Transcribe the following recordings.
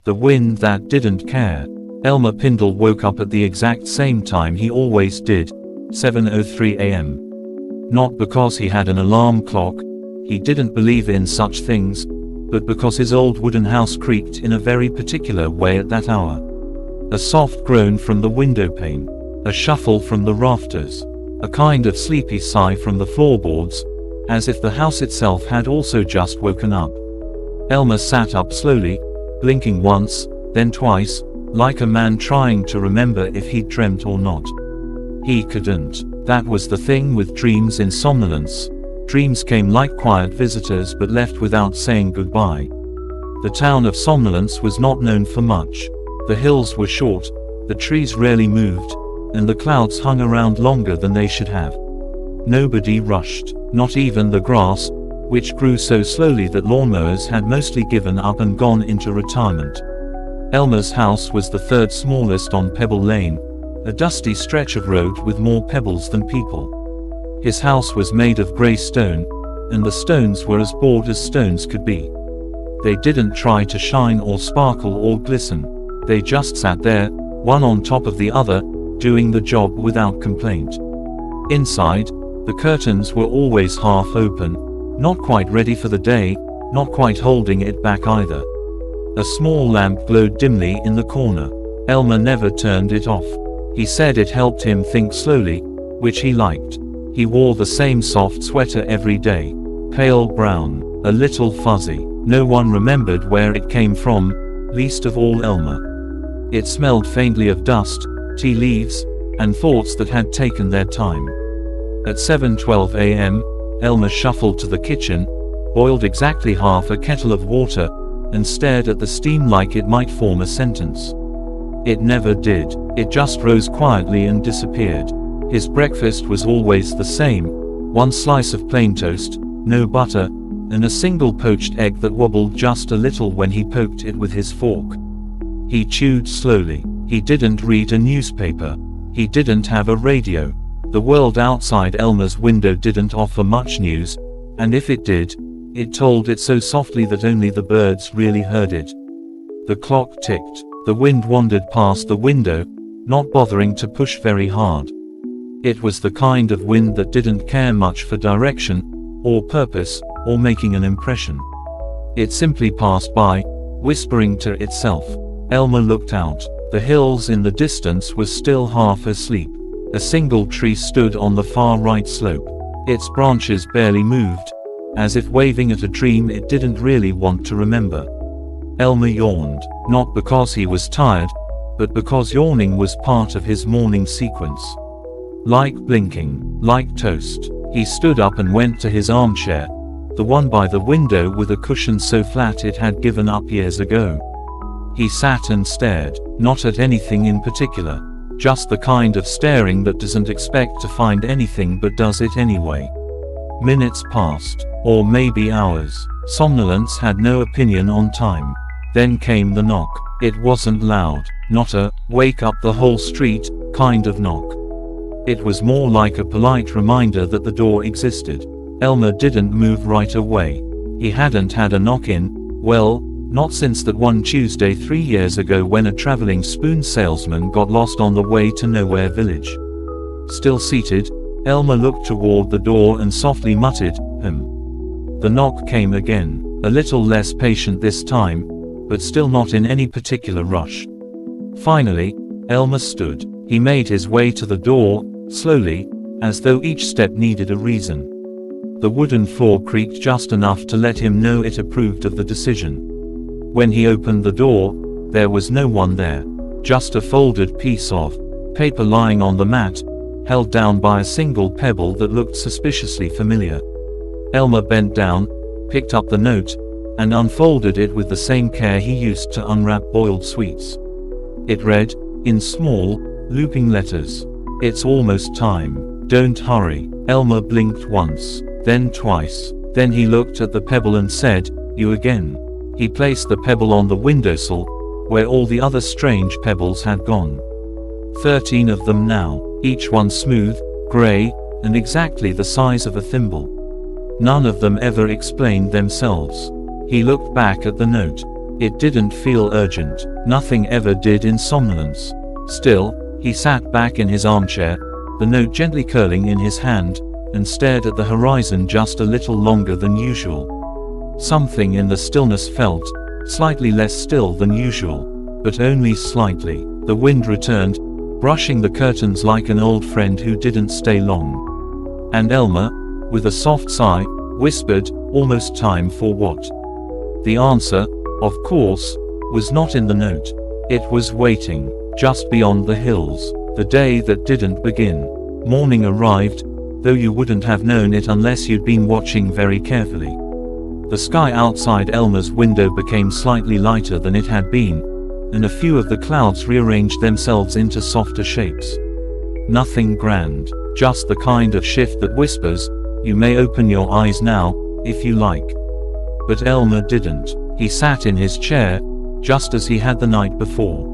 The wind that didn't care. Elmer Pindle woke up at the exact same time he always did, 7:03 a.m. Not because he had an alarm clock, he didn't believe in such things, but because his old wooden house creaked in a very particular way at that hour. A soft groan from the windowpane, a shuffle from the rafters, a kind of sleepy sigh from the floorboards, as if the house itself had also just woken up. Elmer sat up slowly, blinking once, then twice, like a man trying to remember if he'd dreamt or not. He couldn't. That was the thing with dreams in somnolence. Dreams came like quiet visitors but left without saying goodbye. The town of somnolence was not known for much. The hills were short, the trees rarely moved, and the clouds hung around longer than they should have. Nobody rushed, not even the grass, which grew so slowly that lawnmowers had mostly given up and gone into retirement. Elmer's house was the third smallest on Pebble Lane, a dusty stretch of road with more pebbles than people. His house was made of grey stone, and the stones were as bored as stones could be. They didn't try to shine or sparkle or glisten. They just sat there, one on top of the other, doing the job without complaint. Inside, the curtains were always half open, not quite ready for the day, not quite holding it back either. A small lamp glowed dimly in the corner. Elmer never turned it off. He said it helped him think slowly, which he liked. He wore the same soft sweater every day, pale brown, a little fuzzy. No one remembered where it came from, least of all Elmer. It smelled faintly of dust, tea leaves, and thoughts that had taken their time. At 7:12 a.m., Elmer shuffled to the kitchen, boiled exactly half a kettle of water, and stared at the steam like it might form a sentence. It never did. It just rose quietly and disappeared. His breakfast was always the same: one slice of plain toast, no butter, and a single poached egg that wobbled just a little when he poked it with his fork. He chewed slowly. He didn't read a newspaper. He didn't have a radio. The world outside Elmer's window didn't offer much news, and if it did, it told it so softly that only the birds really heard it. The clock ticked. The wind wandered past the window, not bothering to push very hard. It was the kind of wind that didn't care much for direction, or purpose, or making an impression. It simply passed by, whispering to itself. Elmer looked out. The hills in the distance were still half asleep. A single tree stood on the far right slope. Its branches barely moved, as if waving at a dream it didn't really want to remember. Elmer yawned, not because he was tired, but because yawning was part of his morning sequence. Like blinking, like toast. He stood up and went to his armchair, the one by the window with a cushion so flat it had given up years ago. He sat and stared, not at anything in particular, just the kind of staring that doesn't expect to find anything but does it anyway. Minutes passed, or maybe hours. Somnolence had no opinion on time. Then came the knock. It wasn't loud, not a "wake up the whole street" kind of knock. It was more like a polite reminder that the door existed. Elmer didn't move right away. He hadn't had a knock-in, well, not since that one Tuesday 3 years ago when a traveling spoon salesman got lost on the way to Nowhere Village. Still seated, Elmer looked toward the door and softly muttered, The knock came again, a little less patient this time, but still not in any particular rush. Finally, Elmer stood. He made his way to the door, slowly, as though each step needed a reason. The wooden floor creaked just enough to let him know it approved of the decision. When he opened the door, there was no one there, just a folded piece of paper lying on the mat, held down by a single pebble that looked suspiciously familiar. Elmer bent down, picked up the note, and unfolded it with the same care he used to unwrap boiled sweets. It read, in small, looping letters, "It's almost time. Don't hurry." Elmer blinked once, then twice. Then he looked at the pebble and said, "You again." He placed the pebble on the windowsill, where all the other strange pebbles had gone. 13 of them now, each one smooth, grey, and exactly the size of a thimble. None of them ever explained themselves. He looked back at the note. It didn't feel urgent. Nothing ever did in somnolence. Still, he sat back in his armchair, the note gently curling in his hand, and stared at the horizon just a little longer than usual. Something in the stillness felt slightly less still than usual, but only slightly. The wind returned, brushing the curtains like an old friend who didn't stay long. And Elmer, with a soft sigh, whispered, "Almost time for what?" The answer, of course, was not in the note. It was waiting, just beyond the hills. The day that didn't begin. Morning arrived, though you wouldn't have known it unless you'd been watching very carefully. The sky outside Elmer's window became slightly lighter than it had been, and a few of the clouds rearranged themselves into softer shapes. Nothing grand, just the kind of shift that whispers, "You may open your eyes now, if you like." But Elmer didn't. He sat in his chair, just as he had the night before.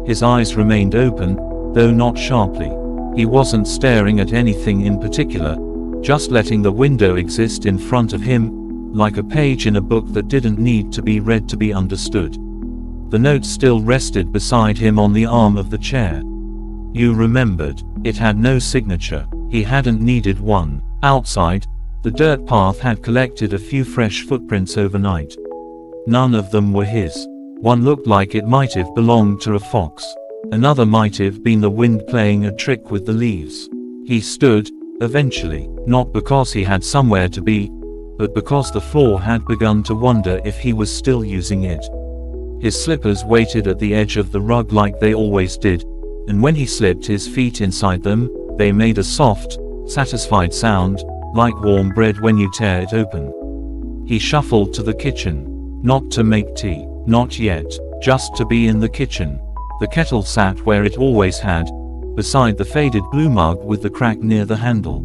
His eyes remained open, though not sharply. He wasn't staring at anything in particular, just letting the window exist in front of him, like a page in a book that didn't need to be read to be understood. The note still rested beside him on the arm of the chair. You remembered. It had no signature. He hadn't needed one. Outside, the dirt path had collected a few fresh footprints overnight. None of them were his. One looked like it might have belonged to a fox. Another might have been the wind playing a trick with the leaves. He stood, eventually, not because he had somewhere to be, but because the floor had begun to wonder if he was still using it. His slippers waited at the edge of the rug like they always did, and when he slipped his feet inside them, they made a soft, satisfied sound, like warm bread when you tear it open. He shuffled to the kitchen. Not to make tea. Not yet. Just to be in the kitchen. The kettle sat where it always had, beside the faded blue mug with the crack near the handle.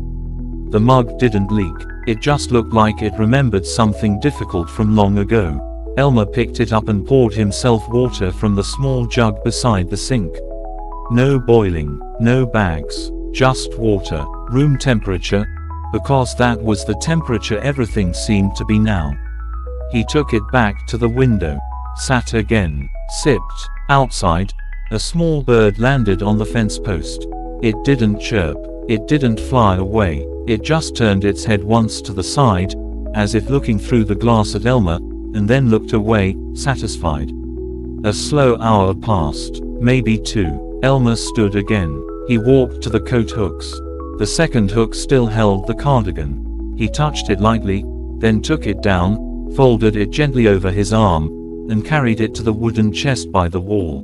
The mug didn't leak. It just looked like it remembered something difficult from long ago. Elmer picked it up and poured himself water from the small jug beside the sink. No boiling, no bags, just water, room temperature, because that was the temperature everything seemed to be now. He took it back to the window, sat again, sipped. Outside, a small bird landed on the fence post. It didn't chirp, it didn't fly away, it just turned its head once to the side, as if looking through the glass at Elmer, and then looked away, satisfied. A slow hour passed, maybe two. Elmer stood again. He walked to the coat hooks. The second hook still held the cardigan. He touched it lightly, then took it down, folded it gently over his arm, and carried it to the wooden chest by the wall.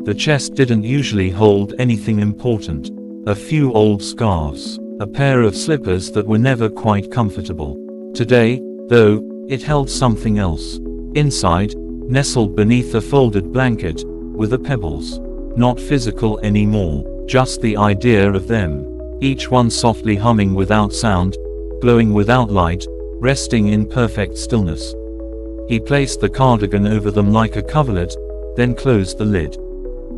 The chest didn't usually hold anything important. A few old scarves, a pair of slippers that were never quite comfortable. Today, though, it held something else. Inside, nestled beneath a folded blanket, were the pebbles. Not physical anymore, just the idea of them. Each one softly humming without sound, glowing without light, resting in perfect stillness. He placed the cardigan over them like a coverlet, then closed the lid.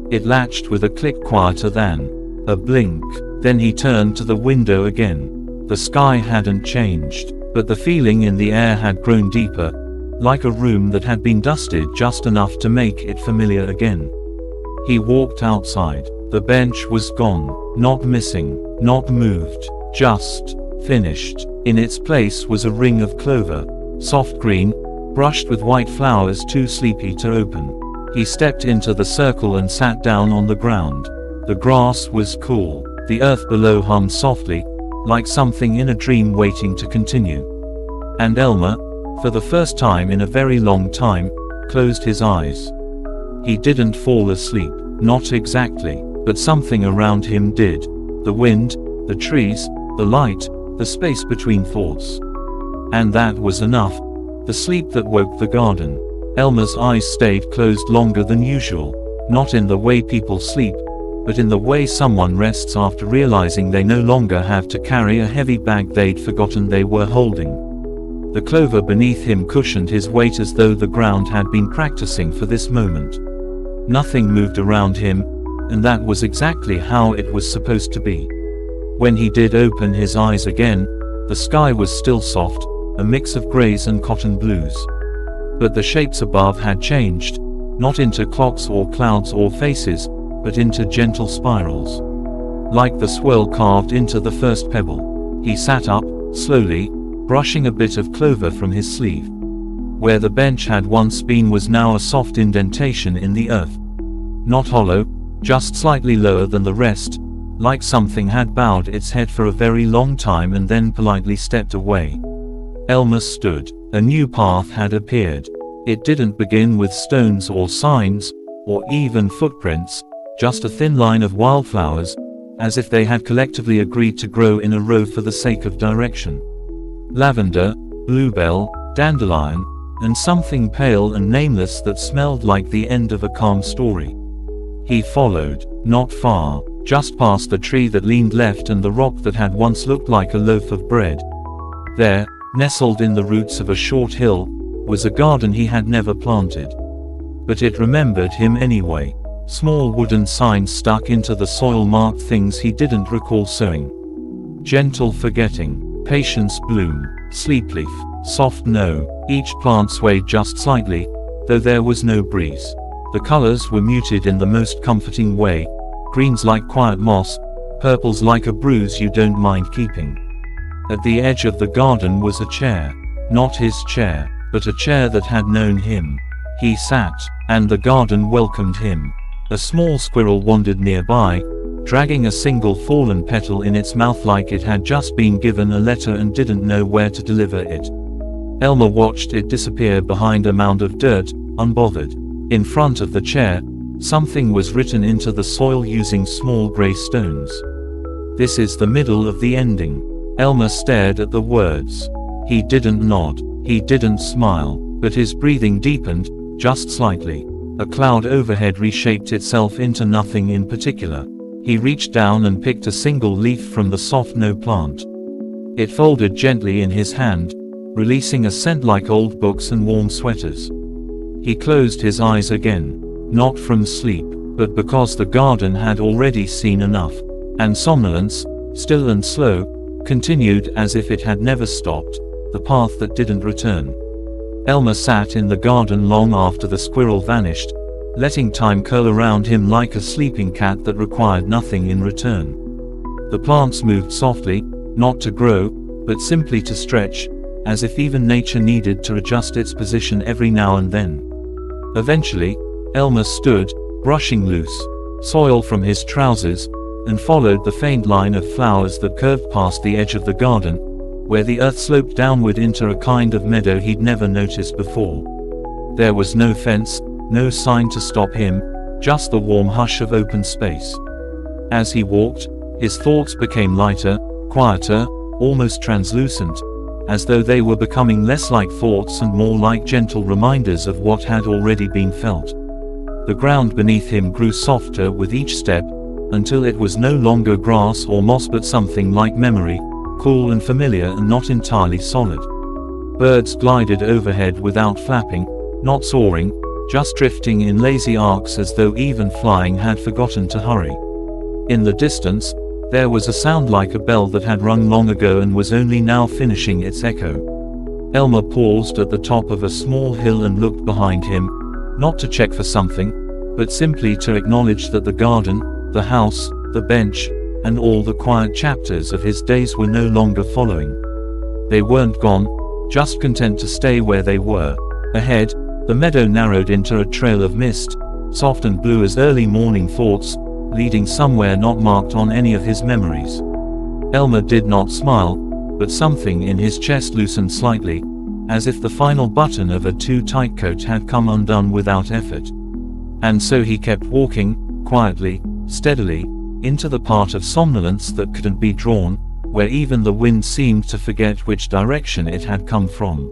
It latched with a click quieter than a blink. Then he turned to the window again. The sky hadn't changed, but the feeling in the air had grown deeper, like a room that had been dusted just enough to make it familiar again. He walked outside. The bench was gone, not missing, not moved, just finished. In its place was a ring of clover, soft green, brushed with white flowers too sleepy to open. He stepped into the circle and sat down on the ground. The grass was cool. The earth below hummed softly, like something in a dream waiting to continue. And Elmer, for the first time in a very long time, closed his eyes. He didn't fall asleep, not exactly, but something around him did. The wind, the trees, the light, the space between thoughts. And that was enough. The sleep that woke the garden. Elmer's eyes stayed closed longer than usual, not in the way people sleep, but in the way someone rests after realizing they no longer have to carry a heavy bag they'd forgotten they were holding. The clover beneath him cushioned his weight as though the ground had been practicing for this moment. Nothing moved around him, and that was exactly how it was supposed to be. When he did open his eyes again, the sky was still soft, a mix of grays and cotton blues. But the shapes above had changed, not into clocks or clouds or faces, but into gentle spirals. Like the swirl carved into the first pebble. He sat up, slowly, brushing a bit of clover from his sleeve. Where the bench had once been was now a soft indentation in the earth. Not hollow, just slightly lower than the rest, like something had bowed its head for a very long time and then politely stepped away. Elmer stood. A new path had appeared. It didn't begin with stones or signs, or even footprints, just a thin line of wildflowers, as if they had collectively agreed to grow in a row for the sake of direction. Lavender, bluebell, dandelion, and something pale and nameless that smelled like the end of a calm story. He followed, not far, just past the tree that leaned left and the rock that had once looked like a loaf of bread. There, nestled in the roots of a short hill, was a garden he had never planted. But it remembered him anyway. Small wooden signs stuck into the soil marked things he didn't recall sowing. Gentle forgetting, patience bloom, sleep leaf, soft no. Each plant swayed just slightly, though there was no breeze. The colors were muted in the most comforting way, greens like quiet moss, purples like a bruise you don't mind keeping. At the edge of the garden was a chair. Not his chair, but a chair that had known him. He sat, and the garden welcomed him. A small squirrel wandered nearby, dragging a single fallen petal in its mouth like it had just been given a letter and didn't know where to deliver it. Elmer watched it disappear behind a mound of dirt, unbothered. In front of the chair, something was written into the soil using small gray stones. "This is the middle of the ending." Elmer stared at the words. He didn't nod. He didn't smile, but his breathing deepened, just slightly. A cloud overhead reshaped itself into nothing in particular. He reached down and picked a single leaf from the soft no plant. It folded gently in his hand, releasing a scent like old books and warm sweaters. He closed his eyes again, not from sleep, but because the garden had already seen enough. And somnolence, still and slow, continued as if it had never stopped, the path that didn't return. Elmer sat in the garden long after the squirrel vanished, letting time curl around him like a sleeping cat that required nothing in return. The plants moved softly, not to grow, but simply to stretch, as if even nature needed to adjust its position every now and then. Eventually, Elmer stood, brushing loose soil from his trousers, and followed the faint line of flowers that curved past the edge of the garden, where the earth sloped downward into a kind of meadow he'd never noticed before. There was no fence, no sign to stop him, just the warm hush of open space. As he walked, his thoughts became lighter, quieter, almost translucent, as though they were becoming less like thoughts and more like gentle reminders of what had already been felt. The ground beneath him grew softer with each step, until it was no longer grass or moss but something like memory, cool and familiar and not entirely solid. Birds glided overhead without flapping, not soaring, just drifting in lazy arcs as though even flying had forgotten to hurry. In the distance, there was a sound like a bell that had rung long ago and was only now finishing its echo. Elmer paused at the top of a small hill and looked behind him, not to check for something, but simply to acknowledge that the garden, the house, the bench, and all the quiet chapters of his days were no longer following. They weren't gone, just content to stay where they were. Ahead, the meadow narrowed into a trail of mist, soft and blue as early morning thoughts, leading somewhere not marked on any of his memories. Elmer did not smile, but something in his chest loosened slightly, as if the final button of a too-tight coat had come undone without effort. And so he kept walking, quietly, steadily, into the part of somnolence that couldn't be drawn, where even the wind seemed to forget which direction it had come from.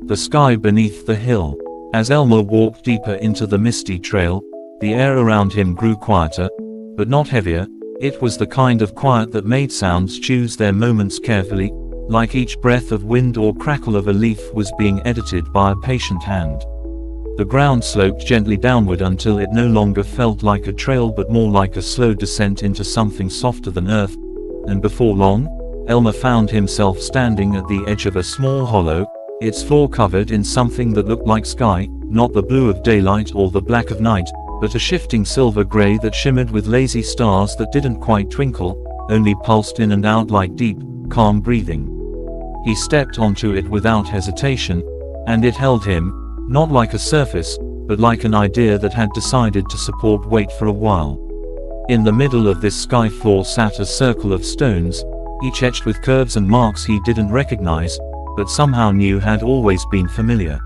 The sky beneath the hill. As Elmer walked deeper into the misty trail, the air around him grew quieter, but not heavier. It was the kind of quiet that made sounds choose their moments carefully, like each breath of wind or crackle of a leaf was being edited by a patient hand. The ground sloped gently downward until it no longer felt like a trail but more like a slow descent into something softer than earth, and before long, Elmer found himself standing at the edge of a small hollow, its floor covered in something that looked like sky, not the blue of daylight or the black of night, but a shifting silver gray that shimmered with lazy stars that didn't quite twinkle, only pulsed in and out like deep, calm breathing. He stepped onto it without hesitation, and it held him, not like a surface, but like an idea that had decided to support weight for a while. In the middle of this sky floor sat a circle of stones, each etched with curves and marks he didn't recognize, but somehow knew had always been familiar.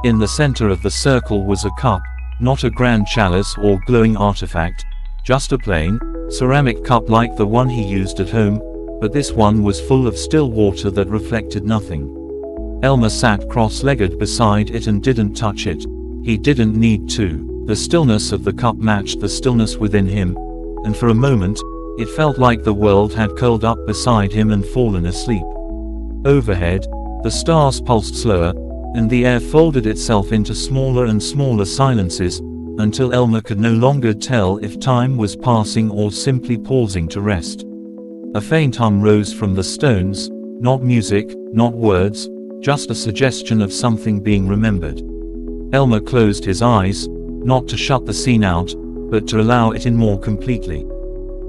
In the center of the circle was a cup, not a grand chalice or glowing artifact, just a plain, ceramic cup like the one he used at home, but this one was full of still water that reflected nothing. Elmer sat cross-legged beside it and didn't touch it. He didn't need to. The stillness of the cup matched the stillness within him, and for a moment, it felt like the world had curled up beside him and fallen asleep. Overhead, the stars pulsed slower, and the air folded itself into smaller and smaller silences, until Elmer could no longer tell if time was passing or simply pausing to rest. A faint hum rose from the stones, not music, not words, just a suggestion of something being remembered. Elmer closed his eyes, not to shut the scene out, but to allow it in more completely.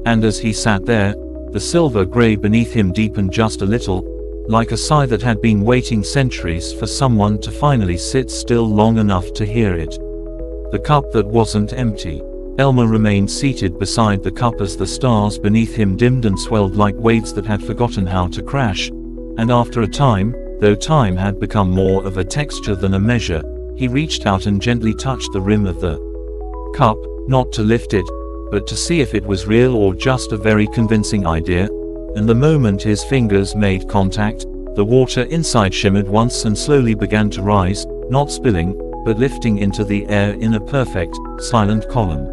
And as he sat there, the silver gray beneath him deepened just a little, like a sigh that had been waiting centuries for someone to finally sit still long enough to hear it. The cup that wasn't empty. Elmer remained seated beside the cup as the stars beneath him dimmed and swelled like waves that had forgotten how to crash, and after a time, though time had become more of a texture than a measure, he reached out and gently touched the rim of the cup, not to lift it, but to see if it was real or just a very convincing idea, and the moment his fingers made contact, the water inside shimmered once and slowly began to rise, not spilling, but lifting into the air in a perfect, silent column.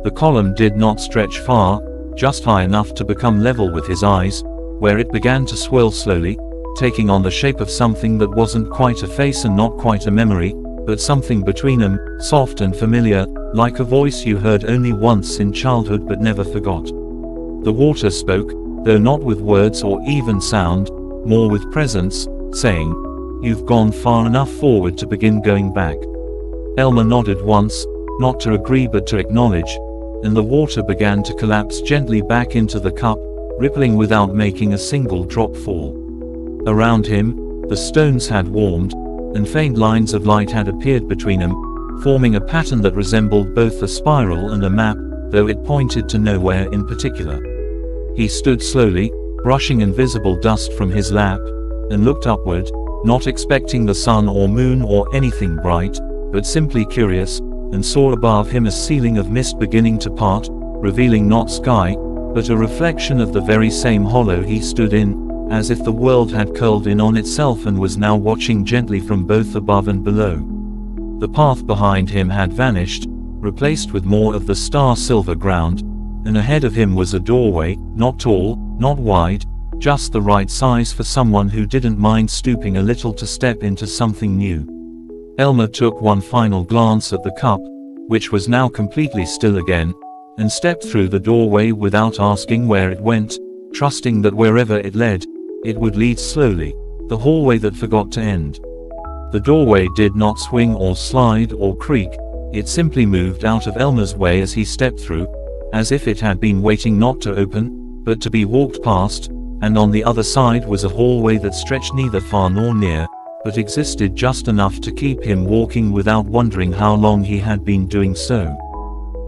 The column did not stretch far, just high enough to become level with his eyes, where it began to swirl slowly, taking on the shape of something that wasn't quite a face and not quite a memory, but something between them, soft and familiar, like a voice you heard only once in childhood but never forgot. The water spoke, though not with words or even sound, more with presence, saying, "You've gone far enough forward to begin going back." Elmer nodded once, not to agree but to acknowledge, and the water began to collapse gently back into the cup, rippling without making a single drop fall. Around him, the stones had warmed, and faint lines of light had appeared between them, forming a pattern that resembled both a spiral and a map, though it pointed to nowhere in particular. He stood slowly, brushing invisible dust from his lap, and looked upward, not expecting the sun or moon or anything bright, but simply curious, and saw above him a ceiling of mist beginning to part, revealing not sky, but a reflection of the very same hollow he stood in, as if the world had curled in on itself and was now watching gently from both above and below. The path behind him had vanished, replaced with more of the star-silver ground, and ahead of him was a doorway, not tall, not wide, just the right size for someone who didn't mind stooping a little to step into something new. Elmer took one final glance at the cup, which was now completely still again, and stepped through the doorway without asking where it went, trusting that wherever it led, it would lead slowly, the hallway that forgot to end. The doorway did not swing or slide or creak, it simply moved out of Elmer's way as he stepped through, as if it had been waiting not to open, but to be walked past, and on the other side was a hallway that stretched neither far nor near, but existed just enough to keep him walking without wondering how long he had been doing so.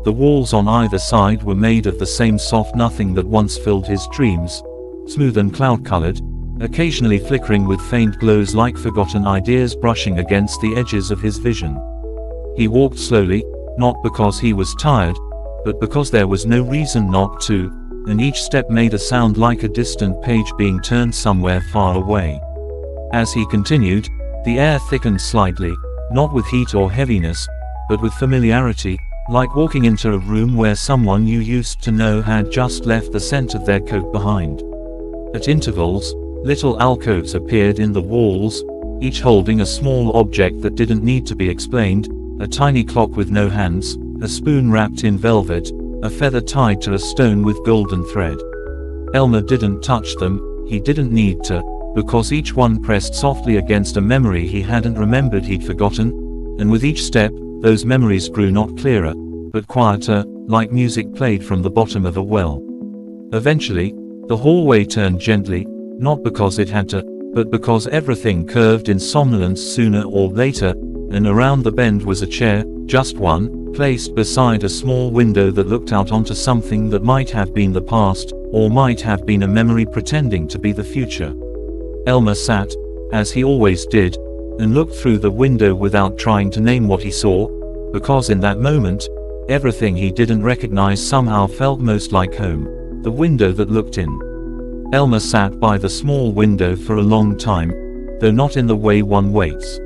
The walls on either side were made of the same soft nothing that once filled his dreams, smooth and cloud-colored, occasionally flickering with faint glows like forgotten ideas brushing against the edges of his vision. He walked slowly, not because he was tired, but because there was no reason not to, and each step made a sound like a distant page being turned somewhere far away. As he continued, the air thickened slightly, not with heat or heaviness, but with familiarity, like walking into a room where someone you used to know had just left the scent of their coat behind. At intervals, little alcoves appeared in the walls, each holding a small object that didn't need to be explained, a tiny clock with no hands, a spoon wrapped in velvet, a feather tied to a stone with golden thread. Elmer didn't touch them, he didn't need to, because each one pressed softly against a memory he hadn't remembered he'd forgotten, and with each step, those memories grew not clearer, but quieter, like music played from the bottom of a well. Eventually, the hallway turned gently, not because it had to, but because everything curved in somnolence sooner or later, and around the bend was a chair, just one, placed beside a small window that looked out onto something that might have been the past, or might have been a memory pretending to be the future. Elmer sat, as he always did, and looked through the window without trying to name what he saw, because in that moment, everything he didn't recognize somehow felt most like home, the window that looked in. Elmer sat by the small window for a long time, though not in the way one waits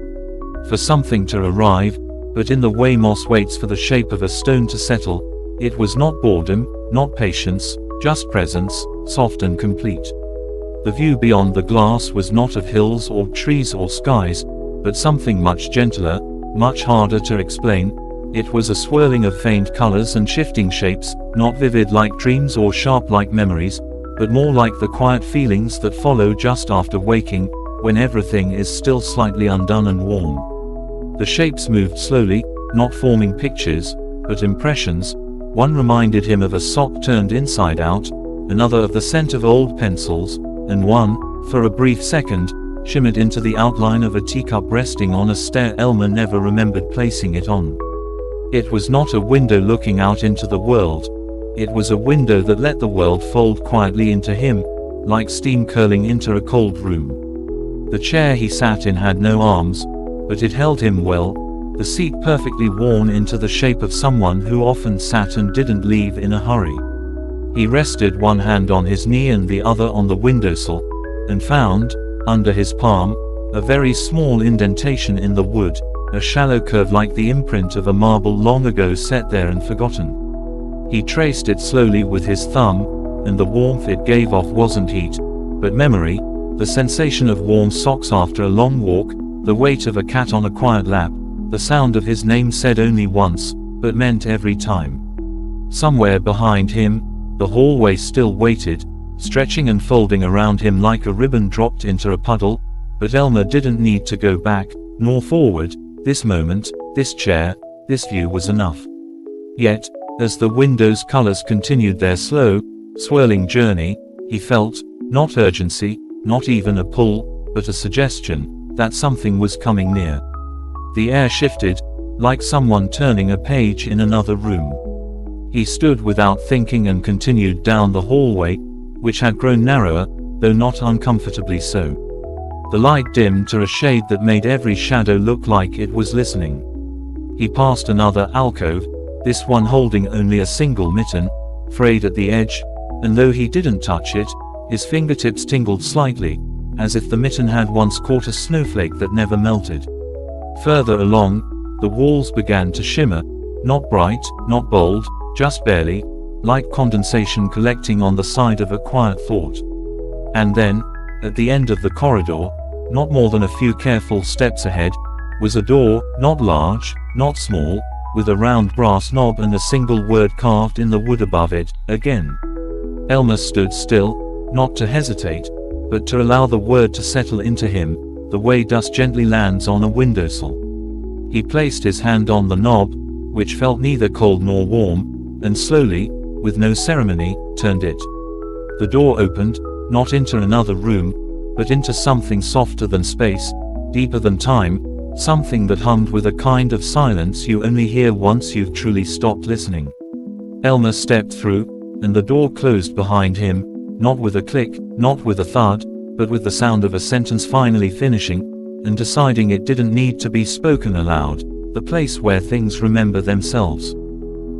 for something to arrive, but in the way moss waits for the shape of a stone to settle. It was not boredom, not patience, just presence, soft and complete. The view beyond the glass was not of hills or trees or skies, but something much gentler, much harder to explain. It was a swirling of faint colors and shifting shapes, not vivid like dreams or sharp like memories, but more like the quiet feelings that follow just after waking, when everything is still slightly undone and warm. The shapes moved slowly, not forming pictures, but impressions. One reminded him of a sock turned inside out, another of the scent of old pencils, and one, for a brief second, shimmered into the outline of a teacup resting on a stair Elmer never remembered placing it on. It was not a window looking out into the world. It was a window that let the world fold quietly into him, like steam curling into a cold room. The chair he sat in had no arms, but it held him well, the seat perfectly worn into the shape of someone who often sat and didn't leave in a hurry. He rested one hand on his knee and the other on the windowsill, and found, under his palm, a very small indentation in the wood, a shallow curve like the imprint of a marble long ago set there and forgotten. He traced it slowly with his thumb, and the warmth it gave off wasn't heat, but memory, the sensation of warm socks after a long walk, the weight of a cat on a quiet lap, the sound of his name said only once, but meant every time. Somewhere behind him, the hallway still waited, stretching and folding around him like a ribbon dropped into a puddle, but Elmer didn't need to go back, nor forward. This moment, this chair, this view was enough. Yet, as the window's colors continued their slow, swirling journey, he felt, not urgency, not even a pull, but a suggestion, that something was coming near. The air shifted, like someone turning a page in another room. He stood without thinking and continued down the hallway, which had grown narrower, though not uncomfortably so. The light dimmed to a shade that made every shadow look like it was listening. He passed another alcove, this one holding only a single mitten, frayed at the edge, and though he didn't touch it, his fingertips tingled slightly, as if the mitten had once caught a snowflake that never melted. Further along, the walls began to shimmer, not bright, not bold, just barely, like condensation collecting on the side of a quiet thought. And then, at the end of the corridor, not more than a few careful steps ahead, was a door, not large, not small, with a round brass knob and a single word carved in the wood above it, again. Elmer stood still, not to hesitate, but to allow the word to settle into him, the way dust gently lands on a windowsill. He placed his hand on the knob, which felt neither cold nor warm, and slowly, with no ceremony, turned it. The door opened, not into another room, but into something softer than space, deeper than time, something that hummed with a kind of silence you only hear once you've truly stopped listening. Elmer stepped through, and the door closed behind him, not with a click, not with a thud, but with the sound of a sentence finally finishing, and deciding it didn't need to be spoken aloud, the place where things remember themselves.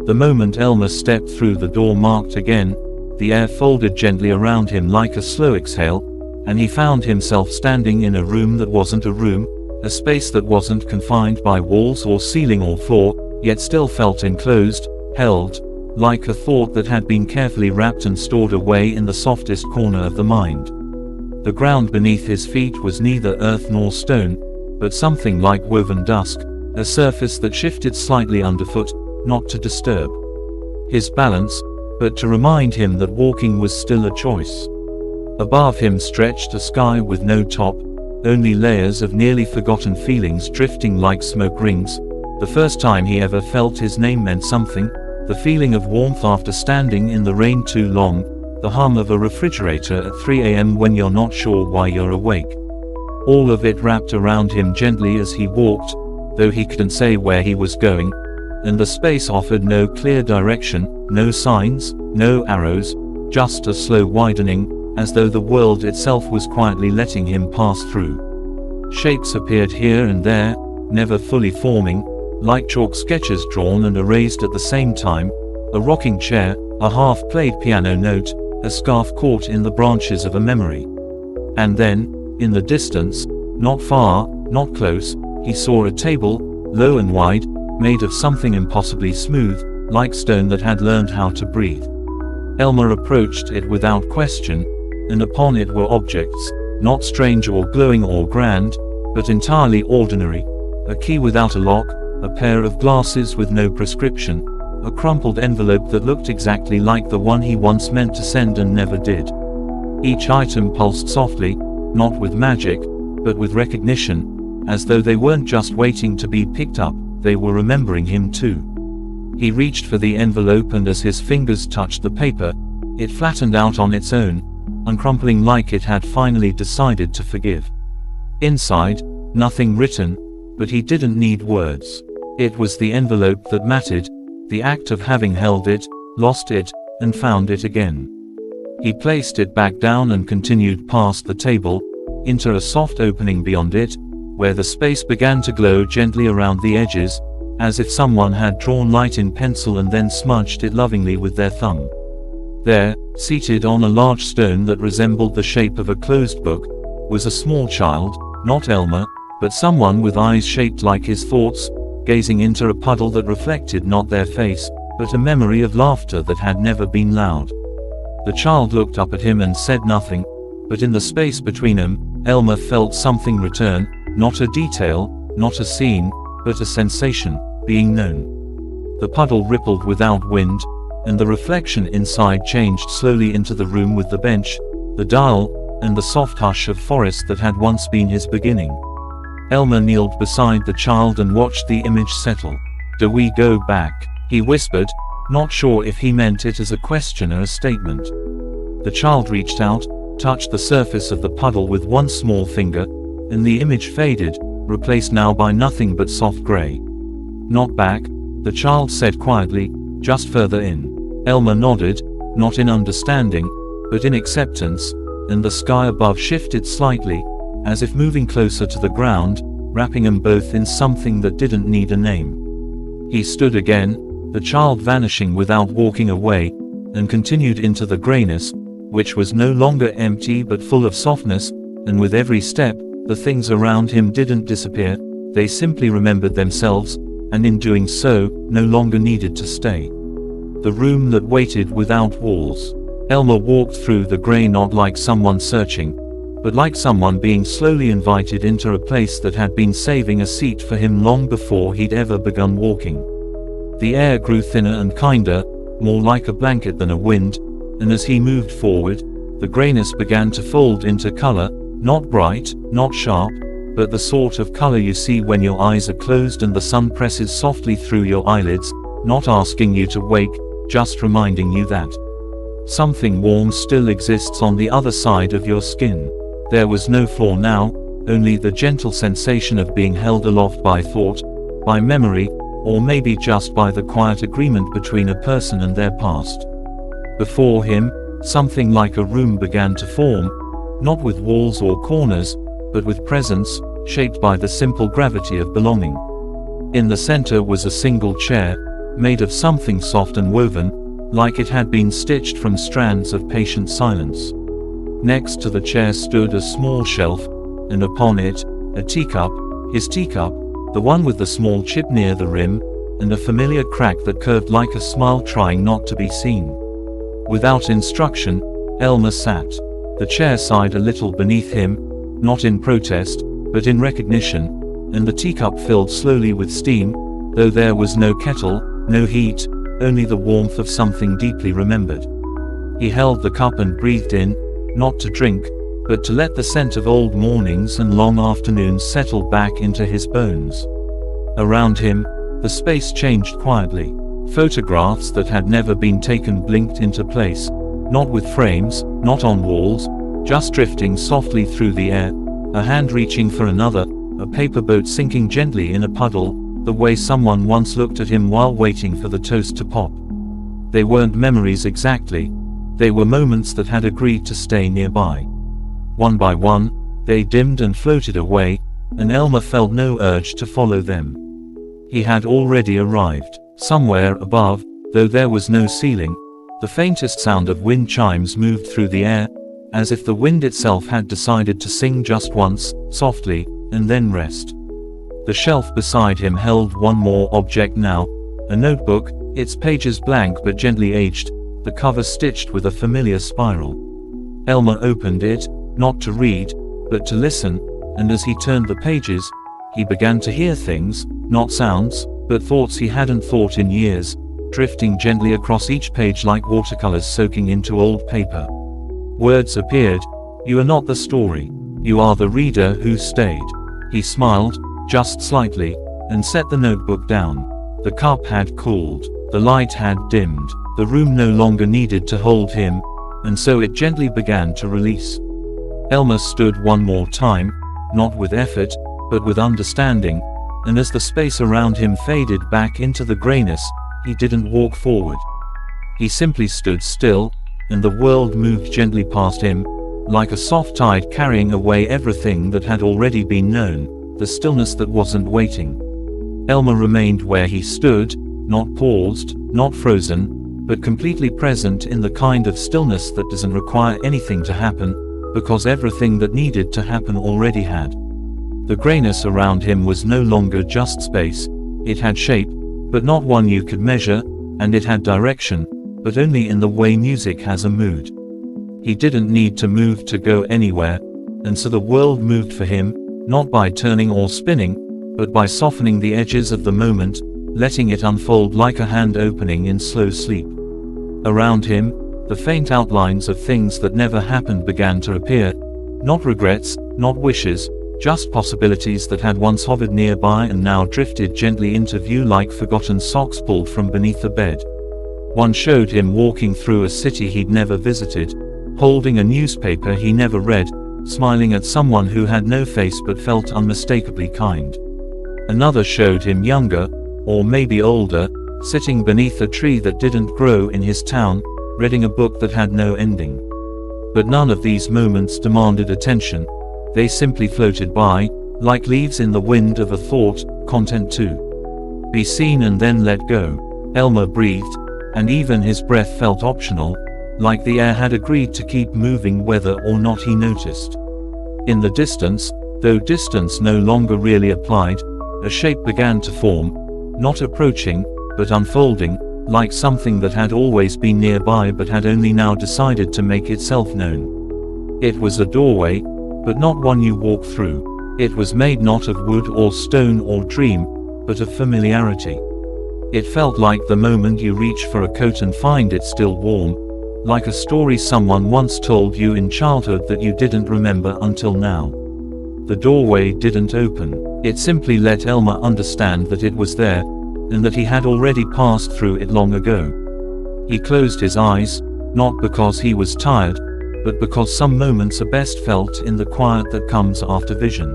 The moment Elmer stepped through the door marked again, the air folded gently around him like a slow exhale, and he found himself standing in a room that wasn't a room, a space that wasn't confined by walls or ceiling or floor, yet still felt enclosed, held, like a thought that had been carefully wrapped and stored away in the softest corner of the mind. The ground beneath his feet was neither earth nor stone, but something like woven dusk, a surface that shifted slightly underfoot, not to disturb his balance, but to remind him that walking was still a choice. Above him stretched a sky with no top, only layers of nearly forgotten feelings drifting like smoke rings. The first time he ever felt his name meant something, the feeling of warmth after standing in the rain too long, the hum of a refrigerator at 3 a.m. when you're not sure why you're awake. All of it wrapped around him gently as he walked, though he couldn't say where he was going, and the space offered no clear direction, no signs, no arrows, just a slow widening, as though the world itself was quietly letting him pass through. Shapes appeared here and there, never fully forming, like chalk sketches drawn and erased at the same time, a rocking chair, a half-played piano note, a scarf caught in the branches of a memory. And then, in the distance, not far, not close, he saw a table, low and wide, made of something impossibly smooth, like stone that had learned how to breathe. Elmer approached it without question, and upon it were objects, not strange or glowing or grand, but entirely ordinary. A key without a lock, a pair of glasses with no prescription, a crumpled envelope that looked exactly like the one he once meant to send and never did. Each item pulsed softly, not with magic, but with recognition, as though they weren't just waiting to be picked up, they were remembering him too. He reached for the envelope, and as his fingers touched the paper, it flattened out on its own, uncrumpling like it had finally decided to forgive. Inside, nothing written, but he didn't need words. It was the envelope that mattered, the act of having held it, lost it, and found it again. He placed it back down and continued past the table, into a soft opening beyond it, where the space began to glow gently around the edges, as if someone had drawn light in pencil and then smudged it lovingly with their thumb. There, seated on a large stone that resembled the shape of a closed book, was a small child, not Elmer, but someone with eyes shaped like his thoughts, gazing into a puddle that reflected not their face, but a memory of laughter that had never been loud. The child looked up at him and said nothing, but in the space between them, Elmer felt something return, not a detail, not a scene, but a sensation, being known. The puddle rippled without wind, and the reflection inside changed slowly into the room with the bench, the dial, and the soft hush of forest that had once been his beginning. Elmer kneeled beside the child and watched the image settle. "Do we go back?" he whispered, not sure if he meant it as a question or a statement. The child reached out, touched the surface of the puddle with one small finger, and the image faded, replaced now by nothing but soft gray. "Not back," the child said quietly, "just further in." Elmer nodded, not in understanding, but in acceptance, and the sky above shifted slightly, as if moving closer to the ground, wrapping them both in something that didn't need a name. He stood again, the child vanishing without walking away, and continued into the grayness, which was no longer empty but full of softness, and with every step, the things around him didn't disappear, they simply remembered themselves, and in doing so, no longer needed to stay. The room that waited without walls. Elmer walked through the gray not like someone searching, but like someone being slowly invited into a place that had been saving a seat for him long before he'd ever begun walking. The air grew thinner and kinder, more like a blanket than a wind, and as he moved forward, the grayness began to fold into color, not bright, not sharp, but the sort of color you see when your eyes are closed and the sun presses softly through your eyelids, not asking you to wake, just reminding you that something warm still exists on the other side of your skin. There was no floor now, only the gentle sensation of being held aloft by thought, by memory, or maybe just by the quiet agreement between a person and their past. Before him, something like a room began to form, not with walls or corners, but with presence, shaped by the simple gravity of belonging. In the center was a single chair, made of something soft and woven, like it had been stitched from strands of patient silence. Next to the chair stood a small shelf, and upon it, a teacup, his teacup, the one with the small chip near the rim, and a familiar crack that curved like a smile trying not to be seen. Without instruction, Elmer sat. The chair sighed a little beneath him, not in protest, but in recognition, and the teacup filled slowly with steam, though there was no kettle, no heat, only the warmth of something deeply remembered. He held the cup and breathed in, not to drink, but to let the scent of old mornings and long afternoons settle back into his bones. Around him, the space changed quietly. Photographs that had never been taken blinked into place, not with frames, not on walls, just drifting softly through the air, a hand reaching for another, a paper boat sinking gently in a puddle, the way someone once looked at him while waiting for the toast to pop. They weren't memories exactly, they were moments that had agreed to stay nearby. One by one, they dimmed and floated away, and Elmer felt no urge to follow them. He had already arrived. Somewhere above, though there was no ceiling, the faintest sound of wind chimes moved through the air, as if the wind itself had decided to sing just once, softly, and then rest. The shelf beside him held one more object now, a notebook, its pages blank but gently aged, the cover stitched with a familiar spiral. Elmer opened it, not to read, but to listen, and as he turned the pages, he began to hear things, not sounds, but thoughts he hadn't thought in years, drifting gently across each page like watercolors soaking into old paper. Words appeared. "You are not the story. You are the reader who stayed." He smiled, just slightly, and set the notebook down. The cup had cooled. The light had dimmed. The room no longer needed to hold him, and so it gently began to release. Elmer stood one more time, not with effort, but with understanding, and as the space around him faded back into the grayness, he didn't walk forward. He simply stood still, and the world moved gently past him, like a soft tide carrying away everything that had already been known, the stillness that wasn't waiting. Elmer remained where he stood, not paused, not frozen, but completely present in the kind of stillness that doesn't require anything to happen, because everything that needed to happen already had. The grayness around him was no longer just space, it had shape, but not one you could measure, and it had direction, but only in the way music has a mood. He didn't need to move to go anywhere, and so the world moved for him, not by turning or spinning, but by softening the edges of the moment, letting it unfold like a hand opening in slow sleep. Around him, the faint outlines of things that never happened began to appear, not regrets, not wishes, just possibilities that had once hovered nearby and now drifted gently into view like forgotten socks pulled from beneath the bed. One showed him walking through a city he'd never visited, holding a newspaper he never read, smiling at someone who had no face but felt unmistakably kind. Another showed him younger, or maybe older, sitting beneath a tree that didn't grow in his town, reading a book that had no ending. But none of these moments demanded attention. They simply floated by, like leaves in the wind of a thought, content to be seen and then let go. Elmer breathed, and even his breath felt optional, like the air had agreed to keep moving whether or not he noticed. In the distance, though distance no longer really applied, a shape began to form, not approaching, but unfolding, like something that had always been nearby but had only now decided to make itself known. It was a doorway, but not one you walk through. It was made not of wood or stone or dream, but of familiarity. It felt like the moment you reach for a coat and find it still warm, like a story someone once told you in childhood that you didn't remember until now. The doorway didn't open. It simply let Elmer understand that it was there, and that he had already passed through it long ago. He closed his eyes, not because he was tired, but because some moments are best felt in the quiet that comes after vision.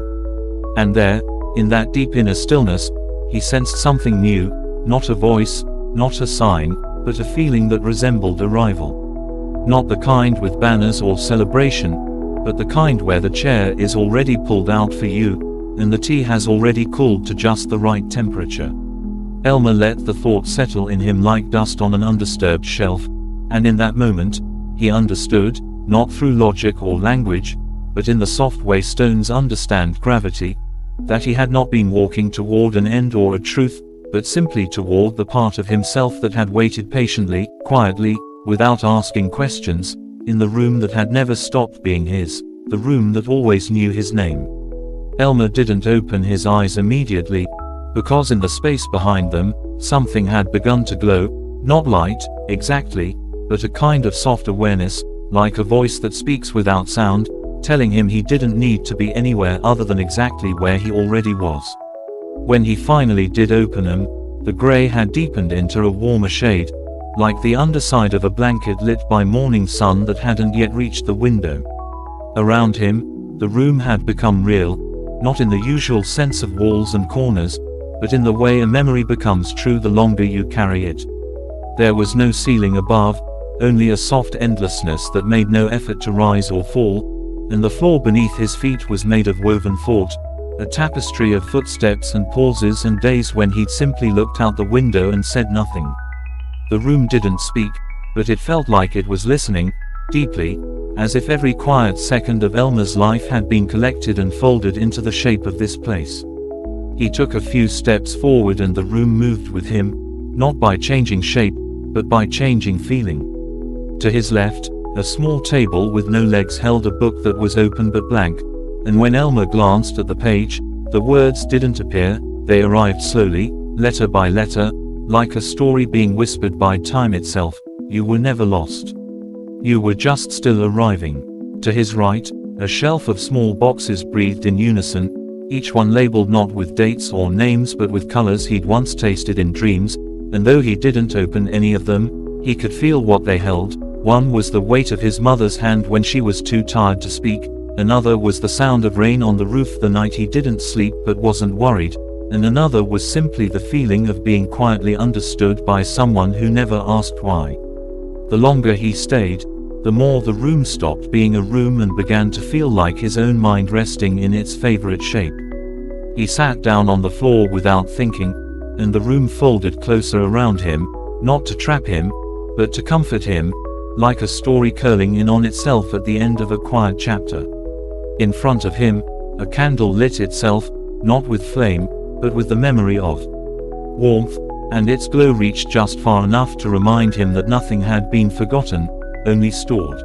And there, in that deep inner stillness, he sensed something new, not a voice, not a sign, but a feeling that resembled arrival. Not the kind with banners or celebration, but the kind where the chair is already pulled out for you, and the tea has already cooled to just the right temperature. Elmer let the thought settle in him like dust on an undisturbed shelf, and in that moment, he understood, not through logic or language, but in the soft way stones understand gravity, that he had not been walking toward an end or a truth, but simply toward the part of himself that had waited patiently, quietly, without asking questions, in the room that had never stopped being his, the room that always knew his name. Elmer didn't open his eyes immediately, because in the space behind them, something had begun to glow, not light, exactly, but a kind of soft awareness, like a voice that speaks without sound, telling him he didn't need to be anywhere other than exactly where he already was. When he finally did open them, the grey had deepened into a warmer shade, like the underside of a blanket lit by morning sun that hadn't yet reached the window. Around him, the room had become real, not in the usual sense of walls and corners, but in the way a memory becomes true the longer you carry it. There was no ceiling above, only a soft endlessness that made no effort to rise or fall, and the floor beneath his feet was made of woven thought, a tapestry of footsteps and pauses and days when he'd simply looked out the window and said nothing. The room didn't speak, but it felt like it was listening, deeply, as if every quiet second of Elmer's life had been collected and folded into the shape of this place. He took a few steps forward and the room moved with him, not by changing shape, but by changing feeling. To his left, a small table with no legs held a book that was open but blank, and when Elmer glanced at the page, the words didn't appear, they arrived slowly, letter by letter, like a story being whispered by time itself. You were never lost. You were just still arriving. To his right, a shelf of small boxes breathed in unison, each one labeled not with dates or names but with colors he'd once tasted in dreams, and though he didn't open any of them, he could feel what they held. One was the weight of his mother's hand when she was too tired to speak, another was the sound of rain on the roof the night he didn't sleep but wasn't worried, and another was simply the feeling of being quietly understood by someone who never asked why. The longer he stayed, the more the room stopped being a room and began to feel like his own mind resting in its favorite shape. He sat down on the floor without thinking, and the room folded closer around him, not to trap him, but to comfort him, like a story curling in on itself at the end of a quiet chapter. In front of him, a candle lit itself, not with flame, but with the memory of warmth, and its glow reached just far enough to remind him that nothing had been forgotten, only stored.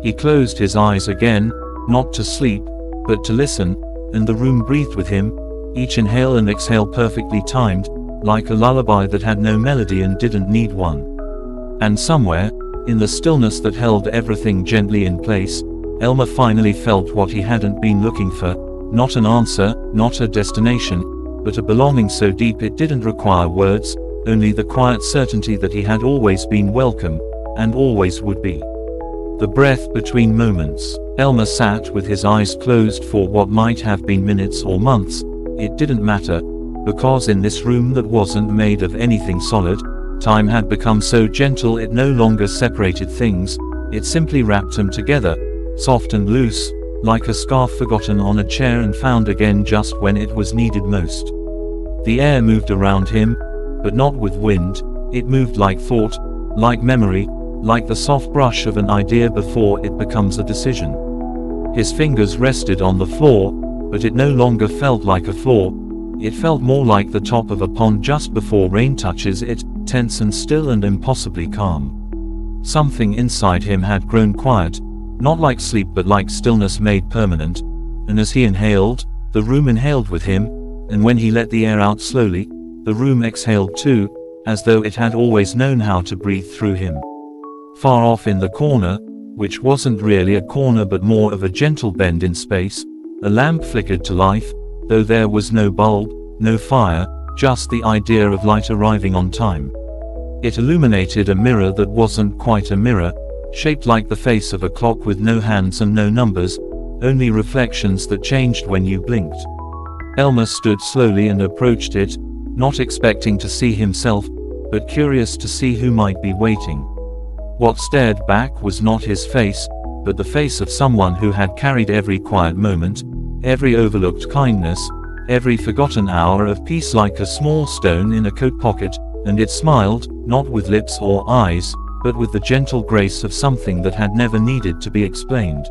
He closed his eyes again, not to sleep, but to listen, and the room breathed with him, each inhale and exhale perfectly timed, like a lullaby that had no melody and didn't need one. And somewhere, in the stillness that held everything gently in place, Elmer finally felt what he hadn't been looking for, not an answer, not a destination, but a belonging so deep it didn't require words, only the quiet certainty that he had always been welcome, and always would be. The breath between moments. Elmer sat with his eyes closed for what might have been minutes or months. It didn't matter, because in this room that wasn't made of anything solid, time had become so gentle it no longer separated things, it simply wrapped them together, soft and loose, like a scarf forgotten on a chair and found again just when it was needed most. The air moved around him, but not with wind, it moved like thought, like memory, like the soft brush of an idea before it becomes a decision. His fingers rested on the floor, but it no longer felt like a floor, it felt more like the top of a pond just before rain touches it, tense and still and impossibly calm. Something inside him had grown quiet, not like sleep but like stillness made permanent, and as he inhaled, the room inhaled with him, and when he let the air out slowly, the room exhaled too, as though it had always known how to breathe through him. Far off in the corner, which wasn't really a corner but more of a gentle bend in space, a lamp flickered to life, though there was no bulb, no fire, just the idea of light arriving on time. It illuminated a mirror that wasn't quite a mirror, shaped like the face of a clock with no hands and no numbers, only reflections that changed when you blinked. Elmer stood slowly and approached it, not expecting to see himself, but curious to see who might be waiting. What stared back was not his face, but the face of someone who had carried every quiet moment, every overlooked kindness, every forgotten hour of peace like a small stone in a coat pocket, and it smiled, not with lips or eyes, but with the gentle grace of something that had never needed to be explained.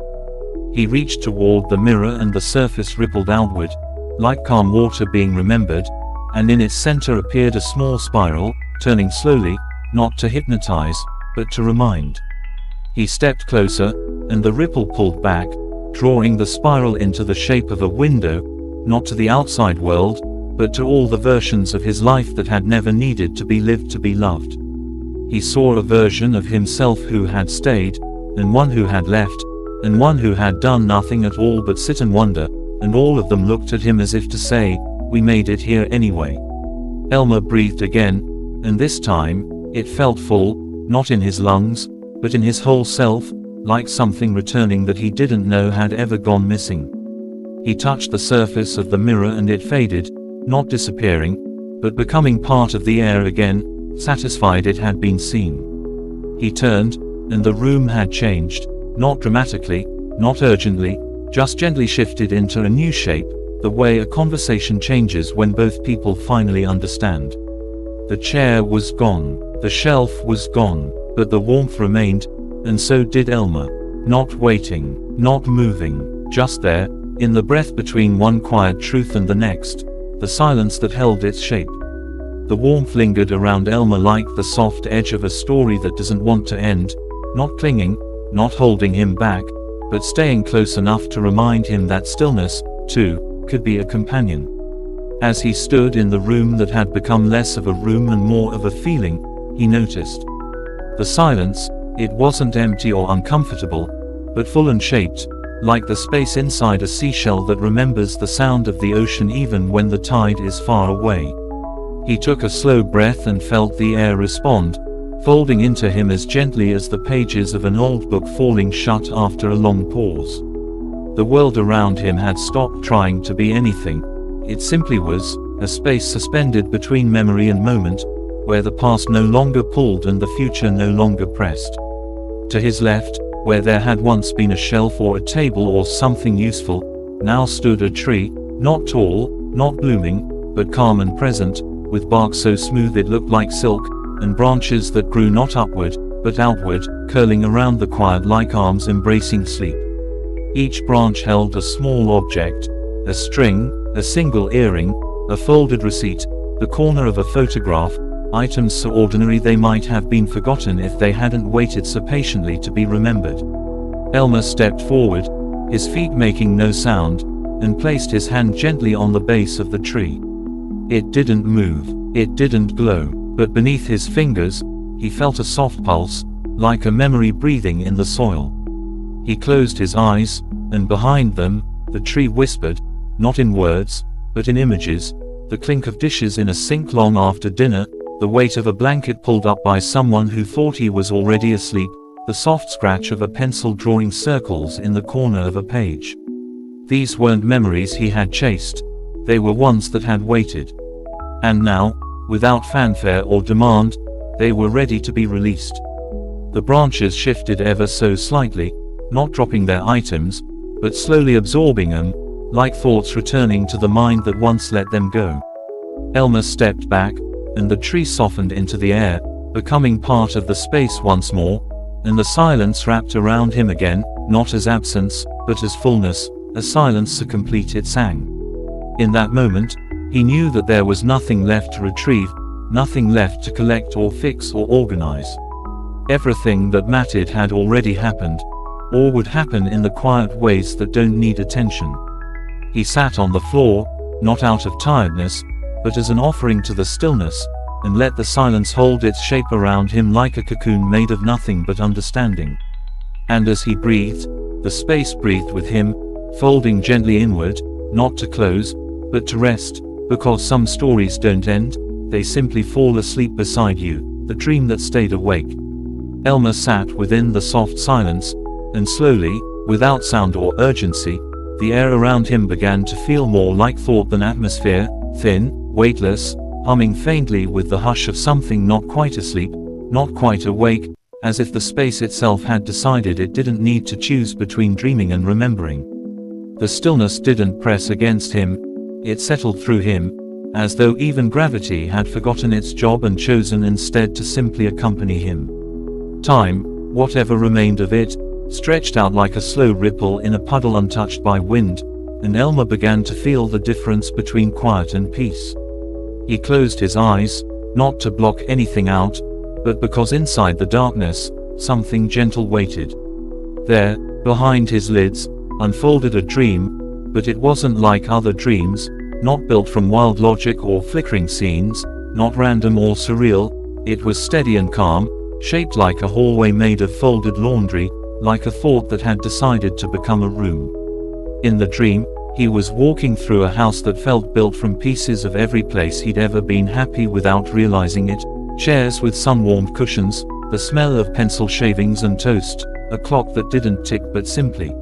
He reached toward the mirror and the surface rippled outward, like calm water being remembered, and in its center appeared a small spiral, turning slowly, not to hypnotize, but to remind. He stepped closer, and the ripple pulled back, drawing the spiral into the shape of a window, not to the outside world, but to all the versions of his life that had never needed to be lived to be loved. He saw a version of himself who had stayed, and one who had left, and one who had done nothing at all but sit and wonder, and all of them looked at him as if to say, "We made it here anyway." Elmer breathed again, and this time, it felt full, not in his lungs, but in his whole self, like something returning that he didn't know had ever gone missing. He touched the surface of the mirror and it faded, not disappearing, but becoming part of the air again, satisfied it had been seen. He turned, and the room had changed, not dramatically, not urgently, just gently shifted into a new shape, the way a conversation changes when both people finally understand. The chair was gone, the shelf was gone, but the warmth remained, and so did Elmer. Not waiting, not moving, just there, in the breath between one quiet truth and the next, the silence that held its shape. The warmth lingered around Elmer like the soft edge of a story that doesn't want to end, not clinging, not holding him back, but staying close enough to remind him that stillness, too, could be a companion. As he stood in the room that had become less of a room and more of a feeling, he noticed. The silence, it wasn't empty or uncomfortable, but full and shaped, like the space inside a seashell that remembers the sound of the ocean even when the tide is far away. He took a slow breath and felt the air respond, folding into him as gently as the pages of an old book falling shut after a long pause. The world around him had stopped trying to be anything. It simply was, a space suspended between memory and moment, where the past no longer pulled and the future no longer pressed. To his left, where there had once been a shelf or a table or something useful, now stood a tree, not tall, not blooming, but calm and present, with bark so smooth it looked like silk, and branches that grew not upward, but outward, curling around the quiet like arms embracing sleep. Each branch held a small object, a string, a single earring, a folded receipt, the corner of a photograph, items so ordinary they might have been forgotten if they hadn't waited so patiently to be remembered. Elmer stepped forward, his feet making no sound, and placed his hand gently on the base of the tree. It didn't move, it didn't glow, but beneath his fingers, he felt a soft pulse, like a memory breathing in the soil. He closed his eyes, and behind them, the tree whispered, not in words, but in images, the clink of dishes in a sink long after dinner, the weight of a blanket pulled up by someone who thought he was already asleep, the soft scratch of a pencil drawing circles in the corner of a page. These weren't memories he had chased, they were ones that had waited. And now, without fanfare or demand, they were ready to be released. The branches shifted ever so slightly, not dropping their items, but slowly absorbing them, like thoughts returning to the mind that once let them go. Elmer stepped back, and the tree softened into the air, becoming part of the space once more, and the silence wrapped around him again, not as absence, but as fullness, a silence so complete it sang. In that moment, he knew that there was nothing left to retrieve, nothing left to collect or fix or organize. Everything that mattered had already happened, or would happen in the quiet ways that don't need attention. He sat on the floor, not out of tiredness, but as an offering to the stillness, and let the silence hold its shape around him like a cocoon made of nothing but understanding. And as he breathed, the space breathed with him, folding gently inward, not to close, but to rest, because some stories don't end, they simply fall asleep beside you, the dream that stayed awake. Elmer sat within the soft silence, and slowly, without sound or urgency, the air around him began to feel more like thought than atmosphere, thin, weightless, humming faintly with the hush of something not quite asleep, not quite awake, as if the space itself had decided it didn't need to choose between dreaming and remembering. The stillness didn't press against him, it settled through him, as though even gravity had forgotten its job and chosen instead to simply accompany him. Time, whatever remained of it, stretched out like a slow ripple in a puddle untouched by wind, and Elmer began to feel the difference between quiet and peace. He closed his eyes, not to block anything out, but because inside the darkness, something gentle waited. There, behind his lids, unfolded a dream, but it wasn't like other dreams, not built from wild logic or flickering scenes, not random or surreal, it was steady and calm, shaped like a hallway made of folded laundry, like a thought that had decided to become a room. In the dream, he was walking through a house that felt built from pieces of every place he'd ever been happy without realizing it, chairs with sun-warmed cushions, the smell of pencil shavings and toast, a clock that didn't tick but simply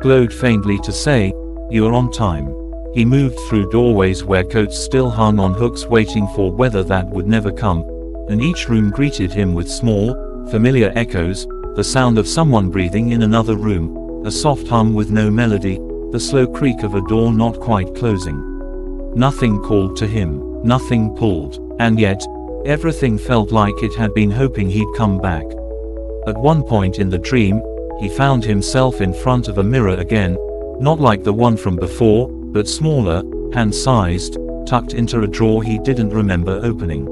glowed faintly to say, "You're on time." He moved through doorways where coats still hung on hooks waiting for weather that would never come, and each room greeted him with small, familiar echoes, the sound of someone breathing in another room, a soft hum with no melody, the slow creak of a door not quite closing. Nothing called to him, nothing pulled, and yet, everything felt like it had been hoping he'd come back. At one point in the dream, he found himself in front of a mirror again, not like the one from before, but smaller, hand-sized, tucked into a drawer he didn't remember opening.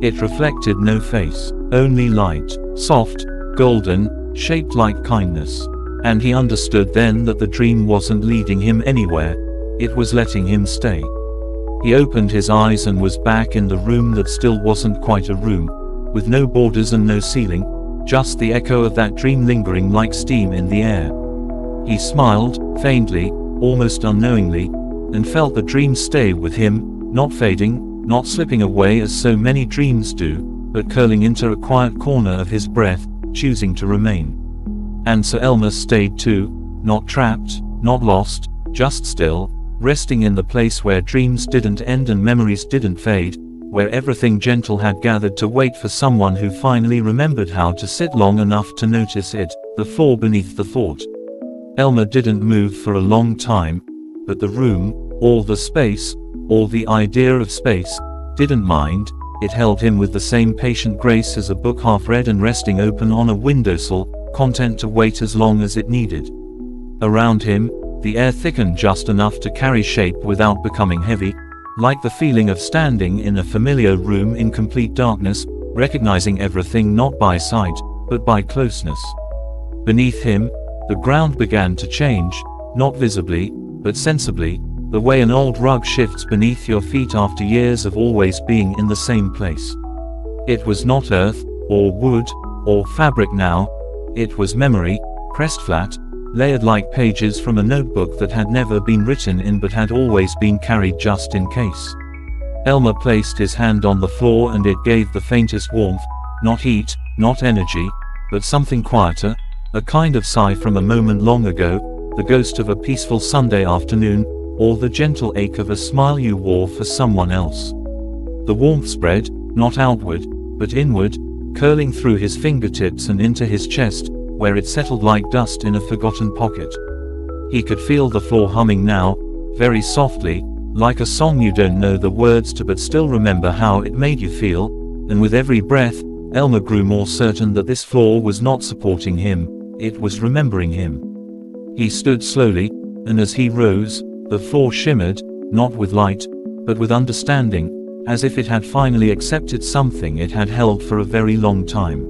It reflected no face, only light, soft, golden, shaped like kindness. And he understood then that the dream wasn't leading him anywhere, it was letting him stay. He opened his eyes and was back in the room that still wasn't quite a room, with no borders and no ceiling, just the echo of that dream lingering like steam in the air. He smiled, faintly, almost unknowingly, and felt the dream stay with him, not fading, not slipping away as so many dreams do, but curling into a quiet corner of his breath, choosing to remain. And so Elmer stayed too, not trapped, not lost, just still, resting in the place where dreams didn't end and memories didn't fade, where everything gentle had gathered to wait for someone who finally remembered how to sit long enough to notice it, the floor beneath the thought. Elmer didn't move for a long time, but the room, or the space, or the idea of space, didn't mind. It held him with the same patient grace as a book half read and resting open on a windowsill, content to wait as long as it needed. Around him, the air thickened just enough to carry shape without becoming heavy, like the feeling of standing in a familiar room in complete darkness, recognizing everything not by sight, but by closeness. Beneath him, the ground began to change, not visibly, but sensibly, the way an old rug shifts beneath your feet after years of always being in the same place. It was not earth, or wood, or fabric now. It was memory, pressed flat, layered like pages from a notebook that had never been written in but had always been carried just in case. Elmer placed his hand on the floor and it gave the faintest warmth, not heat, not energy, but something quieter, a kind of sigh from a moment long ago, the ghost of a peaceful Sunday afternoon, or the gentle ache of a smile you wore for someone else. The warmth spread, not outward, but inward, curling through his fingertips and into his chest, where it settled like dust in a forgotten pocket. He could feel the floor humming now, very softly, like a song you don't know the words to but still remember how it made you feel, and with every breath, Elmer grew more certain that this floor was not supporting him, it was remembering him. He stood slowly, and as he rose, the floor shimmered, not with light, but with understanding, as if it had finally accepted something it had held for a very long time.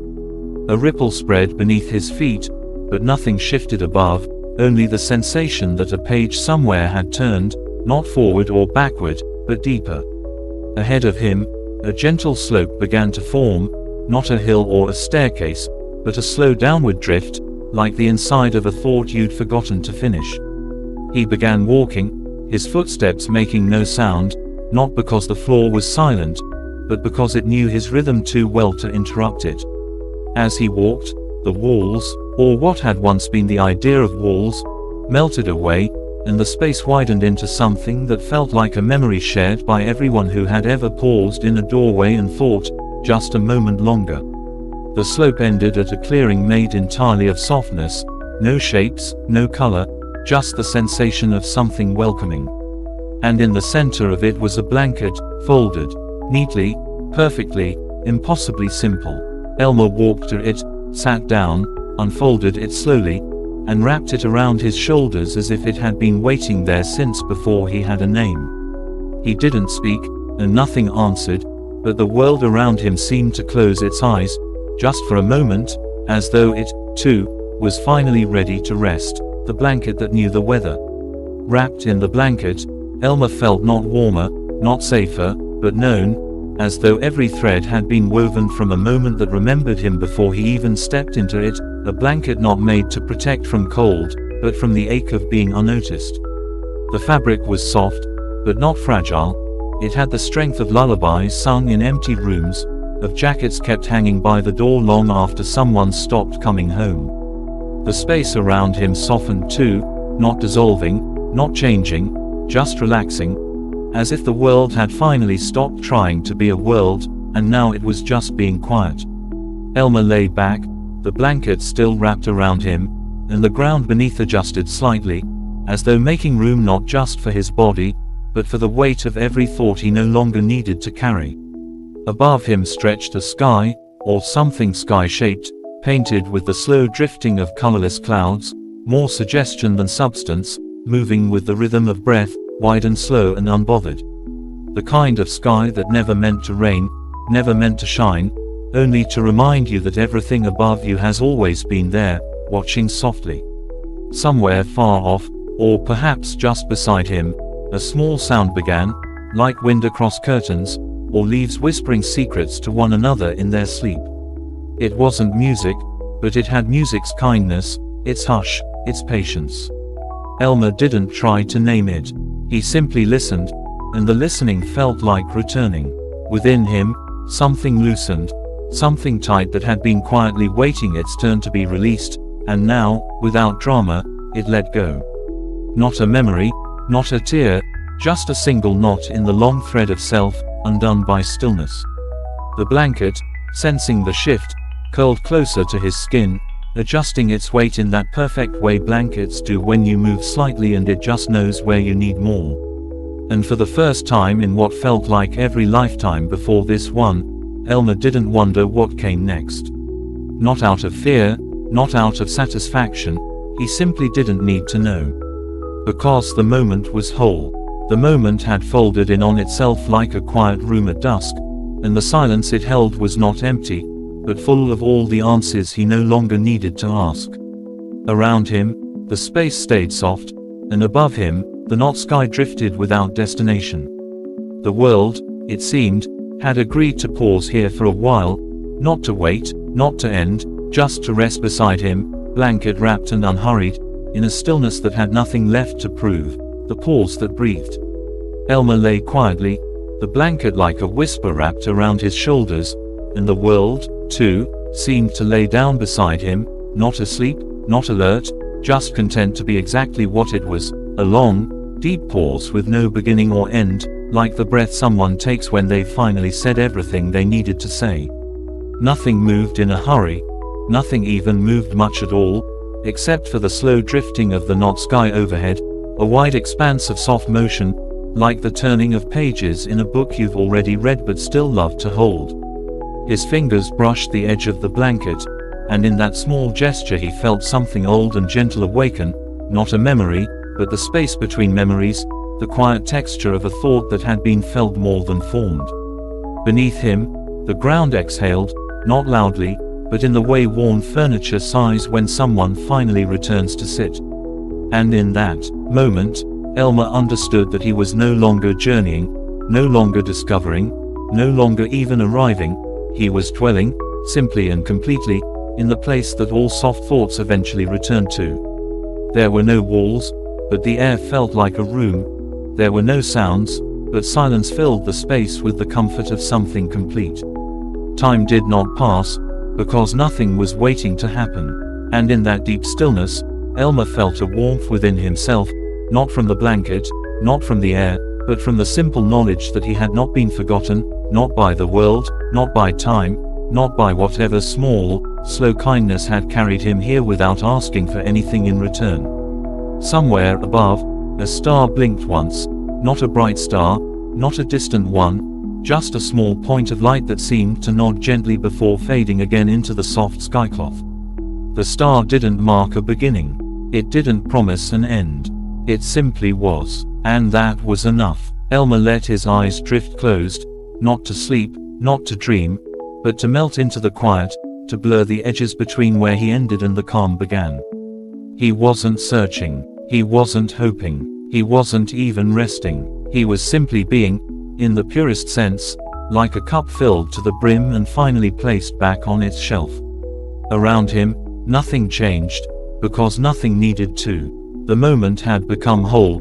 A ripple spread beneath his feet, but nothing shifted above, only the sensation that a page somewhere had turned, not forward or backward, but deeper. Ahead of him, a gentle slope began to form, not a hill or a staircase, but a slow downward drift, like the inside of a thought you'd forgotten to finish. He began walking, his footsteps making no sound, not because the floor was silent, but because it knew his rhythm too well to interrupt it. As he walked, the walls, or what had once been the idea of walls, melted away, and the space widened into something that felt like a memory shared by everyone who had ever paused in a doorway and thought, just a moment longer. The slope ended at a clearing made entirely of softness, no shapes, no color, just the sensation of something welcoming. And in the center of it was a blanket, folded, neatly, perfectly, impossibly simple. Elmer walked to it, sat down, unfolded it slowly, and wrapped it around his shoulders as if it had been waiting there since before he had a name. He didn't speak, and nothing answered, but the world around him seemed to close its eyes, just for a moment, as though it, too, was finally ready to rest, the blanket that knew the weather. Wrapped in the blanket, Elmer felt not warmer, not safer, but known, as though every thread had been woven from a moment that remembered him before he even stepped into it, a blanket not made to protect from cold, but from the ache of being unnoticed. The fabric was soft, but not fragile. It had the strength of lullabies sung in empty rooms, of jackets kept hanging by the door long after someone stopped coming home. The space around him softened too, not dissolving, not changing, just relaxing, as if the world had finally stopped trying to be a world, and now it was just being quiet. Elmer lay back, the blanket still wrapped around him, and the ground beneath adjusted slightly, as though making room not just for his body, but for the weight of every thought he no longer needed to carry. Above him stretched a sky, or something sky-shaped, painted with the slow drifting of colorless clouds, more suggestion than substance, moving with the rhythm of breath, wide and slow and unbothered. The kind of sky that never meant to rain, never meant to shine, only to remind you that everything above you has always been there, watching softly. Somewhere far off, or perhaps just beside him, a small sound began, like wind across curtains, or leaves whispering secrets to one another in their sleep. It wasn't music, but it had music's kindness, its hush, its patience. Elmer didn't try to name it. He simply listened, and the listening felt like returning. Within him, something loosened, something tight that had been quietly waiting its turn to be released, and now, without drama, it let go. Not a memory, not a tear, just a single knot in the long thread of self, undone by stillness. The blanket, sensing the shift, curled closer to his skin, adjusting its weight in that perfect way blankets do when you move slightly and it just knows where you need more. And for the first time in what felt like every lifetime before this one, Elmer didn't wonder what came next. Not out of fear, not out of satisfaction, he simply didn't need to know. Because the moment was whole. The moment had folded in on itself like a quiet room at dusk, and the silence it held was not empty, but full of all the answers he no longer needed to ask. Around him, the space stayed soft, and above him, the night sky drifted without destination. The world, it seemed, had agreed to pause here for a while, not to wait, not to end, just to rest beside him, blanket wrapped and unhurried, in a stillness that had nothing left to prove, the pause that breathed. Elmer lay quietly, the blanket like a whisper wrapped around his shoulders, and the world, too, seemed to lay down beside him, not asleep, not alert, just content to be exactly what it was, a long, deep pause with no beginning or end, like the breath someone takes when they've finally said everything they needed to say. Nothing moved in a hurry, nothing even moved much at all, except for the slow drifting of the night sky overhead, a wide expanse of soft motion, like the turning of pages in a book you've already read but still love to hold. His fingers brushed the edge of the blanket, and in that small gesture he felt something old and gentle awaken, not a memory, but the space between memories, the quiet texture of a thought that had been felt more than formed. Beneath him, the ground exhaled, not loudly, but in the way worn furniture sighs when someone finally returns to sit. And in that moment, Elmer understood that he was no longer journeying, no longer discovering, no longer even arriving, he was dwelling, simply and completely, in the place that all soft thoughts eventually return to. There were no walls, but the air felt like a room. There were no sounds, but silence filled the space with the comfort of something complete. Time did not pass, because nothing was waiting to happen. And in that deep stillness, Elmer felt a warmth within himself, not from the blanket, not from the air, but from the simple knowledge that he had not been forgotten, not by the world, not by time, not by whatever small, slow kindness had carried him here without asking for anything in return. Somewhere above, a star blinked once, not a bright star, not a distant one, just a small point of light that seemed to nod gently before fading again into the soft skycloth. The star didn't mark a beginning. It didn't promise an end. It simply was. And that was enough. Elmer let his eyes drift closed, not to sleep, not to dream, but to melt into the quiet, to blur the edges between where he ended and the calm began. He wasn't searching. He wasn't hoping. He wasn't even resting. He was simply being, in the purest sense, like a cup filled to the brim and finally placed back on its shelf. Around him, nothing changed, because nothing needed to. The moment had become whole,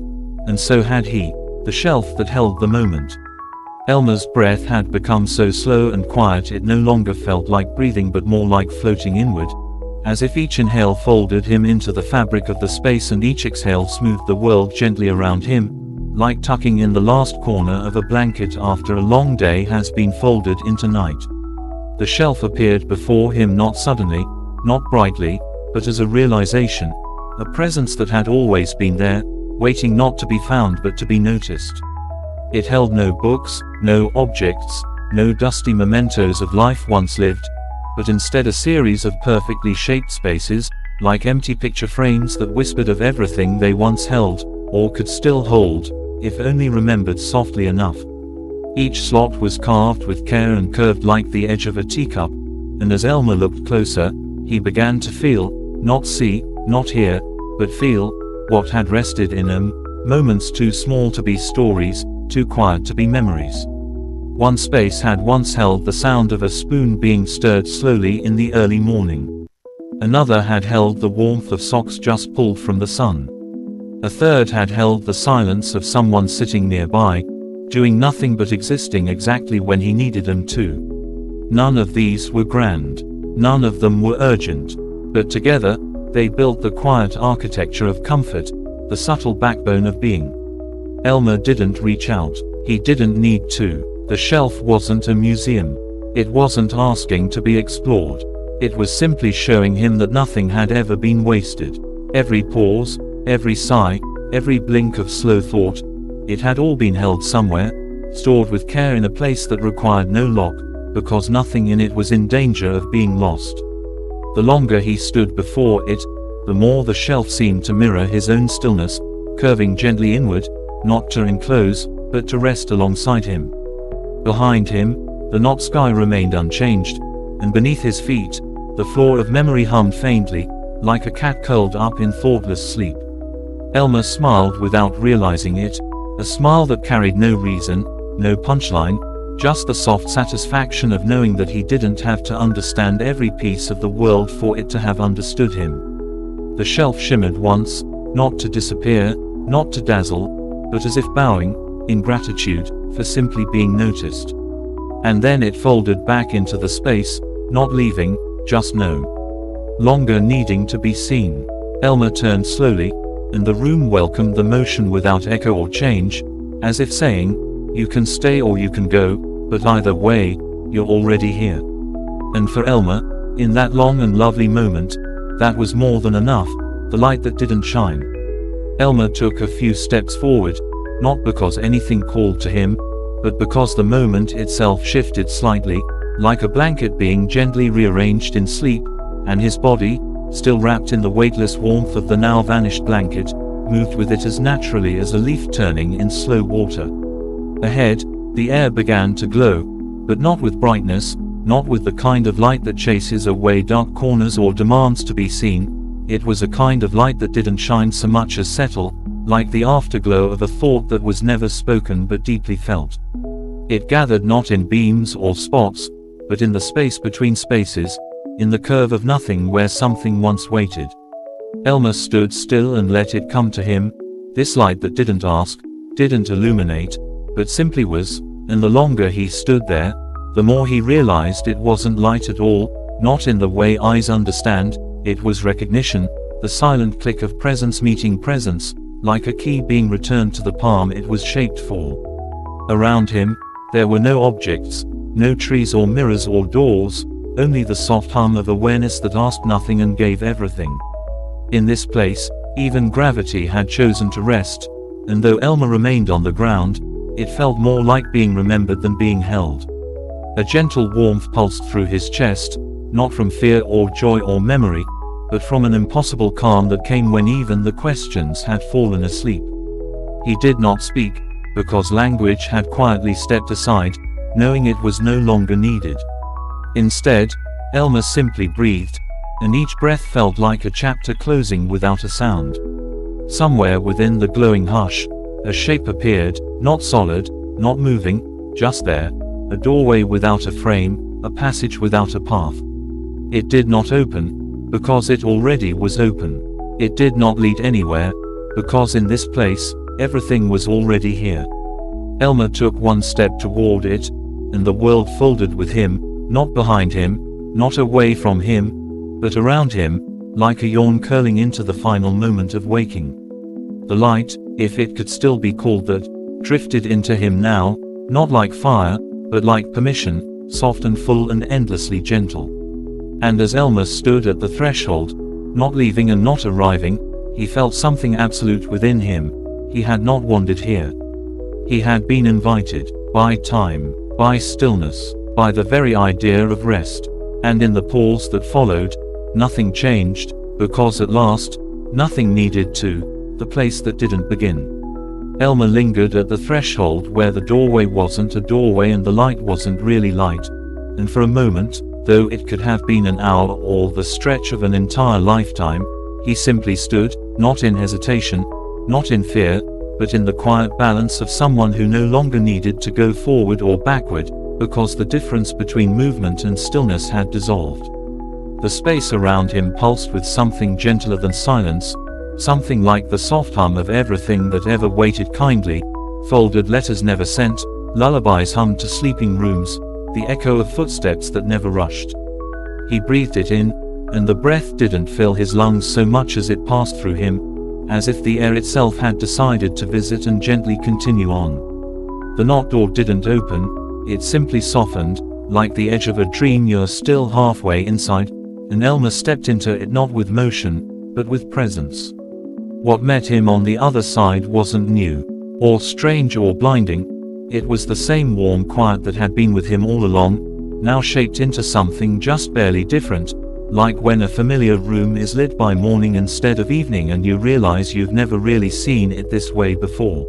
and so had he, the shelf that held the moment. Elmer's breath had become so slow and quiet it no longer felt like breathing but more like floating inward, as if each inhale folded him into the fabric of the space and each exhale smoothed the world gently around him, like tucking in the last corner of a blanket after a long day has been folded into night. The shelf appeared before him not suddenly, not brightly, but as a realization, a presence that had always been there, waiting not to be found but to be noticed. It held no books, no objects, no dusty mementos of life once lived, but instead a series of perfectly shaped spaces, like empty picture frames that whispered of everything they once held, or could still hold, if only remembered softly enough. Each slot was carved with care and curved like the edge of a teacup, and as Elmer looked closer, he began to feel, not see, not hear, but feel, what had rested in them, moments too small to be stories, too quiet to be memories. One space had once held the sound of a spoon being stirred slowly in the early morning. Another had held the warmth of socks just pulled from the sun. A third had held the silence of someone sitting nearby, doing nothing but existing exactly when he needed them to. None of these were grand. None of them were urgent. But together, they built the quiet architecture of comfort, the subtle backbone of being. Elmer didn't reach out. He didn't need to. The shelf wasn't a museum. It wasn't asking to be explored. It was simply showing him that nothing had ever been wasted. Every pause, every sigh, every blink of slow thought, it had all been held somewhere, stored with care in a place that required no lock, because nothing in it was in danger of being lost. The longer he stood before it, the more the shelf seemed to mirror his own stillness, curving gently inward, not to enclose, but to rest alongside him. Behind him, the night sky remained unchanged, and beneath his feet, the floor of memory hummed faintly, like a cat curled up in thoughtless sleep. Elmer smiled without realizing it, a smile that carried no reason, no punchline, just the soft satisfaction of knowing that he didn't have to understand every piece of the world for it to have understood him. The shelf shimmered once, not to disappear, not to dazzle, but as if bowing, in gratitude, for simply being noticed. And then it folded back into the space, not leaving, just no longer needing to be seen. Elmer turned slowly, and the room welcomed the motion without echo or change, as if saying, "You can stay or you can go, but either way, you're already here." And for Elmer, in that long and lovely moment, that was more than enough, the light that didn't shine. Elmer took a few steps forward, not because anything called to him, but because the moment itself shifted slightly, like a blanket being gently rearranged in sleep, and his body, still wrapped in the weightless warmth of the now vanished blanket, moved with it as naturally as a leaf turning in slow water. Ahead, the air began to glow, but not with brightness, not with the kind of light that chases away dark corners or demands to be seen. It was a kind of light that didn't shine so much as settle, like the afterglow of a thought that was never spoken but deeply felt. It gathered not in beams or spots, but in the space between spaces, in the curve of nothing where something once waited. Elmer stood still and let it come to him, this light that didn't ask, didn't illuminate, but simply was, and the longer he stood there, the more he realized it wasn't light at all, not in the way eyes understand. It was recognition, the silent click of presence meeting presence, like a key being returned to the palm it was shaped for. Around him, there were no objects, no trees or mirrors or doors, only the soft hum of awareness that asked nothing and gave everything. In this place, even gravity had chosen to rest, and though Elmer remained on the ground, it felt more like being remembered than being held. A gentle warmth pulsed through his chest, not from fear or joy or memory, but from an impossible calm that came when even the questions had fallen asleep. He did not speak, because language had quietly stepped aside, knowing it was no longer needed. Instead, Elmer simply breathed, and each breath felt like a chapter closing without a sound. Somewhere within the glowing hush, a shape appeared, not solid, not moving, just there, a doorway without a frame, a passage without a path. It did not open, because it already was open. It did not lead anywhere, because in this place, everything was already here. Elmer took one step toward it, and the world folded with him, not behind him, not away from him, but around him, like a yawn curling into the final moment of waking. The light, if it could still be called that, drifted into him now, not like fire, but like permission, soft and full and endlessly gentle. And as Elmer stood at the threshold, not leaving and not arriving, he felt something absolute within him. He had not wandered here. He had been invited, by time, by stillness, by the very idea of rest. And in the pause that followed, nothing changed, because at last, nothing needed to, the place that didn't begin. Elmer lingered at the threshold where the doorway wasn't a doorway and the light wasn't really light, and for a moment, though it could have been an hour or the stretch of an entire lifetime, he simply stood, not in hesitation, not in fear, but in the quiet balance of someone who no longer needed to go forward or backward, because the difference between movement and stillness had dissolved. The space around him pulsed with something gentler than silence, something like the soft hum of everything that ever waited kindly, folded letters never sent, lullabies hummed to sleeping rooms, the echo of footsteps that never rushed. He breathed it in, and the breath didn't fill his lungs so much as it passed through him, as if the air itself had decided to visit and gently continue on. The knock door didn't open, it simply softened, like the edge of a dream you're still halfway inside, and Elmer stepped into it not with motion, but with presence. What met him on the other side wasn't new, or strange or blinding. It was the same warm quiet that had been with him all along, now shaped into something just barely different, like when a familiar room is lit by morning instead of evening and you realize you've never really seen it this way before.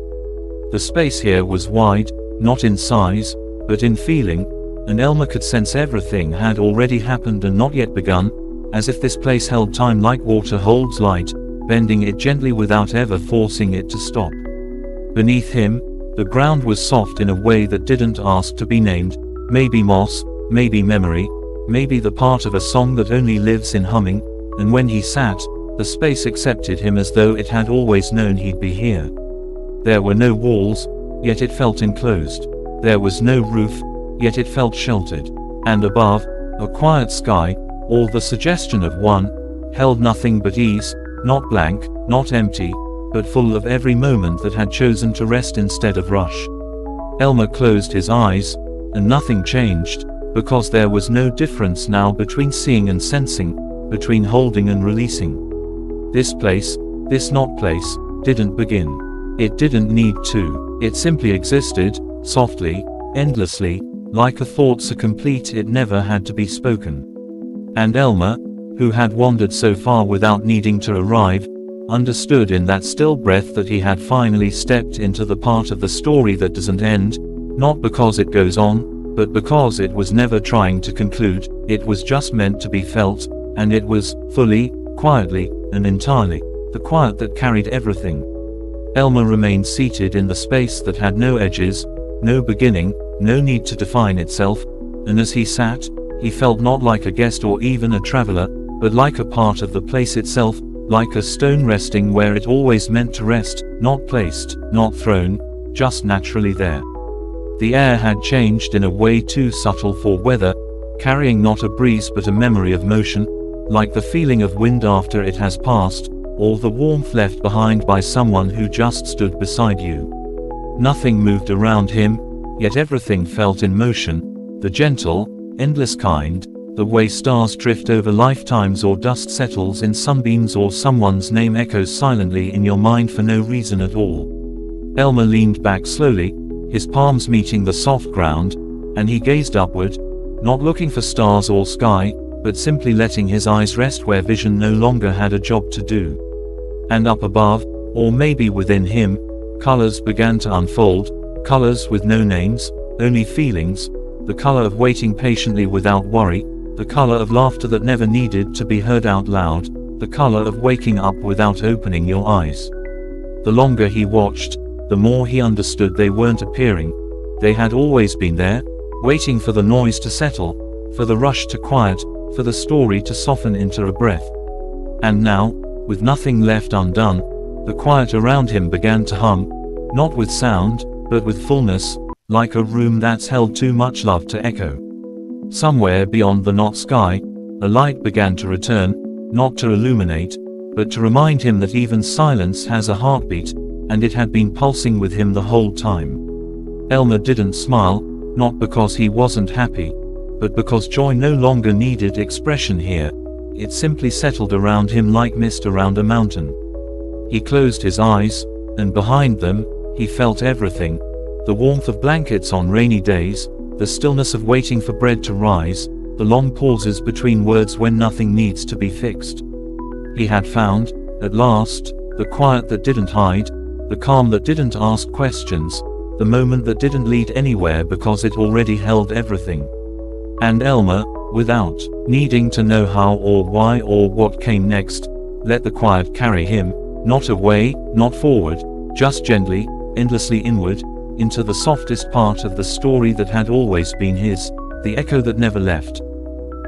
The space here was wide, not in size, but in feeling, and Elmer could sense everything had already happened and not yet begun, as if this place held time like water holds light, bending it gently without ever forcing it to stop. Beneath him, the ground was soft in a way that didn't ask to be named, maybe moss, maybe memory, maybe the part of a song that only lives in humming, and when he sat, the space accepted him as though it had always known he'd be here. There were no walls, yet it felt enclosed. There was no roof, yet it felt sheltered. And above, a quiet sky, or the suggestion of one, held nothing but ease, not blank, not empty, but full of every moment that had chosen to rest instead of rush. Elmer closed his eyes, and nothing changed, because there was no difference now between seeing and sensing, between holding and releasing. This place, this not place, didn't begin. It didn't need to. It simply existed, softly, endlessly, like a thought so complete it never had to be spoken. And Elmer, who had wandered so far without needing to arrive, understood in that still breath that he had finally stepped into the part of the story that doesn't end, not because it goes on, but because it was never trying to conclude. It was just meant to be felt, and it was, fully, quietly, and entirely, the quiet that carried everything. Elmer remained seated in the space that had no edges, no beginning, no need to define itself, and as he sat, he felt not like a guest or even a traveler, but like a part of the place itself, like a stone resting where it always meant to rest, not placed, not thrown, just naturally there. The air had changed in a way too subtle for weather, carrying not a breeze but a memory of motion, like the feeling of wind after it has passed, or the warmth left behind by someone who just stood beside you. Nothing moved around him, yet everything felt in motion, the gentle, endless kind, the way stars drift over lifetimes or dust settles in sunbeams or someone's name echoes silently in your mind for no reason at all. Elmer leaned back slowly, his palms meeting the soft ground, and he gazed upward, not looking for stars or sky, but simply letting his eyes rest where vision no longer had a job to do. And up above, or maybe within him, colors began to unfold, colors with no names, only feelings, the color of waiting patiently without worry, the color of laughter that never needed to be heard out loud, the color of waking up without opening your eyes. The longer he watched, the more he understood they weren't appearing. They had always been there, waiting for the noise to settle, for the rush to quiet, for the story to soften into a breath. And now, with nothing left undone, the quiet around him began to hum, not with sound, but with fullness, like a room that's held too much love to echo. Somewhere beyond the night sky, a light began to return, not to illuminate, but to remind him that even silence has a heartbeat, and it had been pulsing with him the whole time. Elmer didn't smile, not because he wasn't happy, but because joy no longer needed expression here. It simply settled around him like mist around a mountain. He closed his eyes, and behind them, he felt everything: the warmth of blankets on rainy days, the stillness of waiting for bread to rise, the long pauses between words when nothing needs to be fixed. He had found, at last, the quiet that didn't hide, the calm that didn't ask questions, the moment that didn't lead anywhere because it already held everything. And Elmer, without needing to know how or why or what came next, let the quiet carry him, not away, not forward, just gently, endlessly inward, into the softest part of the story that had always been his, the echo that never left.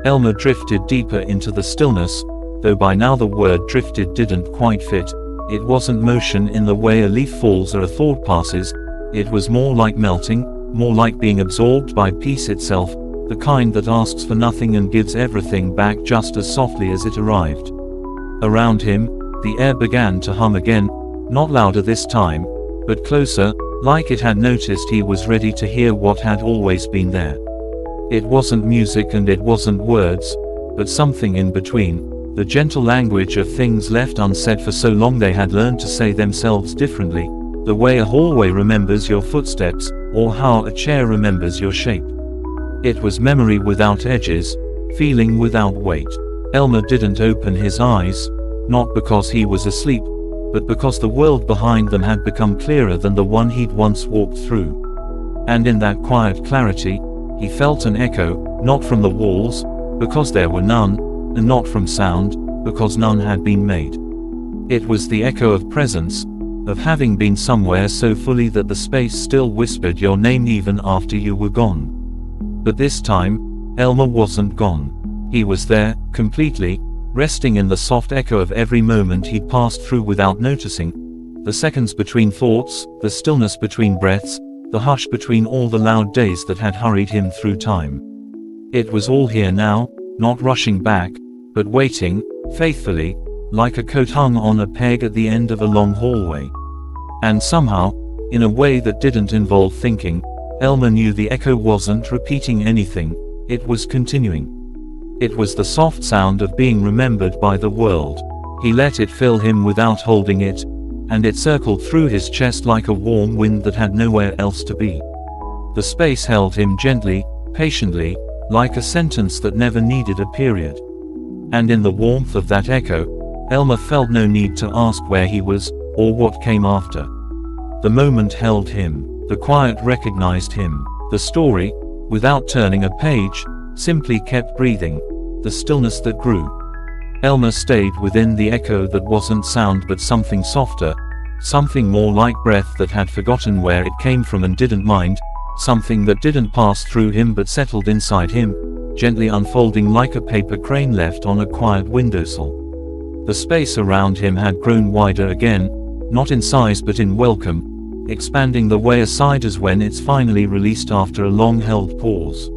Elmer drifted deeper into the stillness, though by now the word drifted didn't quite fit. It wasn't motion in the way a leaf falls or a thought passes, it was more like melting, more like being absorbed by peace itself, the kind that asks for nothing and gives everything back just as softly as it arrived. Around him, the air began to hum again, not louder this time, but closer, like it had noticed he was ready to hear what had always been there. It wasn't music and it wasn't words, but something in between, the gentle language of things left unsaid for so long they had learned to say themselves differently, the way a hallway remembers your footsteps, or how a chair remembers your shape. It was memory without edges, feeling without weight. Elmer didn't open his eyes, not because he was asleep, but because the world behind them had become clearer than the one he'd once walked through. And in that quiet clarity, he felt an echo, not from the walls, because there were none, and not from sound, because none had been made. It was the echo of presence, of having been somewhere so fully that the space still whispered your name even after you were gone. But this time, Elmer wasn't gone. He was there, completely, resting in the soft echo of every moment he'd passed through without noticing, the seconds between thoughts, the stillness between breaths, the hush between all the loud days that had hurried him through time. It was all here now, not rushing back, but waiting, faithfully, like a coat hung on a peg at the end of a long hallway. And somehow, in a way that didn't involve thinking, Elmer knew the echo wasn't repeating anything, it was continuing. It was the soft sound of being remembered by the world. He let it fill him without holding it, and it circled through his chest like a warm wind that had nowhere else to be. The space held him gently, patiently, like a sentence that never needed a period. And in the warmth of that echo, Elmer felt no need to ask where he was, or what came after. The moment held him. The quiet recognized him. The story, without turning a page, simply kept breathing, the stillness that grew. Elmer stayed within the echo that wasn't sound but something softer, something more like breath that had forgotten where it came from and didn't mind, something that didn't pass through him but settled inside him, gently unfolding like a paper crane left on a quiet windowsill. The space around him had grown wider again, not in size but in welcome, expanding the way a sigh does when it's finally released after a long-held pause.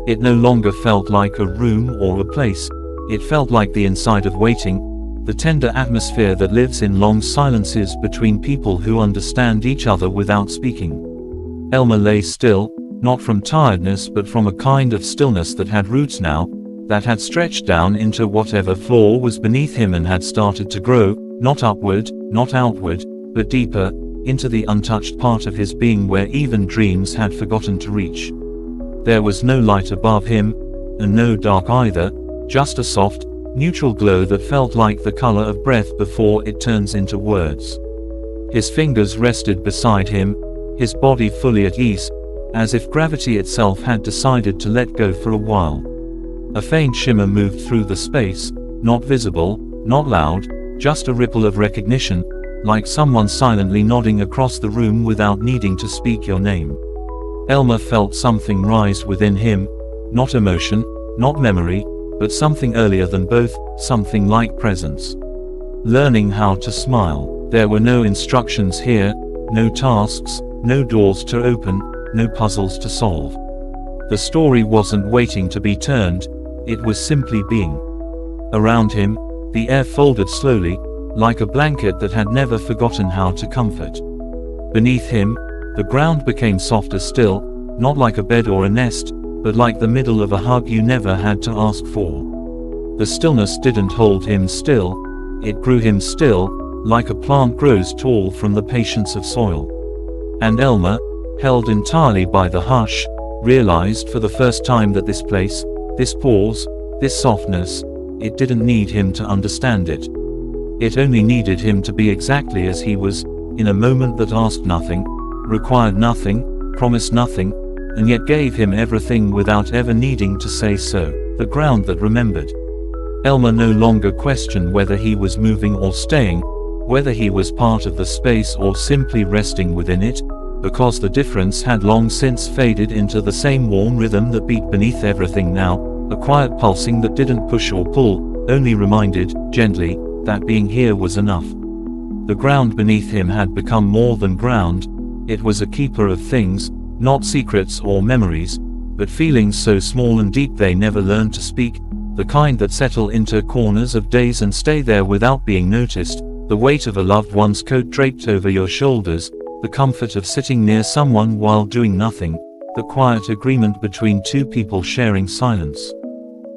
It no longer felt like a room or a place, it felt like the inside of waiting, the tender atmosphere that lives in long silences between people who understand each other without speaking. Elmer lay still, not from tiredness but from a kind of stillness that had roots now, that had stretched down into whatever floor was beneath him and had started to grow, not upward, not outward, but deeper, into the untouched part of his being where even dreams had forgotten to reach. There was no light above him, and no dark either, just a soft, neutral glow that felt like the color of breath before it turns into words. His fingers rested beside him, his body fully at ease, as if gravity itself had decided to let go for a while. A faint shimmer moved through the space, not visible, not loud, just a ripple of recognition, like someone silently nodding across the room without needing to speak your name. Elmer felt something rise within him, not emotion, not memory, but something earlier than both, something like presence. Learning how to smile. There were no instructions here, no tasks, no doors to open, no puzzles to solve. The story wasn't waiting to be turned, it was simply being. Around him, the air folded slowly, like a blanket that had never forgotten how to comfort. Beneath him, the ground became softer still, not like a bed or a nest, but like the middle of a hug you never had to ask for. The stillness didn't hold him still, it grew him still, like a plant grows tall from the patience of soil. And Elmer, held entirely by the hush, realized for the first time that this place, this pause, this softness, it didn't need him to understand it. It only needed him to be exactly as he was, in a moment that asked nothing, required nothing, promised nothing, and yet gave him everything without ever needing to say so. The ground that remembered. Elmer no longer questioned whether he was moving or staying, whether he was part of the space or simply resting within it, because the difference had long since faded into the same warm rhythm that beat beneath everything now, a quiet pulsing that didn't push or pull, only reminded, gently, that being here was enough. The ground beneath him had become more than ground, it was a keeper of things, not secrets or memories, but feelings so small and deep they never learned to speak, the kind that settle into corners of days and stay there without being noticed, the weight of a loved one's coat draped over your shoulders, the comfort of sitting near someone while doing nothing, the quiet agreement between two people sharing silence.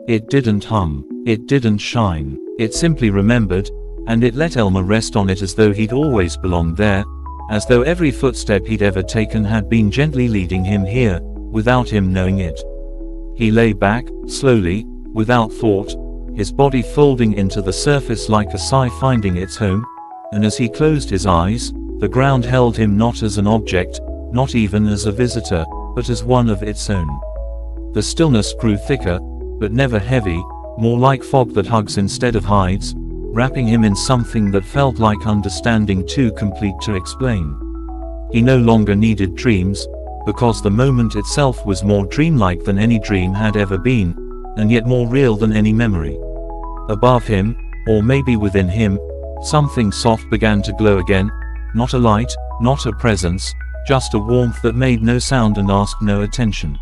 It didn't hum, it didn't shine, it simply remembered, and it let Elmer rest on it as though he'd always belonged there, as though every footstep he'd ever taken had been gently leading him here, without him knowing it. He lay back, slowly, without thought, his body folding into the surface like a sigh finding its home, and as he closed his eyes, the ground held him not as an object, not even as a visitor, but as one of its own. The stillness grew thicker, but never heavy, more like fog that hugs instead of hides, wrapping him in something that felt like understanding too complete to explain. He no longer needed dreams, because the moment itself was more dreamlike than any dream had ever been, and yet more real than any memory. Above him, or maybe within him, something soft began to glow again, not a light, not a presence, just a warmth that made no sound and asked no attention.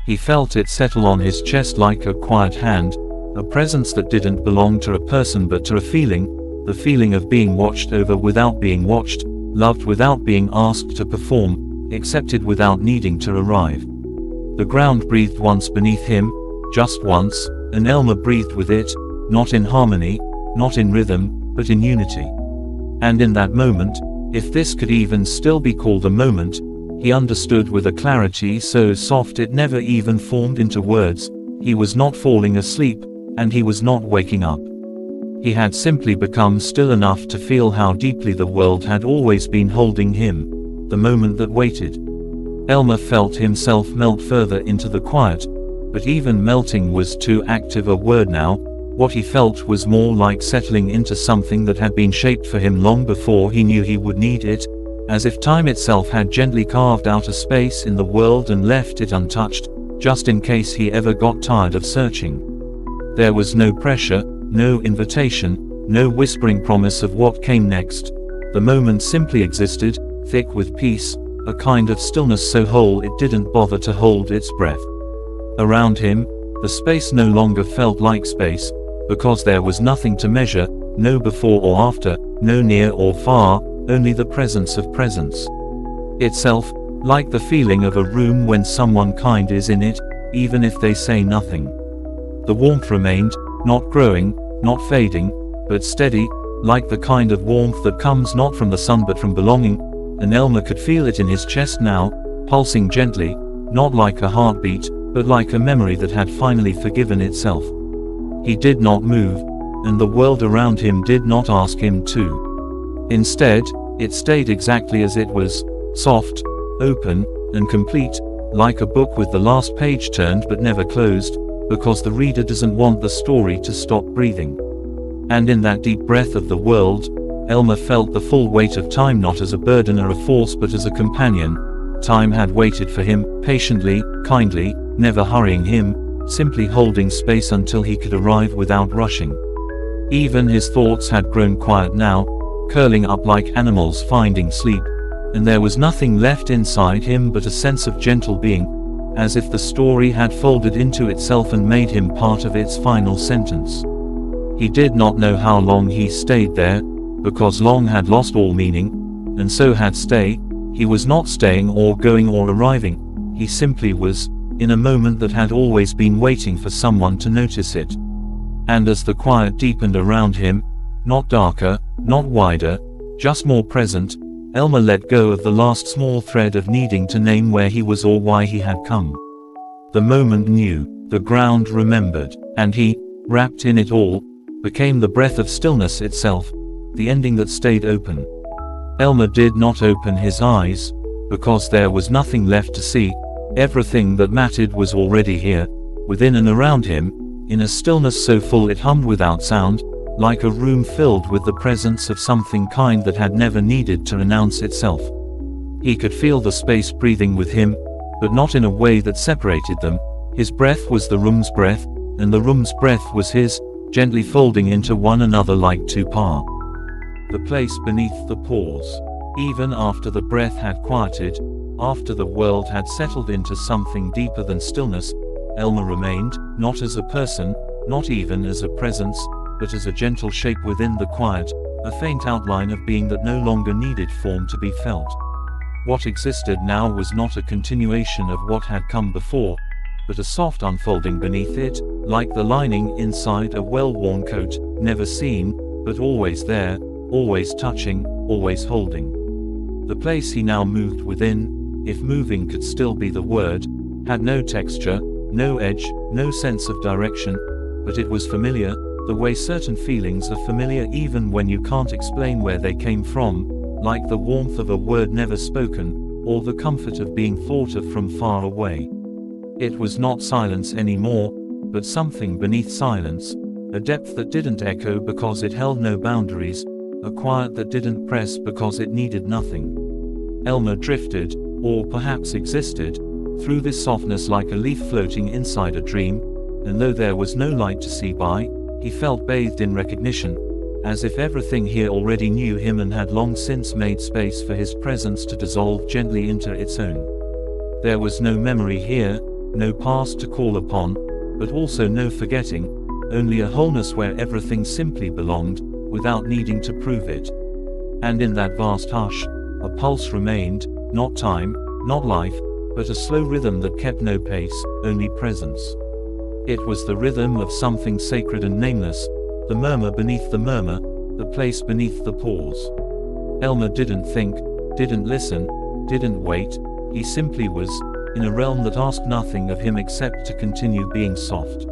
He felt it settle on his chest like a quiet hand, a presence that didn't belong to a person but to a feeling, the feeling of being watched over without being watched, loved without being asked to perform, accepted without needing to arrive. The ground breathed once beneath him, just once, and Elmer breathed with it, not in harmony, not in rhythm, but in unity. And in that moment, if this could even still be called a moment, he understood with a clarity so soft it never even formed into words, he was not falling asleep, and he was not waking up. He had simply become still enough to feel how deeply the world had always been holding him, the moment that waited. Elmer felt himself melt further into the quiet, but even melting was too active a word now. What he felt was more like settling into something that had been shaped for him long before he knew he would need it, as if time itself had gently carved out a space in the world and left it untouched, just in case he ever got tired of searching. There was no pressure, no invitation, no whispering promise of what came next. The moment simply existed, thick with peace, a kind of stillness so whole it didn't bother to hold its breath. Around him, the space no longer felt like space, because there was nothing to measure, no before or after, no near or far, only the presence of presence itself, like the feeling of a room when someone kind is in it, even if they say nothing. The warmth remained, not growing, not fading, but steady, like the kind of warmth that comes not from the sun but from belonging, and Elmer could feel it in his chest now, pulsing gently, not like a heartbeat, but like a memory that had finally forgiven itself. He did not move, and the world around him did not ask him to. Instead, it stayed exactly as it was, soft, open, and complete, like a book with the last page turned but never closed, because the reader doesn't want the story to stop breathing. And in that deep breath of the world, Elmer felt the full weight of time not as a burden or a force but as a companion, Time had waited for him, patiently, kindly, never hurrying him, simply holding space until he could arrive without rushing. Even his thoughts had grown quiet now, curling up like animals finding sleep, and there was nothing left inside him but a sense of gentle being, as if the story had folded into itself and made him part of its final sentence. He did not know how long he stayed there, because long had lost all meaning, and so had stay. He was not staying or going or arriving, he simply was, in a moment that had always been waiting for someone to notice it. And as the quiet deepened around him, not darker, not wider, just more present, Elmer let go of the last small thread of needing to name where he was or why he had come. The moment knew, the ground remembered, and he, wrapped in it all, became the breath of stillness itself, the ending that stayed open. Elmer did not open his eyes, because there was nothing left to see. Everything that mattered was already here, within and around him, in a stillness so full it hummed without sound, like a room filled with the presence of something kind that had never needed to announce itself. He could feel the space breathing with him, but not in a way that separated them. His breath was the room's breath, and the room's breath was his, gently folding into one another like two par. The place beneath the pause. Even after the breath had quieted, after the world had settled into something deeper than stillness, Elmer remained, not as a person, not even as a presence, but as a gentle shape within the quiet, a faint outline of being that no longer needed form to be felt. What existed now was not a continuation of what had come before, but a soft unfolding beneath it, like the lining inside a well-worn coat, never seen, but always there, always touching, always holding. The place he now moved within, if moving could still be the word, had no texture, no edge, no sense of direction, but it was familiar, the way certain feelings are familiar even when you can't explain where they came from, like the warmth of a word never spoken, or the comfort of being thought of from far away. It was not silence anymore, but something beneath silence, a depth that didn't echo because it held no boundaries, a quiet that didn't press because it needed nothing. Elmer drifted, or perhaps existed, through this softness like a leaf floating inside a dream, and though there was no light to see by, he felt bathed in recognition, as if everything here already knew him and had long since made space for his presence to dissolve gently into its own. There was no memory here, no past to call upon, but also no forgetting, only a wholeness where everything simply belonged, without needing to prove it. And in that vast hush, a pulse remained, not time, not life, but a slow rhythm that kept no pace, only presence. It was the rhythm of something sacred and nameless, the murmur beneath the murmur, the place beneath the pause. Elmer didn't think, didn't listen, didn't wait, he simply was, in a realm that asked nothing of him except to continue being soft.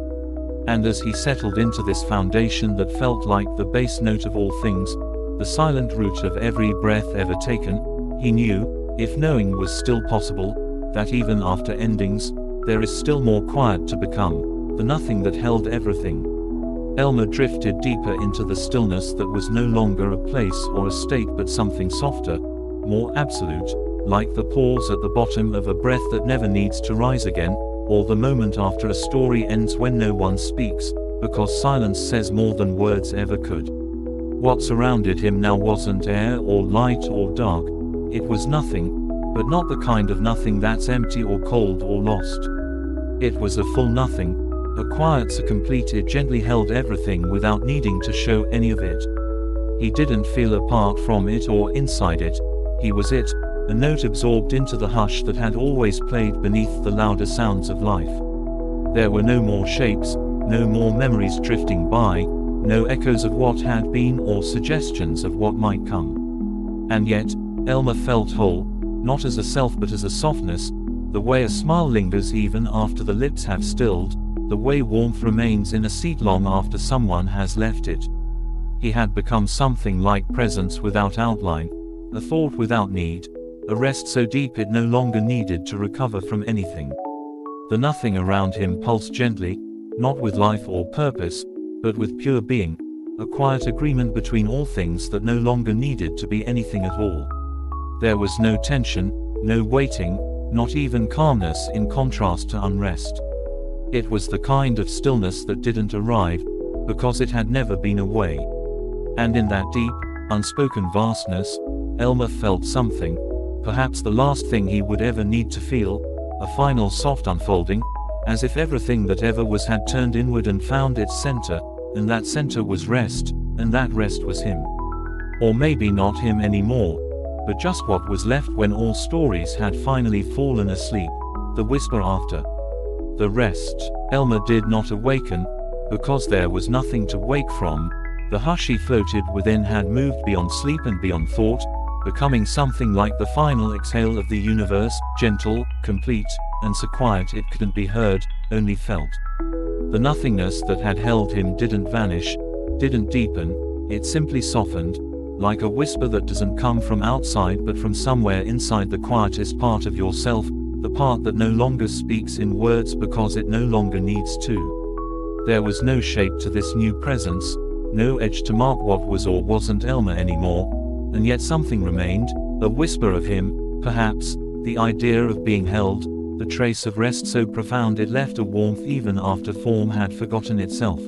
And as he settled into this foundation that felt like the base note of all things, the silent root of every breath ever taken, he knew, if knowing was still possible, that even after endings, there is still more quiet to become, the nothing that held everything. Elmer drifted deeper into the stillness that was no longer a place or a state but something softer, more absolute, like the pause at the bottom of a breath that never needs to rise again, or the moment after a story ends when no one speaks, because silence says more than words ever could. What surrounded him now wasn't air or light or dark, it was nothing, but not the kind of nothing that's empty or cold or lost. It was a full nothing, a quiet so complete it gently held everything without needing to show any of it. He didn't feel apart from it or inside it, he was it, a note absorbed into the hush that had always played beneath the louder sounds of life. There were no more shapes, no more memories drifting by, no echoes of what had been or suggestions of what might come. And yet, Elmer felt whole, not as a self but as a softness, the way a smile lingers even after the lips have stilled, the way warmth remains in a seat long after someone has left it. He had become something like presence without outline, a thought without need, a rest so deep it no longer needed to recover from anything. The nothing around him pulsed gently, not with life or purpose, but with pure being, a quiet agreement between all things that no longer needed to be anything at all. There was no tension, no waiting, not even calmness in contrast to unrest. It was the kind of stillness that didn't arrive, because it had never been away. And in that deep, unspoken vastness, Elmer felt something, perhaps the last thing he would ever need to feel, a final soft unfolding, as if everything that ever was had turned inward and found its center, and that center was rest, and that rest was him. Or maybe not him anymore, but just what was left when all stories had finally fallen asleep, the whisper after the rest. Elmer did not awaken, because there was nothing to wake from. The hush he floated within had moved beyond sleep and beyond thought, becoming something like the final exhale of the universe, gentle, complete, and so quiet it couldn't be heard, only felt. The nothingness that had held him didn't vanish, didn't deepen, it simply softened, like a whisper that doesn't come from outside but from somewhere inside the quietest part of yourself, the part that no longer speaks in words because it no longer needs to. There was no shape to this new presence, no edge to mark what was or wasn't Elmer anymore, and yet something remained, a whisper of him, perhaps, the idea of being held, the trace of rest so profound it left a warmth even after form had forgotten itself.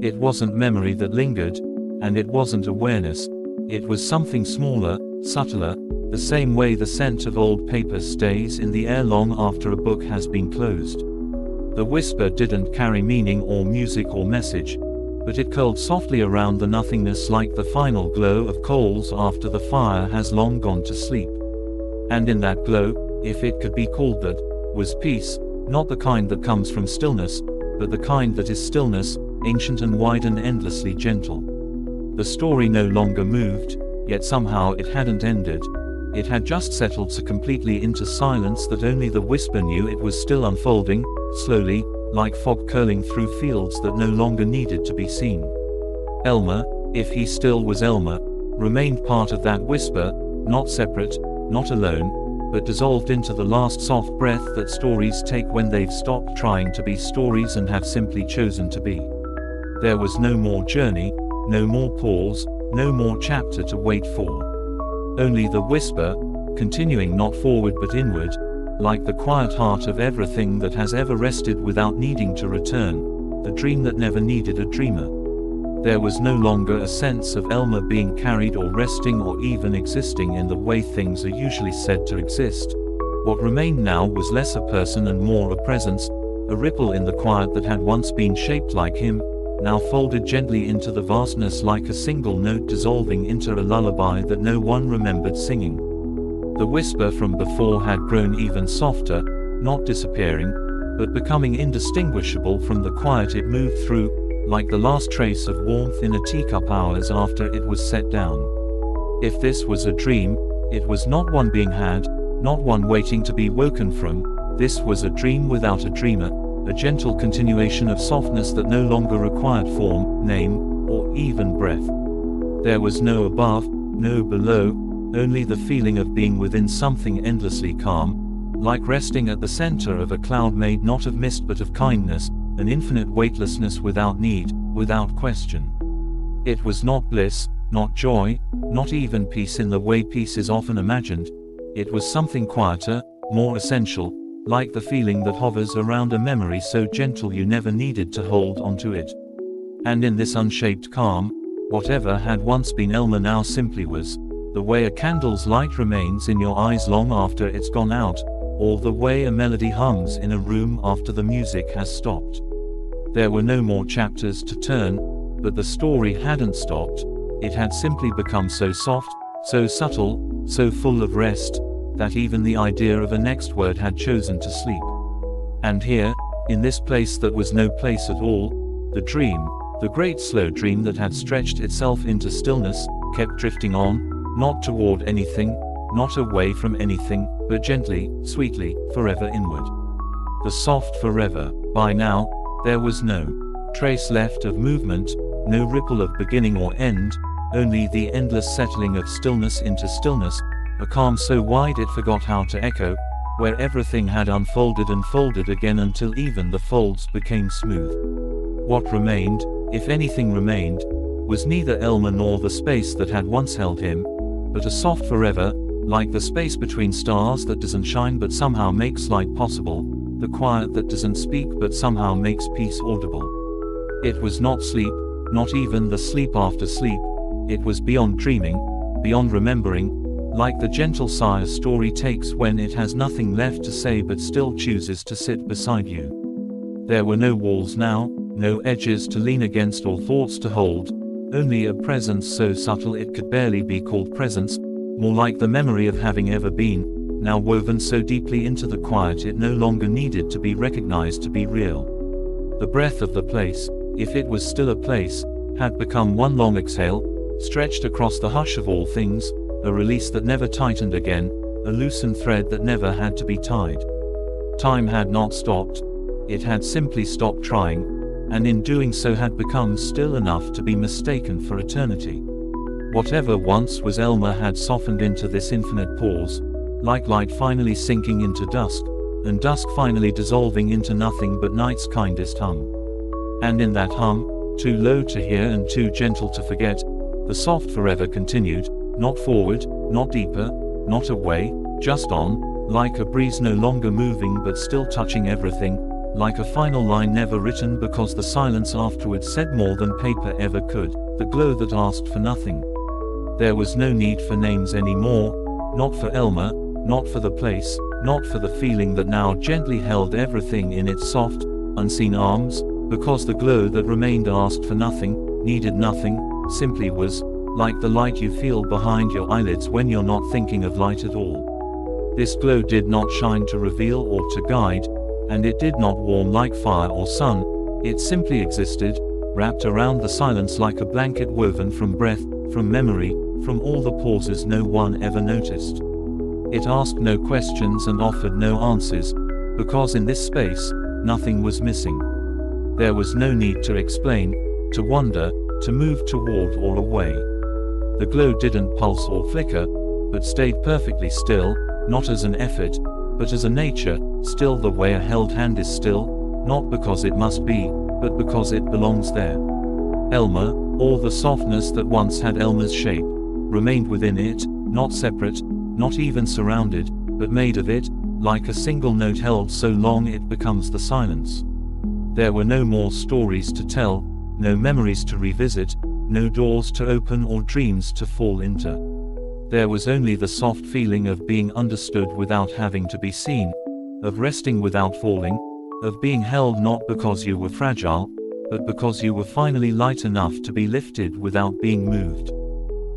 It wasn't memory that lingered, and it wasn't awareness, it was something smaller, subtler, the same way the scent of old paper stays in the air long after a book has been closed. The whisper didn't carry meaning or music or message, but it curled softly around the nothingness like the final glow of coals after the fire has long gone to sleep. And in that glow, if it could be called that, was peace, not the kind that comes from stillness, but the kind that is stillness, ancient and wide and endlessly gentle. The story no longer moved, yet somehow it hadn't ended. It had just settled so completely into silence that only the whisper knew it was still unfolding, slowly, like fog curling through fields that no longer needed to be seen. Elmer, if he still was Elmer, remained part of that whisper, not separate, not alone, but dissolved into the last soft breath that stories take when they've stopped trying to be stories and have simply chosen to be. There was no more journey, no more pause, no more chapter to wait for. Only the whisper, continuing not forward but inward, like the quiet heart of everything that has ever rested without needing to return, the dream that never needed a dreamer. There was no longer a sense of Elmer being carried or resting or even existing in the way things are usually said to exist. What remained now was less a person and more a presence, a ripple in the quiet that had once been shaped like him, now folded gently into the vastness like a single note dissolving into a lullaby that no one remembered singing. The whisper from before had grown even softer, not disappearing, but becoming indistinguishable from the quiet it moved through, like the last trace of warmth in a teacup hours after it was set down. If this was a dream, it was not one being had, not one waiting to be woken from, this was a dream without a dreamer, a gentle continuation of softness that no longer required form, name, or even breath. There was no above, no below, only the feeling of being within something endlessly calm, like resting at the center of a cloud made not of mist but of kindness, an infinite weightlessness without need, without question. It was not bliss, not joy, not even peace in the way peace is often imagined. It was something quieter, more essential, like the feeling that hovers around a memory so gentle you never needed to hold onto it. And in this unshaped calm, whatever had once been Elmer now simply was, the way a candle's light remains in your eyes long after it's gone out, or the way a melody hums in a room after the music has stopped. There were no more chapters to turn, but the story hadn't stopped, it had simply become so soft, so subtle, so full of rest, that even the idea of a next word had chosen to sleep. And here, in this place that was no place at all, the dream, the great slow dream that had stretched itself into stillness, kept drifting on, not toward anything, not away from anything, but gently, sweetly, forever inward. The soft forever. By now, there was no trace left of movement, no ripple of beginning or end, only the endless settling of stillness into stillness, a calm so wide it forgot how to echo, where everything had unfolded and folded again until even the folds became smooth. What remained, if anything remained, was neither Elmer nor the space that had once held him, but a soft forever, like the space between stars that doesn't shine but somehow makes light possible, the quiet that doesn't speak but somehow makes peace audible. It was not sleep, not even the sleep after sleep. It was beyond dreaming, beyond remembering, like the gentle sigh a story takes when it has nothing left to say but still chooses to sit beside you. There were no walls now, no edges to lean against or thoughts to hold, only a presence so subtle it could barely be called presence, more like the memory of having ever been, now woven so deeply into the quiet it no longer needed to be recognized to be real. The breath of the place, if it was still a place, had become one long exhale, stretched across the hush of all things, a release that never tightened again, a loosened thread that never had to be tied. Time had not stopped, it had simply stopped trying, and in doing so had become still enough to be mistaken for eternity. Whatever once was Elmer had softened into this infinite pause, like light finally sinking into dusk, and dusk finally dissolving into nothing but night's kindest hum. And in that hum, too low to hear and too gentle to forget, the soft forever continued, not forward, not deeper, not away, just on, like a breeze no longer moving but still touching everything, like a final line never written because the silence afterwards said more than paper ever could, the glow that asked for nothing. There was no need for names anymore, not for Elmer, not for the place, not for the feeling that now gently held everything in its soft, unseen arms, because the glow that remained asked for nothing, needed nothing, simply was, like the light you feel behind your eyelids when you're not thinking of light at all. This glow did not shine to reveal or to guide, and it did not warm like fire or sun, it simply existed, wrapped around the silence like a blanket woven from breath, from memory, from all the pauses no one ever noticed. It asked no questions and offered no answers, because in this space, nothing was missing. There was no need to explain, to wonder, to move toward or away. The glow didn't pulse or flicker, but stayed perfectly still, not as an effort, but as a nature, still the way a held hand is still, not because it must be, but because it belongs there. Elmer, all the softness that once had Elmer's shape, remained within it, not separate, not even surrounded, but made of it, like a single note held so long it becomes the silence. There were no more stories to tell, no memories to revisit, no doors to open or dreams to fall into. There was only the soft feeling of being understood without having to be seen, of resting without falling, of being held not because you were fragile, but because you were finally light enough to be lifted without being moved.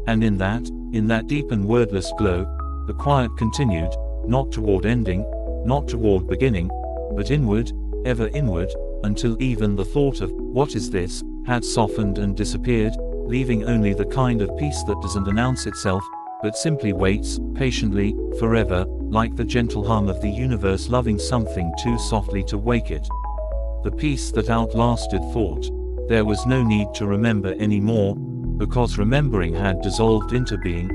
And in that deep and wordless glow, the quiet continued, not toward ending, not toward beginning, but inward, ever inward, until even the thought of, "What is this?" had softened and disappeared, leaving only the kind of peace that doesn't announce itself, but simply waits, patiently, forever, like the gentle hum of the universe loving something too softly to wake it. The peace that outlasted thought. There was no need to remember anymore, because remembering had dissolved into being,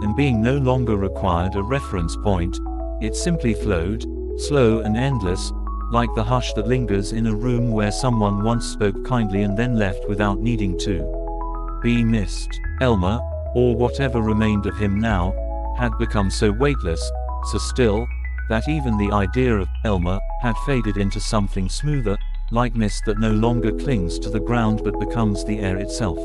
and being no longer required a reference point, it simply flowed, slow and endless, like the hush that lingers in a room where someone once spoke kindly and then left without needing to be missed. Elmer, or whatever remained of him now, had become so weightless, so still, that even the idea of Elmer had faded into something smoother, like mist that no longer clings to the ground but becomes the air itself.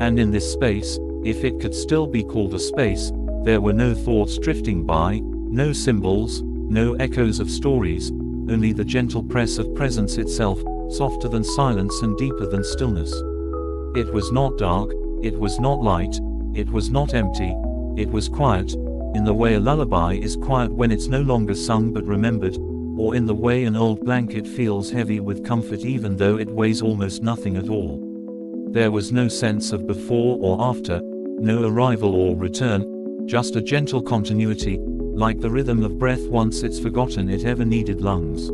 And in this space, if it could still be called a space, there were no thoughts drifting by, no symbols, no echoes of stories, only the gentle press of presence itself, softer than silence and deeper than stillness. It was not dark, it was not light, it was not empty, it was quiet, in the way a lullaby is quiet when it's no longer sung but remembered, or in the way an old blanket feels heavy with comfort even though it weighs almost nothing at all. There was no sense of before or after, no arrival or return, just a gentle continuity, like the rhythm of breath once it's forgotten it ever needed lungs.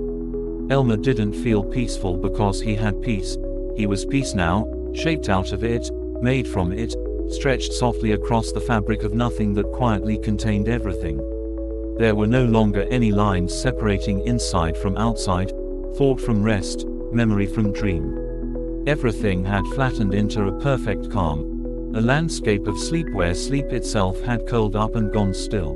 Elmer didn't feel peaceful because he had peace, he was peace now, shaped out of it, made from it, stretched softly across the fabric of nothing that quietly contained everything. There were no longer any lines separating inside from outside, thought from rest, memory from dream. Everything had flattened into a perfect calm, a landscape of sleep where sleep itself had curled up and gone still.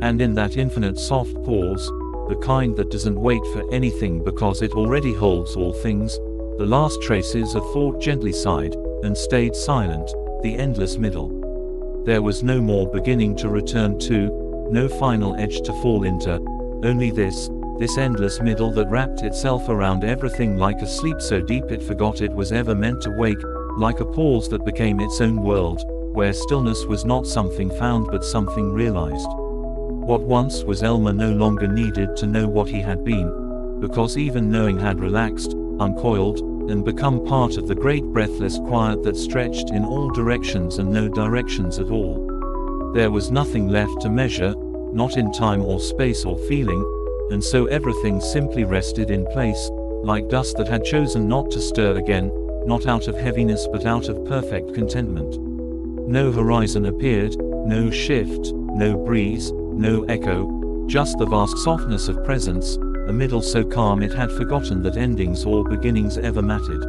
And in that infinite soft pause, the kind that doesn't wait for anything because it already holds all things, the last traces of thought gently sighed, and stayed silent, the endless middle. There was no more beginning to return to, no final edge to fall into, only this endless middle that wrapped itself around everything like a sleep so deep it forgot it was ever meant to wake, like a pause that became its own world, where stillness was not something found but something realized. What once was Elmer no longer needed to know what he had been, because even knowing had relaxed, uncoiled, and become part of the great breathless quiet that stretched in all directions and no directions at all. There was nothing left to measure, not in time or space or feeling, and so everything simply rested in place, like dust that had chosen not to stir again, not out of heaviness but out of perfect contentment. No horizon appeared, no shift, no breeze, no echo, just the vast softness of presence, a middle so calm it had forgotten that endings or beginnings ever mattered.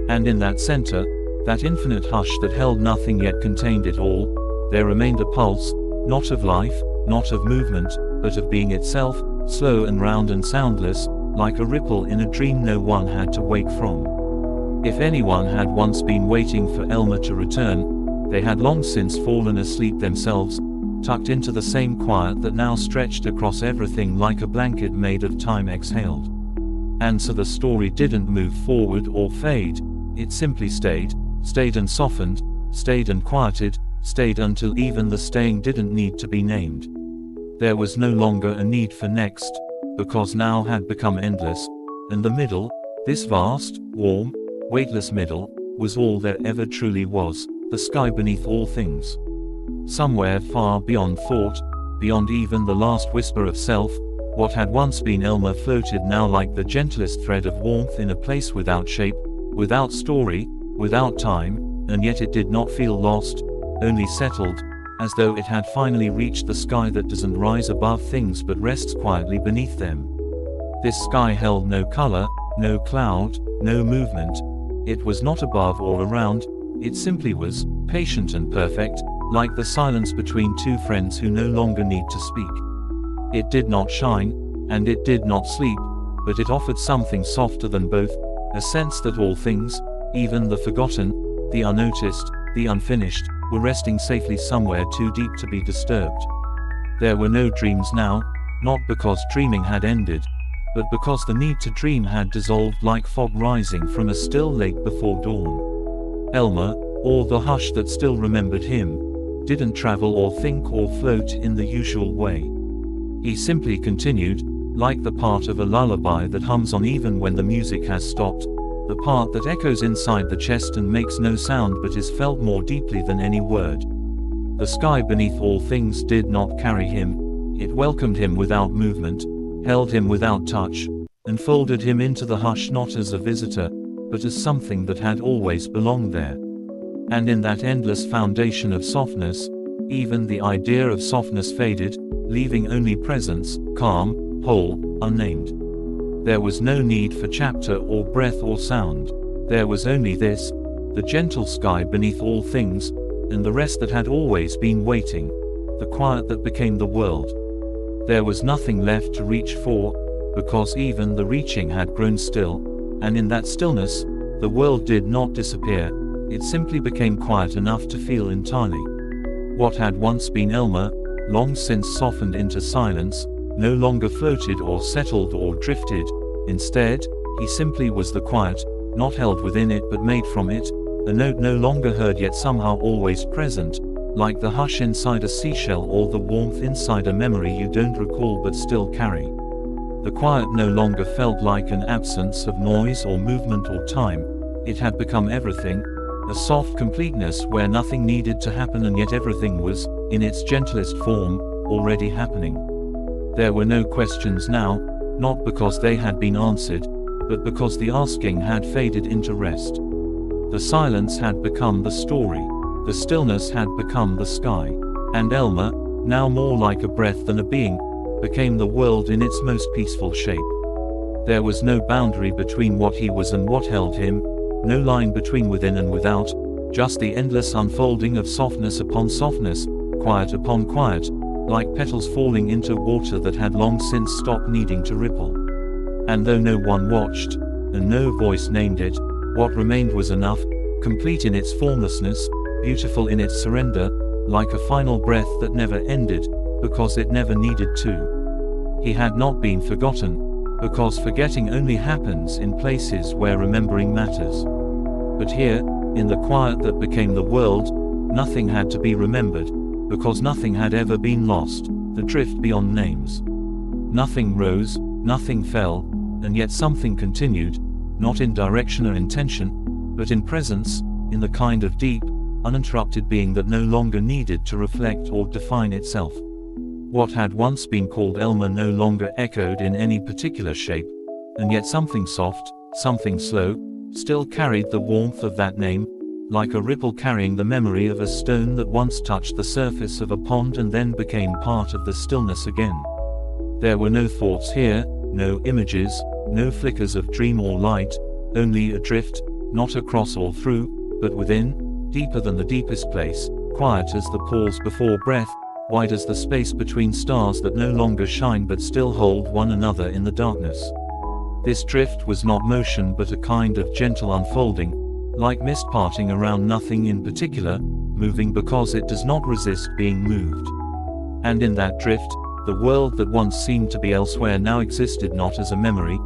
And in that center, that infinite hush that held nothing yet contained it all, there remained a pulse, not of life, not of movement, but of being itself, slow and round and soundless, like a ripple in a dream no one had to wake from. If anyone had once been waiting for Elmer to return, they had long since fallen asleep themselves, tucked into the same quiet that now stretched across everything like a blanket made of time exhaled. And so the story didn't move forward or fade, it simply stayed and softened, stayed and quieted, stayed until even the staying didn't need to be named. There was no longer a need for next, because now had become endless, and the middle, this vast, warm, weightless middle, was all there ever truly was, the sky beneath all things. Somewhere far beyond thought, beyond even the last whisper of self, what had once been Elmer floated now like the gentlest thread of warmth in a place without shape, without story, without time, and yet it did not feel lost, only settled, as though it had finally reached the sky that doesn't rise above things but rests quietly beneath them. This sky held no color, no cloud, no movement. It was not above or around, it simply was, patient and perfect, like the silence between two friends who no longer need to speak. It did not shine, and it did not sleep, but it offered something softer than both, a sense that all things, even the forgotten, the unnoticed, the unfinished, were resting safely somewhere too deep to be disturbed. There were no dreams now, not because dreaming had ended, but because the need to dream had dissolved like fog rising from a still lake before dawn. Elmer, or the hush that still remembered him, didn't travel or think or float in the usual way. He simply continued, like the part of a lullaby that hums on even when the music has stopped, the part that echoes inside the chest and makes no sound but is felt more deeply than any word. The sky beneath all things did not carry him, it welcomed him without movement, held him without touch, and folded him into the hush not as a visitor, but as something that had always belonged there. And in that endless foundation of softness, even the idea of softness faded, leaving only presence, calm, whole, unnamed. There was no need for chapter or breath or sound. There was only this, the gentle sky beneath all things, and the rest that had always been waiting, the quiet that became the world. There was nothing left to reach for, because even the reaching had grown still, and in that stillness, the world did not disappear, it simply became quiet enough to feel entirely. What had once been Elmer, long since softened into silence, no longer floated or settled or drifted. Instead, he simply was the quiet, not held within it but made from it, a note no longer heard yet somehow always present, like the hush inside a seashell or the warmth inside a memory you don't recall but still carry. The quiet no longer felt like an absence of noise or movement or time, it had become everything, a soft completeness where nothing needed to happen and yet everything was, in its gentlest form, already happening. There were no questions now, not because they had been answered, but because the asking had faded into rest. The silence had become the story, the stillness had become the sky, and Elmer, now more like a breath than a being, became the world in its most peaceful shape. There was no boundary between what he was and what held him, no line between within and without, just the endless unfolding of softness upon softness, quiet upon quiet, like petals falling into water that had long since stopped needing to ripple. And though no one watched, and no voice named it, what remained was enough, complete in its formlessness, beautiful in its surrender, like a final breath that never ended, because it never needed to. He had not been forgotten, because forgetting only happens in places where remembering matters. But here, in the quiet that became the world, nothing had to be remembered, because nothing had ever been lost, the drift beyond names. Nothing rose, nothing fell, and yet something continued, not in direction or intention, but in presence, in the kind of deep, uninterrupted being that no longer needed to reflect or define itself. What had once been called Elmer no longer echoed in any particular shape, and yet something soft, something slow, still carried the warmth of that name, like a ripple carrying the memory of a stone that once touched the surface of a pond and then became part of the stillness again. There were no thoughts here, no images, no flickers of dream or light, only a drift, not across or through, but within, deeper than the deepest place, quiet as the pause before breath, wide as the space between stars that no longer shine but still hold one another in the darkness. This drift was not motion but a kind of gentle unfolding, like mist parting around nothing in particular, moving because it does not resist being moved. And in that drift, the world that once seemed to be elsewhere now existed not as a memory,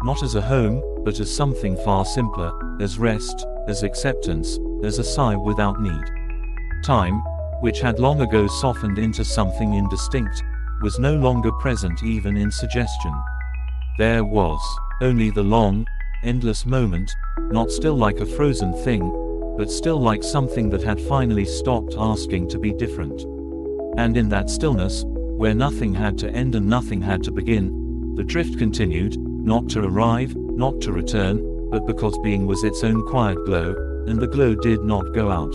not as a home, but as something far simpler, as rest, as acceptance, as a sigh without need. Time, which had long ago softened into something indistinct, was no longer present even in suggestion. There was only the long, endless moment, not still like a frozen thing, but still like something that had finally stopped asking to be different. And in that stillness, where nothing had to end and nothing had to begin, the drift continued, not to arrive, not to return, but because being was its own quiet glow, and the glow did not go out.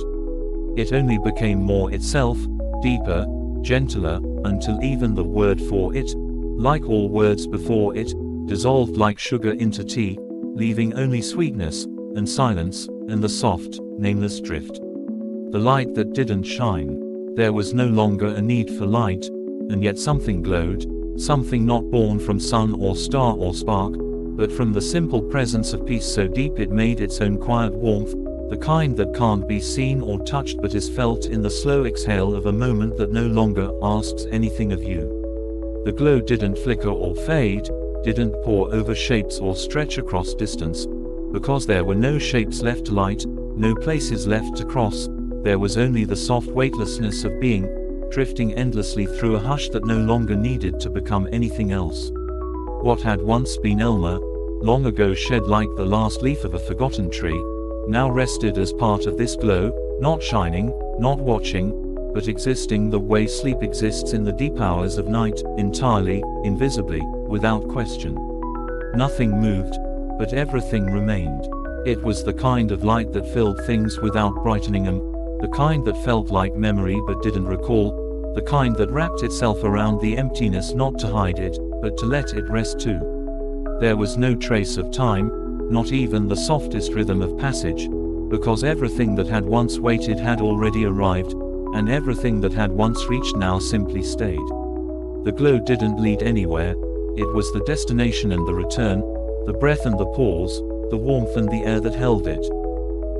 It only became more itself, deeper, gentler, until even the word for it, like all words before it, dissolved like sugar into tea, leaving only sweetness, and silence, and the soft, nameless drift. The light that didn't shine. There was no longer a need for light, and yet something glowed, something not born from sun or star or spark, but from the simple presence of peace so deep it made its own quiet warmth, the kind that can't be seen or touched but is felt in the slow exhale of a moment that no longer asks anything of you. The glow didn't flicker or fade, didn't pour over shapes or stretch across distance, because there were no shapes left to light, no places left to cross, there was only the soft weightlessness of being, drifting endlessly through a hush that no longer needed to become anything else. What had once been Elmer, long ago shed like the last leaf of a forgotten tree, now rested as part of this glow, not shining, not watching, but existing the way sleep exists in the deep hours of night, entirely, invisibly, without question. Nothing moved, but everything remained. It was the kind of light that filled things without brightening them, the kind that felt like memory but didn't recall, the kind that wrapped itself around the emptiness not to hide it, but to let it rest too. There was no trace of time, not even the softest rhythm of passage, because everything that had once waited had already arrived, and everything that had once reached now simply stayed. The glow didn't lead anywhere, it was the destination and the return, the breath and the pause, the warmth and the air that held it.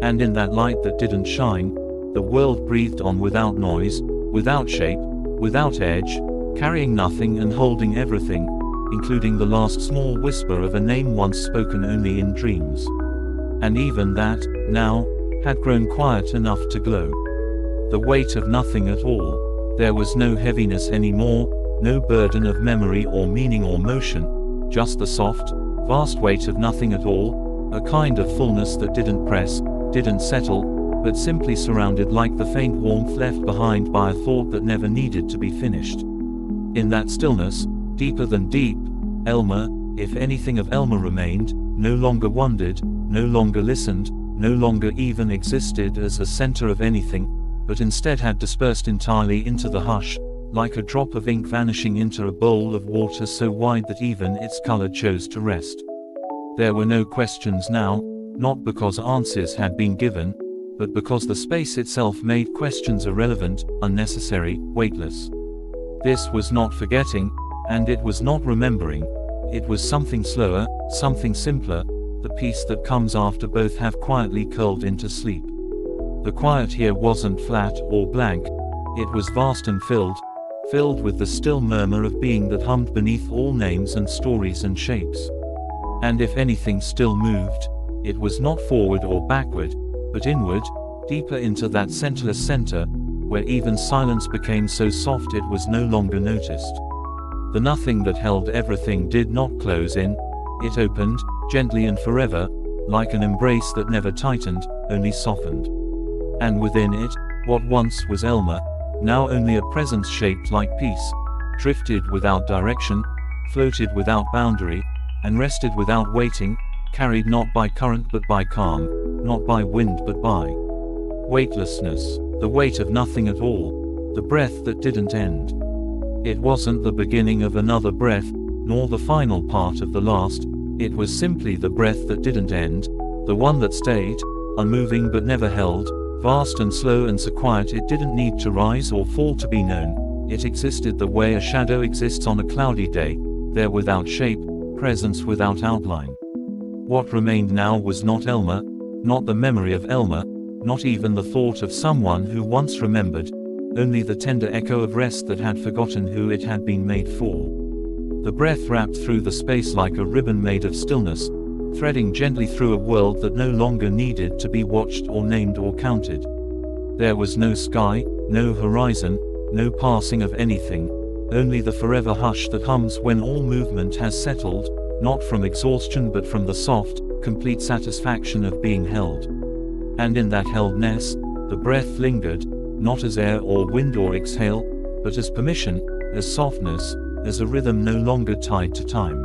And in that light that didn't shine, the world breathed on without noise, without shape, without edge, carrying nothing and holding everything, including the last small whisper of a name once spoken only in dreams. And even that, now, had grown quiet enough to glow. The weight of nothing at all. There was no heaviness anymore, no burden of memory or meaning or motion, just the soft, vast weight of nothing at all, a kind of fullness that didn't press, didn't settle, but simply surrounded like the faint warmth left behind by a thought that never needed to be finished. In that stillness, deeper than deep, Elmer, if anything of Elmer remained, no longer wondered, no longer listened, no longer even existed as a center of anything, but instead had dispersed entirely into the hush, like a drop of ink vanishing into a bowl of water so wide that even its color chose to rest. There were no questions now, not because answers had been given, but because the space itself made questions irrelevant, unnecessary, weightless. This was not forgetting, and it was not remembering. It was something slower, something simpler, the peace that comes after both have quietly curled into sleep. The quiet here wasn't flat or blank. It was vast and filled with the still murmur of being that hummed beneath all names and stories and shapes. And if anything still moved, it was not forward or backward, but inward, deeper into that centerless center, where even silence became so soft it was no longer noticed. The nothing that held everything did not close in, it opened, gently and forever, like an embrace that never tightened, only softened. And within it, what once was Elmer, now only a presence shaped like peace, drifted without direction, floated without boundary, and rested without waiting, carried not by current but by calm, not by wind but by weightlessness, the weight of nothing at all, the breath that didn't end. It wasn't the beginning of another breath, nor the final part of the last, it was simply the breath that didn't end, the one that stayed, unmoving but never held, vast and slow and so quiet it didn't need to rise or fall to be known. It existed the way a shadow exists on a cloudy day, there without shape, presence without outline. What remained now was not Elmer, not the memory of Elmer, not even the thought of someone who once remembered, only the tender echo of rest that had forgotten who it had been made for. The breath wrapped through the space like a ribbon made of stillness, threading gently through a world that no longer needed to be watched or named or counted. There was no sky, no horizon, no passing of anything, only the forever hush that hums when all movement has settled, not from exhaustion but from the soft, complete satisfaction of being held. And in that heldness, the breath lingered, not as air or wind or exhale, but as permission, as softness, as a rhythm no longer tied to time.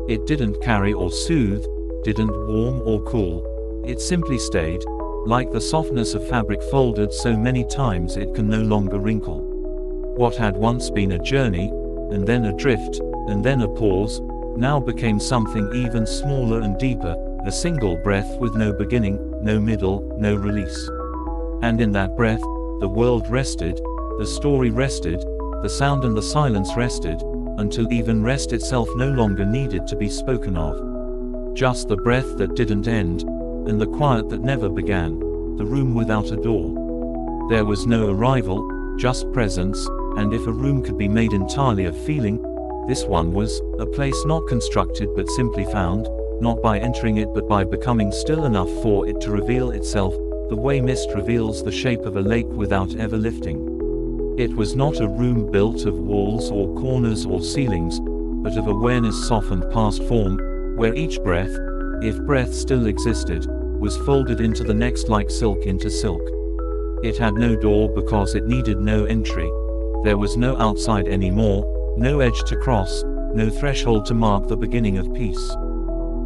It didn't carry or soothe, didn't warm or cool, it simply stayed, like the softness of fabric folded so many times it can no longer wrinkle. What had once been a journey, and then a drift, and then a pause, now became something even smaller and deeper, a single breath with no beginning, no middle, no release. And in that breath, the world rested, the story rested, the sound and the silence rested, until even rest itself no longer needed to be spoken of. Just the breath that didn't end, and the quiet that never began, the room without a door. There was no arrival, just presence, and if a room could be made entirely of feeling, this one was, a place not constructed but simply found, not by entering it but by becoming still enough for it to reveal itself, the way mist reveals the shape of a lake without ever lifting. It was not a room built of walls or corners or ceilings, but of awareness softened past form, where each breath, if breath still existed, was folded into the next like silk into silk. It had no door because it needed no entry. There was no outside anymore, no edge to cross, no threshold to mark the beginning of peace.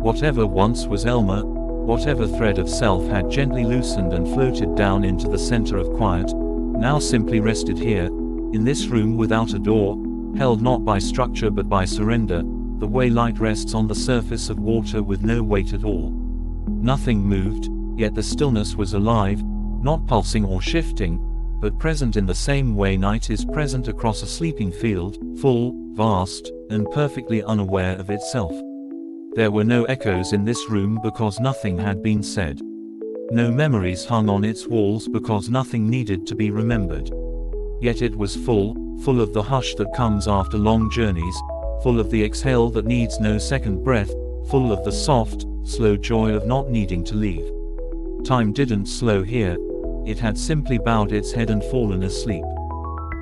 Whatever once was Elmer, whatever thread of self had gently loosened and floated down into the center of quiet, now simply rested here, in this room without a door, held not by structure but by surrender, the way light rests on the surface of water with no weight at all. Nothing moved, yet the stillness was alive, not pulsing or shifting, but present in the same way night is present across a sleeping field, full, vast, and perfectly unaware of itself. There were no echoes in this room because nothing had been said. No memories hung on its walls because nothing needed to be remembered. Yet it was full of the hush that comes after long journeys, full of the exhale that needs no second breath, full of the soft, slow joy of not needing to leave. Time didn't slow here, it had simply bowed its head and fallen asleep.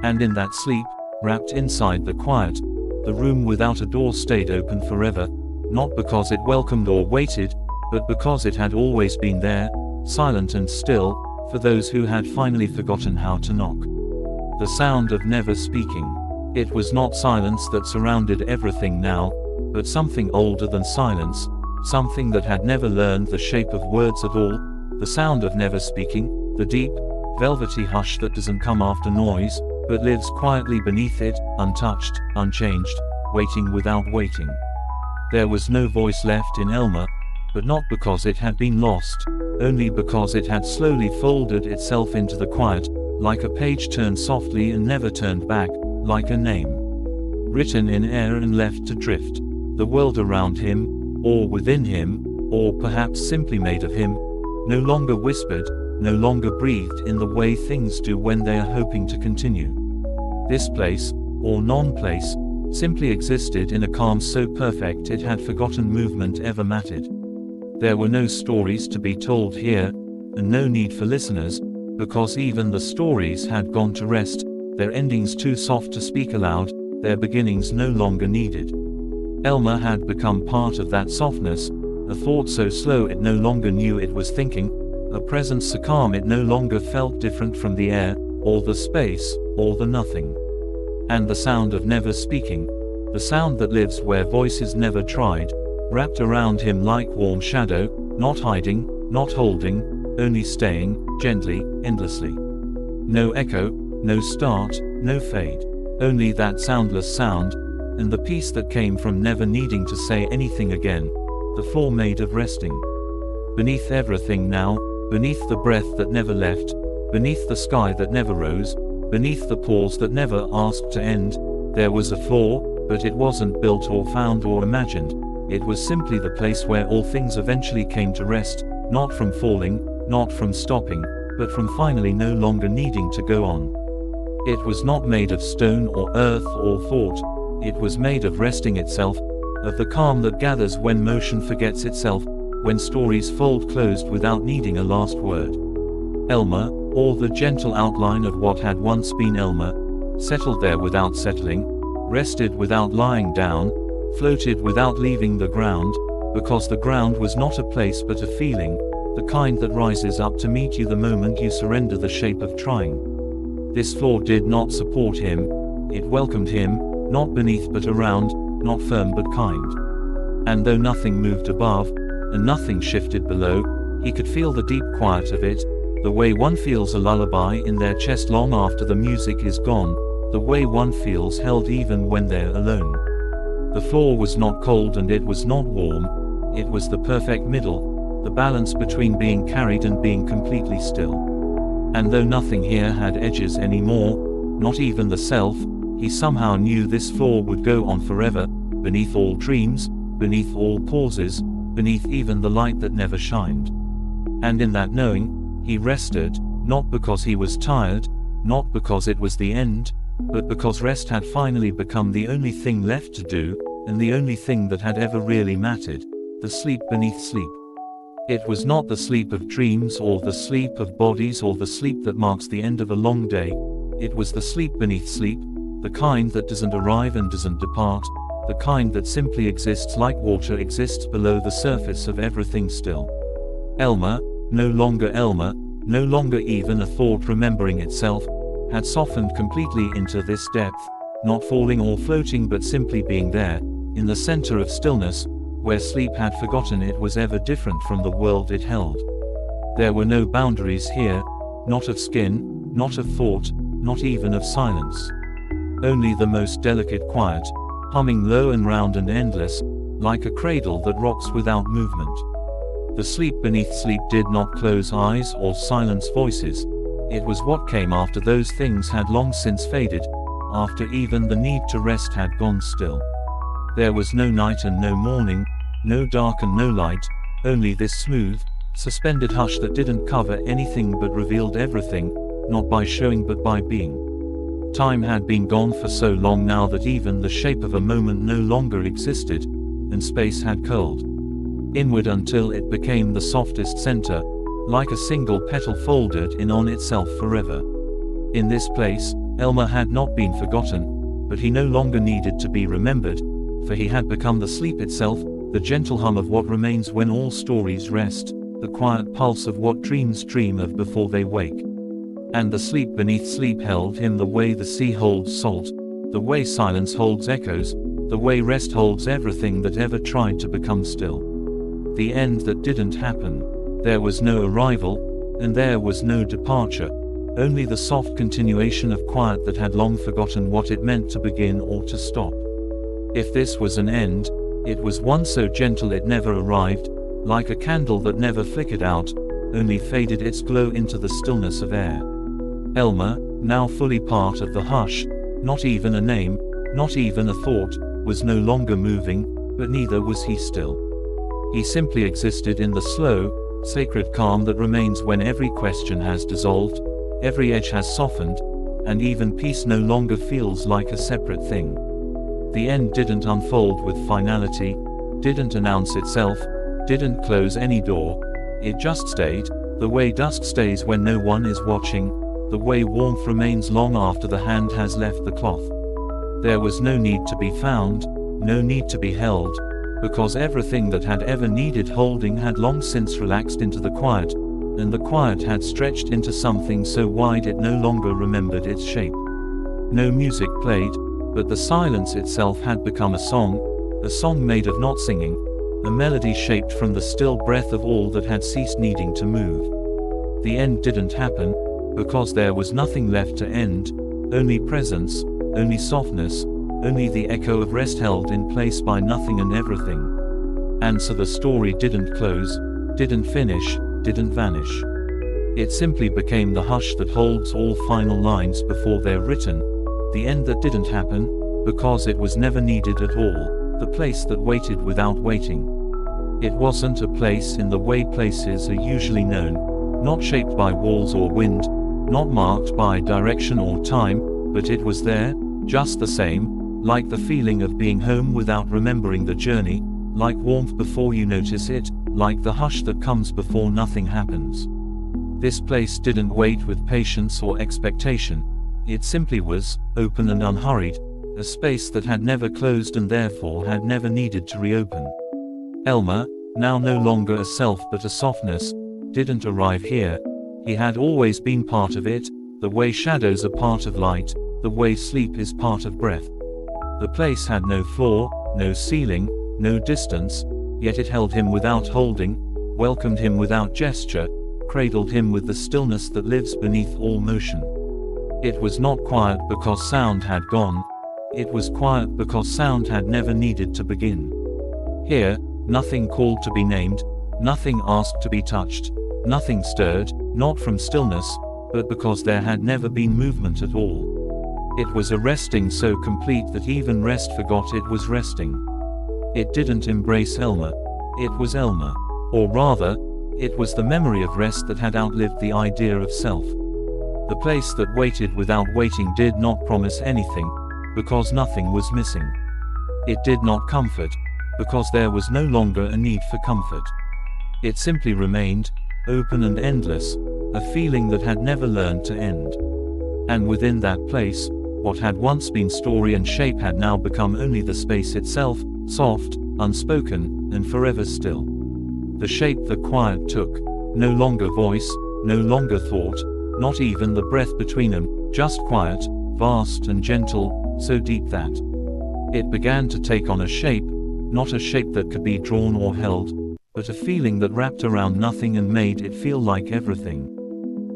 And in that sleep, wrapped inside the quiet, the room without a door stayed open forever, not because it welcomed or waited, but because it had always been there, silent and still, for those who had finally forgotten how to knock. The sound of never speaking. It was not silence that surrounded everything now, but something older than silence, something that had never learned the shape of words at all, the sound of never speaking, the deep, velvety hush that doesn't come after noise, but lives quietly beneath it, untouched, unchanged, waiting without waiting. There was no voice left in Elmer, but not because it had been lost, only because it had slowly folded itself into the quiet, like a page turned softly and never turned back, like a name. Written in air and left to drift. The world around him, or within him, or perhaps simply made of him, no longer whispered, no longer breathed in the way things do when they are hoping to continue. This place, or non-place, simply existed in a calm so perfect it had forgotten movement ever mattered. There were no stories to be told here, and no need for listeners, because even the stories had gone to rest, their endings too soft to speak aloud, their beginnings no longer needed. Elmer had become part of that softness, a thought so slow it no longer knew it was thinking, a presence so calm it no longer felt different from the air, or the space, or the nothing. And the sound of never speaking, the sound that lives where voices never tried, wrapped around him like warm shadow, not hiding, not holding, only staying, gently, endlessly. No echo, no start, no fade. Only that soundless sound, and the peace that came from never needing to say anything again, the floor made of resting. Beneath everything now, beneath the breath that never left, beneath the sky that never rose, beneath the pause that never asked to end, there was a floor, but it wasn't built or found or imagined. It was simply the place where all things eventually came to rest, not from falling, not from stopping, but from finally no longer needing to go on. It was not made of stone or earth or thought, it was made of resting itself, of the calm that gathers when motion forgets itself, when stories fold closed without needing a last word. Elmer, or the gentle outline of what had once been Elmer, settled there without settling, rested without lying down, floated without leaving the ground, because the ground was not a place but a feeling, the kind that rises up to meet you the moment you surrender the shape of trying. This floor did not support him, it welcomed him, not beneath but around, not firm but kind. And though nothing moved above, and nothing shifted below, he could feel the deep quiet of it, the way one feels a lullaby in their chest long after the music is gone, the way one feels held even when they're alone. The floor was not cold and it was not warm, it was the perfect middle, the balance between being carried and being completely still. And though nothing here had edges anymore, not even the self, he somehow knew this floor would go on forever, beneath all dreams, beneath all pauses, beneath even the light that never shined. And in that knowing, he rested, not because he was tired, not because it was the end, but because rest had finally become the only thing left to do, and the only thing that had ever really mattered, the sleep beneath sleep. It was not the sleep of dreams or the sleep of bodies or the sleep that marks the end of a long day, it was the sleep beneath sleep, the kind that doesn't arrive and doesn't depart, the kind that simply exists like water exists below the surface of everything still. Elmer, no longer Elmer, no longer even a thought remembering itself, had softened completely into this depth, not falling or floating but simply being there, in the center of stillness, where sleep had forgotten it was ever different from the world it held. There were no boundaries here, not of skin, not of thought, not even of silence. Only the most delicate quiet, humming low and round and endless, like a cradle that rocks without movement. The sleep beneath sleep did not close eyes or silence voices, it was what came after those things had long since faded, after even the need to rest had gone still. There was no night and no morning, no dark and no light, only this smooth, suspended hush that didn't cover anything but revealed everything, not by showing but by being. Time had been gone for so long now that even the shape of a moment no longer existed, and space had curled inward until it became the softest center, like a single petal folded in on itself forever. In this place, Elmer had not been forgotten, but he no longer needed to be remembered, for he had become the sleep itself, the gentle hum of what remains when all stories rest, the quiet pulse of what dreams dream of before they wake. And the sleep beneath sleep held him the way the sea holds salt, the way silence holds echoes, the way rest holds everything that ever tried to become still. The end that didn't happen. There was no arrival, and there was no departure, only the soft continuation of quiet that had long forgotten what it meant to begin or to stop. If this was an end, it was one so gentle it never arrived, like a candle that never flickered out, only faded its glow into the stillness of air. Elmer, now fully part of the hush, not even a name, not even a thought, was no longer moving, but neither was he still. He simply existed in the slow, sacred calm that remains when every question has dissolved, every edge has softened, and even peace no longer feels like a separate thing. The end didn't unfold with finality, didn't announce itself, didn't close any door. It just stayed, the way dusk stays when no one is watching, the way warmth remains long after the hand has left the cloth. There was no need to be found, no need to be held, because everything that had ever needed holding had long since relaxed into the quiet, and the quiet had stretched into something so wide it no longer remembered its shape. No music played, but the silence itself had become a song made of not singing, a melody shaped from the still breath of all that had ceased needing to move. The end didn't happen, because there was nothing left to end, only presence, only softness, only the echo of rest held in place by nothing and everything. And so the story didn't close, didn't finish, didn't vanish. It simply became the hush that holds all final lines before they're written, the end that didn't happen, because it was never needed at all, the place that waited without waiting. It wasn't a place in the way places are usually known, not shaped by walls or wind, not marked by direction or time, but it was there, just the same, like the feeling of being home without remembering the journey, like warmth before you notice it, like the hush that comes before nothing happens. This place didn't wait with patience or expectation. It simply was, open and unhurried, a space that had never closed and therefore had never needed to reopen. Elmer, now no longer a self but a softness, didn't arrive here. He had always been part of it, the way shadows are part of light, the way sleep is part of breath. The place had no floor, no ceiling, no distance, yet it held him without holding, welcomed him without gesture, cradled him with the stillness that lives beneath all motion. It was not quiet because sound had gone. It was quiet because sound had never needed to begin. Here, nothing called to be named, nothing asked to be touched, nothing stirred, not from stillness, but because there had never been movement at all. It was a resting so complete that even rest forgot it was resting. It didn't embrace Elmer. It was Elmer. Or rather, it was the memory of rest that had outlived the idea of self. The place that waited without waiting did not promise anything, because nothing was missing. It did not comfort, because there was no longer a need for comfort. It simply remained, open and endless, a feeling that had never learned to end. And within that place, what had once been story and shape had now become only the space itself, soft, unspoken, and forever still. The shape the quiet took, no longer voice, no longer thought, not even the breath between them, just quiet, vast and gentle, so deep that it began to take on a shape, not a shape that could be drawn or held, but a feeling that wrapped around nothing and made it feel like everything.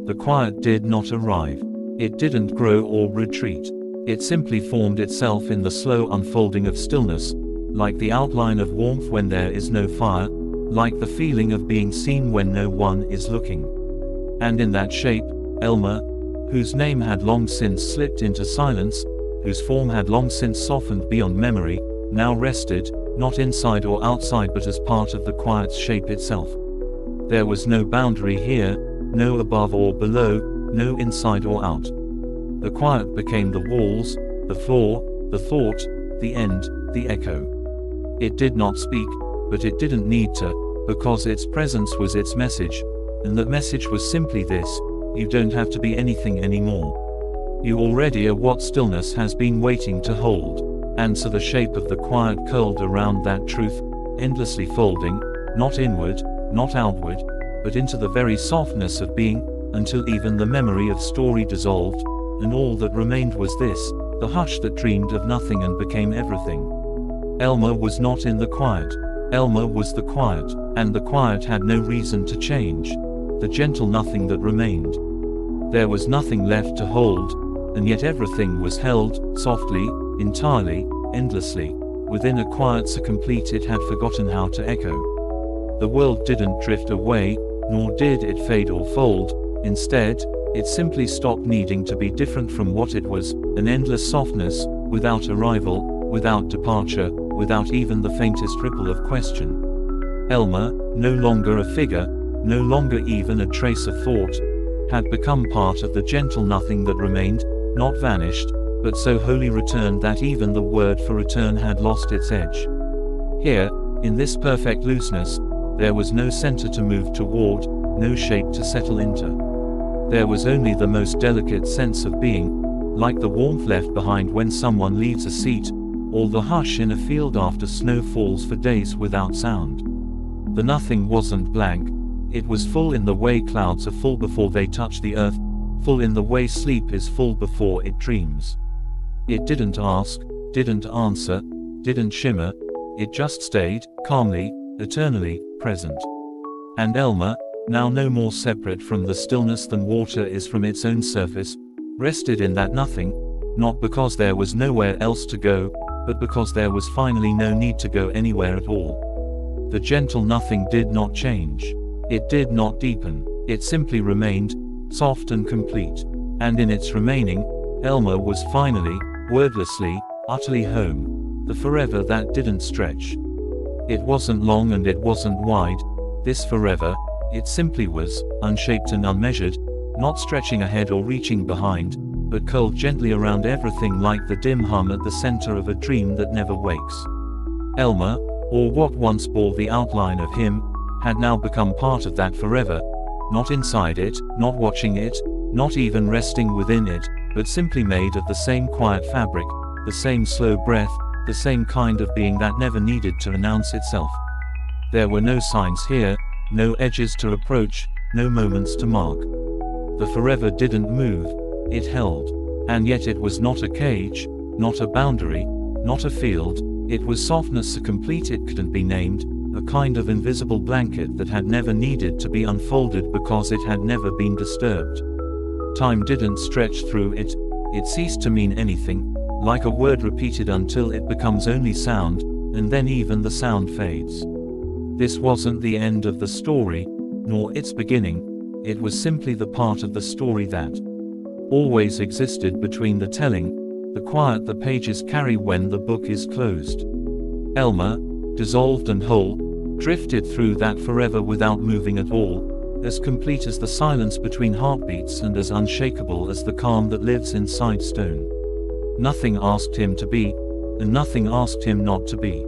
The quiet did not arrive. It didn't grow or retreat. It simply formed itself in the slow unfolding of stillness, like the outline of warmth when there is no fire, like the feeling of being seen when no one is looking. And in that shape, Elmer, whose name had long since slipped into silence, whose form had long since softened beyond memory, now rested, not inside or outside but as part of the quiet's shape itself. There was no boundary here, no above or below, no inside or out. The quiet became the walls, the floor, the thought, the end, the echo. It did not speak, but it didn't need to, because its presence was its message, and that message was simply this: you don't have to be anything anymore. You already are what stillness has been waiting to hold. And so the shape of the quiet curled around that truth, endlessly folding, not inward, not outward, but into the very softness of being, until even the memory of story dissolved, and all that remained was this, the hush that dreamed of nothing and became everything. Elmer was not in the quiet. Elmer was the quiet, and the quiet had no reason to change, the gentle nothing that remained. There was nothing left to hold, and yet everything was held, softly, entirely, endlessly, within a quiet so complete it had forgotten how to echo. The world didn't drift away, nor did it fade or fold. Instead, It simply stopped needing to be different from what it was, an endless softness, without arrival, without departure, without even the faintest ripple of question. Elmer, no longer a figure, no longer even a trace of thought, had become part of the gentle nothing that remained, not vanished, but so wholly returned that even the word for return had lost its edge. Here, in this perfect looseness, there was no center to move toward, no shape to settle into. There was only the most delicate sense of being, like the warmth left behind when someone leaves a seat, or the hush in a field after snow falls for days without sound. The nothing wasn't blank, it was full in the way clouds are full before they touch the earth, full in the way sleep is full before it dreams. It didn't ask, didn't answer, didn't shimmer, it just stayed, calmly, eternally, present. And Elmer, now no more separate from the stillness than water is from its own surface, rested in that nothing, not because there was nowhere else to go, but because there was finally no need to go anywhere at all. The gentle nothing did not change. It did not deepen. It simply remained, soft and complete. And in its remaining, Elmer was finally, wordlessly, utterly home. The forever that didn't stretch. It wasn't long and it wasn't wide, this forever, it simply was, unshaped and unmeasured, not stretching ahead or reaching behind, but curled gently around everything like the dim hum at the center of a dream that never wakes. Elmer, or what once bore the outline of him, had now become part of that forever, not inside it, not watching it, not even resting within it, but simply made of the same quiet fabric, the same slow breath, the same kind of being that never needed to announce itself. There were no signs here, no edges to approach, no moments to mark. The forever didn't move, it held. And yet it was not a cage, not a boundary, not a field, it was softness so complete it couldn't be named, a kind of invisible blanket that had never needed to be unfolded because it had never been disturbed. Time didn't stretch through it, it ceased to mean anything, like a word repeated until it becomes only sound, and then even the sound fades. This wasn't the end of the story, nor its beginning, it was simply the part of the story that always existed between the telling, the quiet the pages carry when the book is closed. Elmer, dissolved and whole, drifted through that forever without moving at all, as complete as the silence between heartbeats and as unshakable as the calm that lives inside stone. Nothing asked him to be, and nothing asked him not to be.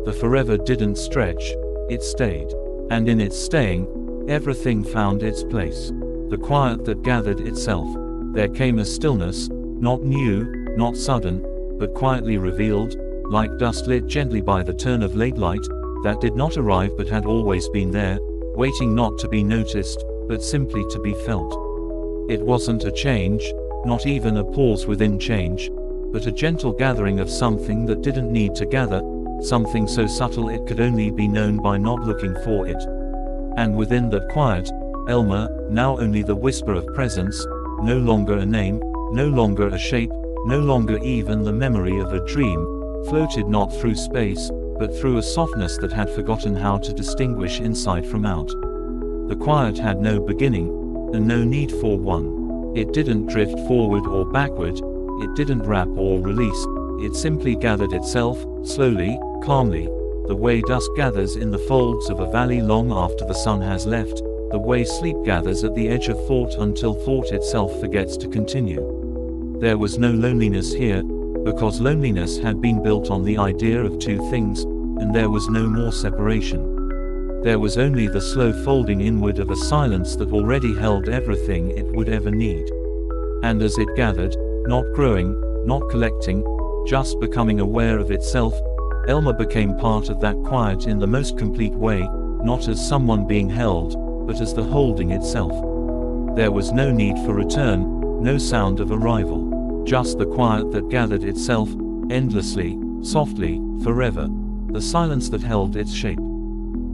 The forever didn't stretch, it stayed. And in its staying, everything found its place. The quiet that gathered itself. There came a stillness, not new, not sudden, but quietly revealed, like dust lit gently by the turn of late light, that did not arrive but had always been there, waiting not to be noticed, but simply to be felt. It wasn't a change, not even a pause within change, but a gentle gathering of something that didn't need to gather, something so subtle it could only be known by not looking for it. And within that quiet, Elmer, now only the whisper of presence, no longer a name, no longer a shape, no longer even the memory of a dream, floated not through space, but through a softness that had forgotten how to distinguish inside from out. The quiet had no beginning, and no need for one. It didn't drift forward or backward, it didn't wrap or release, it simply gathered itself, slowly, calmly, the way dusk gathers in the folds of a valley long after the sun has left, the way sleep gathers at the edge of thought until thought itself forgets to continue. There was no loneliness here, because loneliness had been built on the idea of two things, and there was no more separation. There was only the slow folding inward of a silence that already held everything it would ever need. And as it gathered, not growing, not collecting, just becoming aware of itself, Elmer became part of that quiet in the most complete way, not as someone being held, but as the holding itself. There was no need for return, no sound of arrival, just the quiet that gathered itself, endlessly, softly, forever, the silence that held its shape.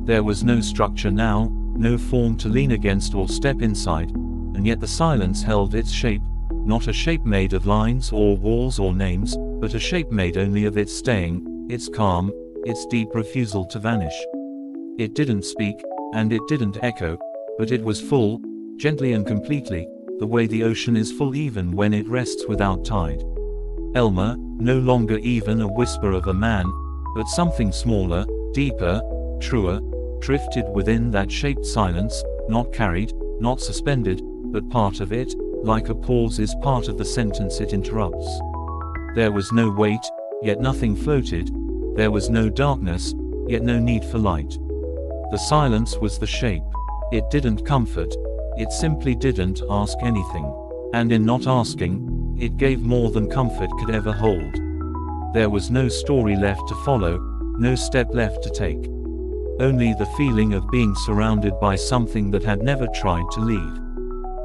There was no structure now, no form to lean against or step inside, and yet the silence held its shape, not a shape made of lines or walls or names, but a shape made only of its staying, its calm, its deep refusal to vanish. It didn't speak, and it didn't echo, but it was full, gently and completely, the way the ocean is full even when it rests without tide. Elmer, no longer even a whisper of a man, but something smaller, deeper, truer, drifted within that shaped silence, not carried, not suspended, but part of it, like a pause is part of the sentence it interrupts. There was no weight, yet nothing floated. There was no darkness, yet no need for light. The silence was the shape. It didn't comfort. It simply didn't ask anything. And in not asking, it gave more than comfort could ever hold. There was no story left to follow, no step left to take. Only the feeling of being surrounded by something that had never tried to leave.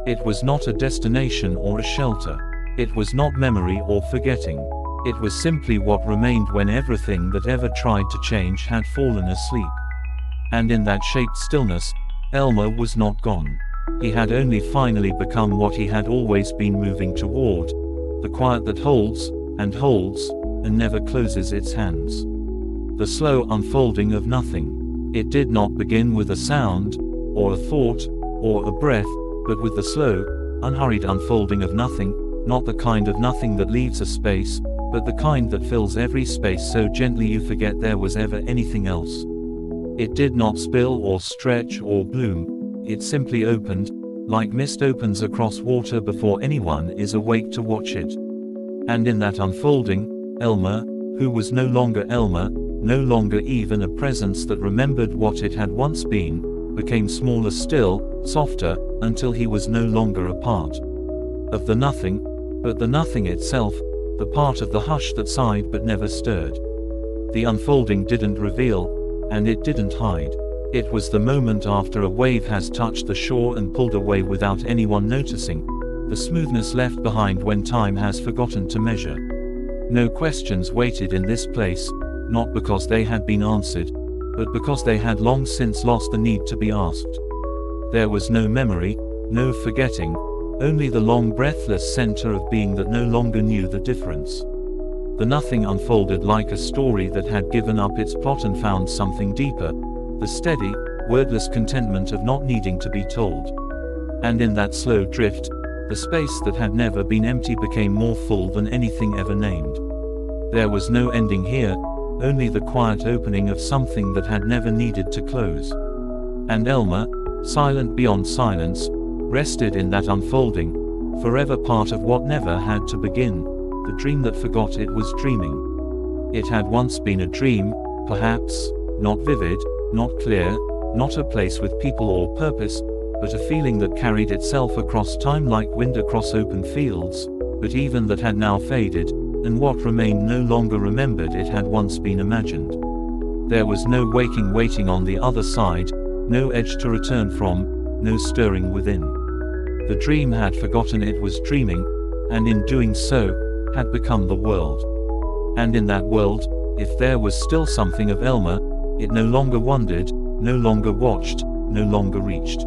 It was not a destination or a shelter. It was not memory or forgetting. It was simply what remained when everything that ever tried to change had fallen asleep. And in that shaped stillness, Elmer was not gone. He had only finally become what he had always been moving toward, the quiet that holds, and never closes its hands. The slow unfolding of nothing. It did not begin with a sound, or a thought, or a breath, but with the slow, unhurried unfolding of nothing, not the kind of nothing that leaves a space, but the kind that fills every space so gently you forget there was ever anything else. It did not spill or stretch or bloom, it simply opened, like mist opens across water before anyone is awake to watch it. And in that unfolding, Elmer, who was no longer Elmer, no longer even a presence that remembered what it had once been, became smaller still, softer, until he was no longer a part of the nothing, but the nothing itself, the part of the hush that sighed but never stirred. The unfolding didn't reveal, and it didn't hide. It was the moment after a wave has touched the shore and pulled away without anyone noticing, the smoothness left behind when time has forgotten to measure. No questions waited in this place, not because they had been answered, but because they had long since lost the need to be asked. There was no memory, no forgetting, only the long breathless center of being that no longer knew the difference. The nothing unfolded like a story that had given up its plot and found something deeper, the steady, wordless contentment of not needing to be told. And in that slow drift, the space that had never been empty became more full than anything ever named. There was no ending here, only the quiet opening of something that had never needed to close. And Elmer, silent beyond silence, rested in that unfolding, forever part of what never had to begin, the dream that forgot it was dreaming. It had once been a dream, perhaps, not vivid, not clear, not a place with people or purpose, but a feeling that carried itself across time like wind across open fields, but even that had now faded, and what remained no longer remembered it had once been imagined. There was no waking waiting on the other side, no edge to return from, no stirring within. The dream had forgotten it was dreaming, and in doing so, had become the world. And in that world, if there was still something of Elmer, it no longer wondered, no longer watched, no longer reached.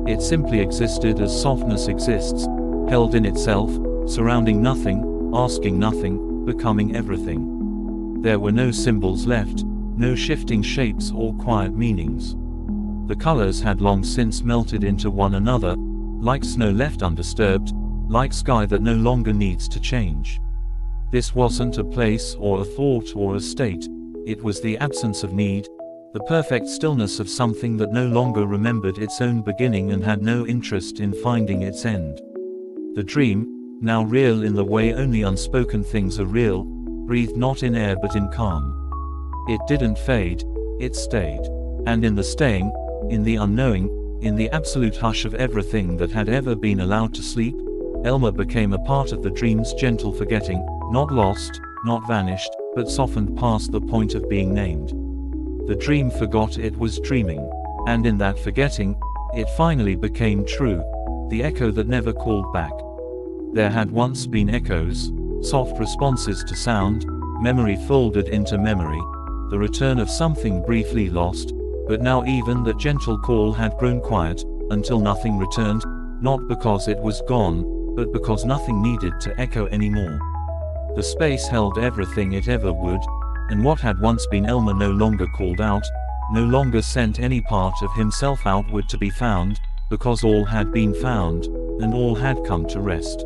It simply existed as softness exists, held in itself, surrounding nothing, asking nothing, becoming everything. There were no symbols left, no shifting shapes or quiet meanings. The colors had long since melted into one another, like snow left undisturbed, like sky that no longer needs to change. This wasn't a place or a thought or a state, it was the absence of need, the perfect stillness of something that no longer remembered its own beginning and had no interest in finding its end. The dream, now real in the way only unspoken things are real, breathed not in air but in calm. It didn't fade, it stayed. And in the staying, in the unknowing, in the absolute hush of everything that had ever been allowed to sleep, Elmer became a part of the dream's gentle forgetting, not lost, not vanished, but softened past the point of being named. The dream forgot it was dreaming, and in that forgetting, it finally became true, the echo that never called back. There had once been echoes, soft responses to sound, memory folded into memory, the return of something briefly lost, but now even that gentle call had grown quiet, until nothing returned, not because it was gone, but because nothing needed to echo anymore. The space held everything it ever would, and what had once been Elmer no longer called out, no longer sent any part of himself outward to be found, because all had been found, and all had come to rest.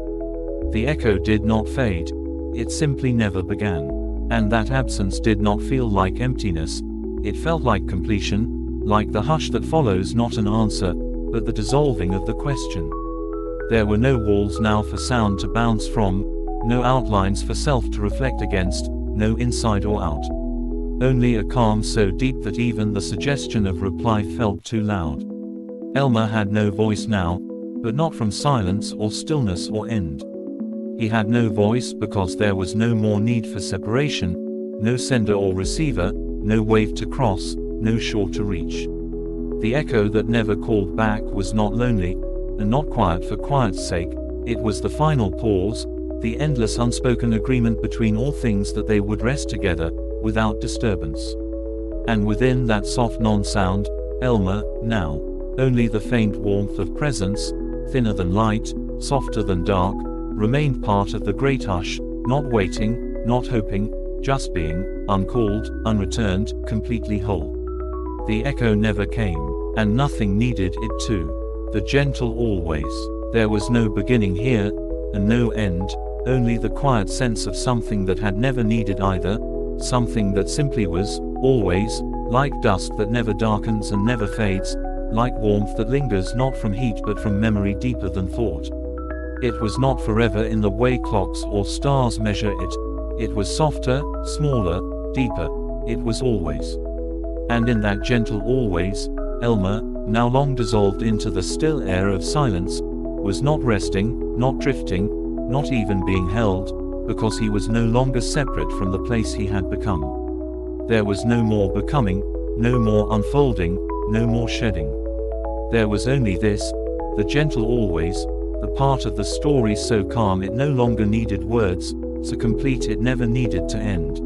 The echo did not fade. It simply never began. And that absence did not feel like emptiness. It felt like completion, like the hush that follows not an answer, but the dissolving of the question. There were no walls now for sound to bounce from, no outlines for self to reflect against, no inside or out. Only a calm so deep that even the suggestion of reply felt too loud. Elmer had no voice now, but not from silence or stillness or end. He had no voice because there was no more need for separation, no sender or receiver, no wave to cross, no shore to reach. The echo that never called back was not lonely, and not quiet for quiet's sake. It was the final pause, the endless unspoken agreement between all things that they would rest together, without disturbance. And within that soft non-sound, Elmer, now, only the faint warmth of presence, thinner than light, softer than dark, remained part of the great hush, not waiting, not hoping, just being, uncalled, unreturned, completely whole. The echo never came, and nothing needed it to. The gentle always. There was no beginning here, and no end, only the quiet sense of something that had never needed either, something that simply was, always, like dusk that never darkens and never fades, like warmth that lingers not from heat but from memory deeper than thought. It was not forever in the way clocks or stars measure it. It was softer, smaller, deeper. It was always. And in that gentle always, Elmer, now long dissolved into the still air of silence, was not resting, not drifting, not even being held, because he was no longer separate from the place he had become. There was no more becoming, no more unfolding, no more shedding. There was only this, the gentle always, the part of the story so calm it no longer needed words, so complete it never needed to end.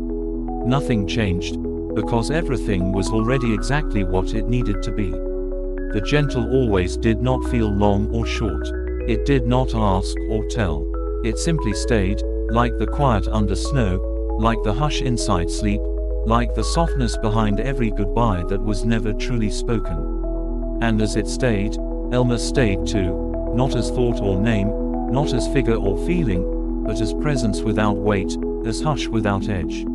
Nothing changed, because everything was already exactly what it needed to be. The gentle always did not feel long or short. It did not ask or tell. It simply stayed, like the quiet under snow, like the hush inside sleep, like the softness behind every goodbye that was never truly spoken. And as it stayed, Elmer stayed too, not as thought or name, not as figure or feeling, but as presence without weight, as hush without edge.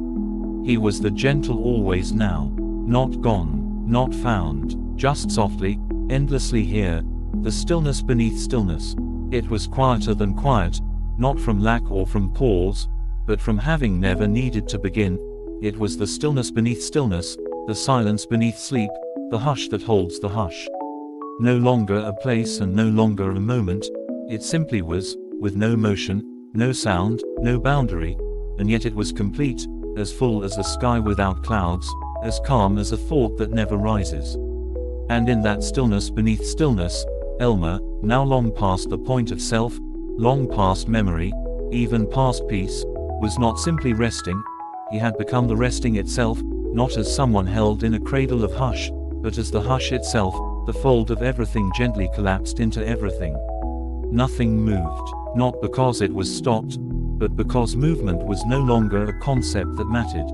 He was the gentle always now, not gone, not found, just softly, endlessly here, the stillness beneath stillness. It was quieter than quiet, not from lack or from pause, but from having never needed to begin. It was the stillness beneath stillness, the silence beneath sleep, the hush that holds the hush. No longer a place and no longer a moment, it simply was, with no motion, no sound, no boundary, and yet it was complete, as full as a sky without clouds, as calm as a thought that never rises. And in that stillness beneath stillness, Elmer, now long past the point of self, long past memory, even past peace, was not simply resting. He had become the resting itself, not as someone held in a cradle of hush, but as the hush itself, the fold of everything gently collapsed into everything. Nothing moved, not because it was stopped, but because movement was no longer a concept that mattered.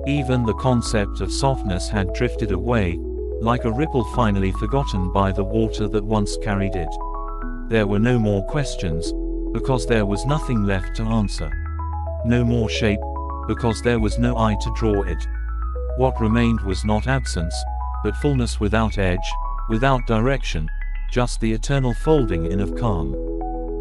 Even the concept of softness had drifted away, like a ripple finally forgotten by the water that once carried it. There were no more questions, because there was nothing left to answer. No more shape, because there was no eye to draw it. What remained was not absence, but fullness without edge, without direction, just the eternal folding in of calm.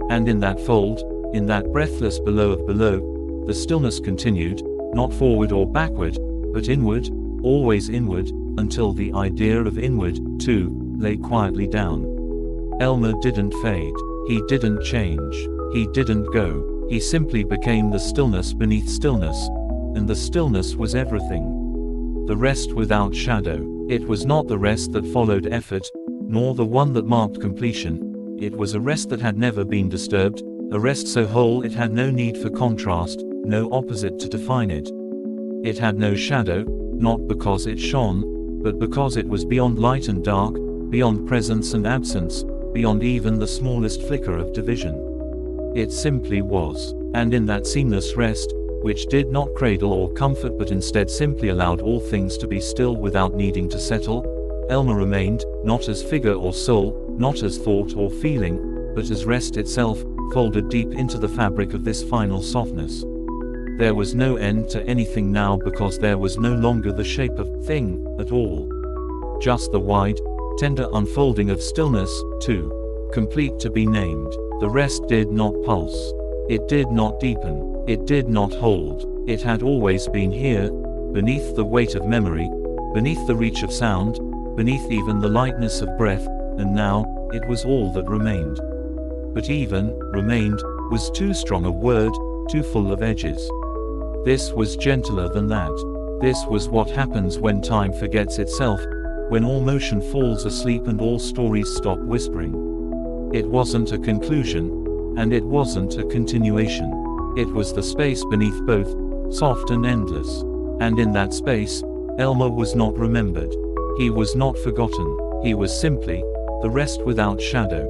And in that fold, in that breathless below of below, the stillness continued, not forward or backward, but inward, always inward, until the idea of inward, too, lay quietly down. Elmer didn't fade. He didn't change. He didn't go. He simply became the stillness beneath stillness, and the stillness was everything. The rest without shadow. It was not the rest that followed effort, nor the one that marked completion. It was a rest that had never been disturbed, a rest so whole it had no need for contrast, no opposite to define it. It had no shadow, not because it shone, but because it was beyond light and dark, beyond presence and absence, beyond even the smallest flicker of division. It simply was. And in that seamless rest, which did not cradle or comfort but instead simply allowed all things to be still without needing to settle, Elmer remained, not as figure or soul, not as thought or feeling, but as rest itself, folded deep into the fabric of this final softness. There was no end to anything now because there was no longer the shape of thing at all. Just the wide, tender unfolding of stillness, too complete to be named. The rest did not pulse. It did not deepen. It did not hold. It had always been here, beneath the weight of memory, beneath the reach of sound, beneath even the lightness of breath, and now, it was all that remained. But even, remained, was too strong a word, too full of edges. This was gentler than that. This was what happens when time forgets itself, when all motion falls asleep and all stories stop whispering. It wasn't a conclusion, and it wasn't a continuation. It was the space beneath both, soft and endless. And in that space, Elmer was not remembered. He was not forgotten. He was simply the rest without shadow.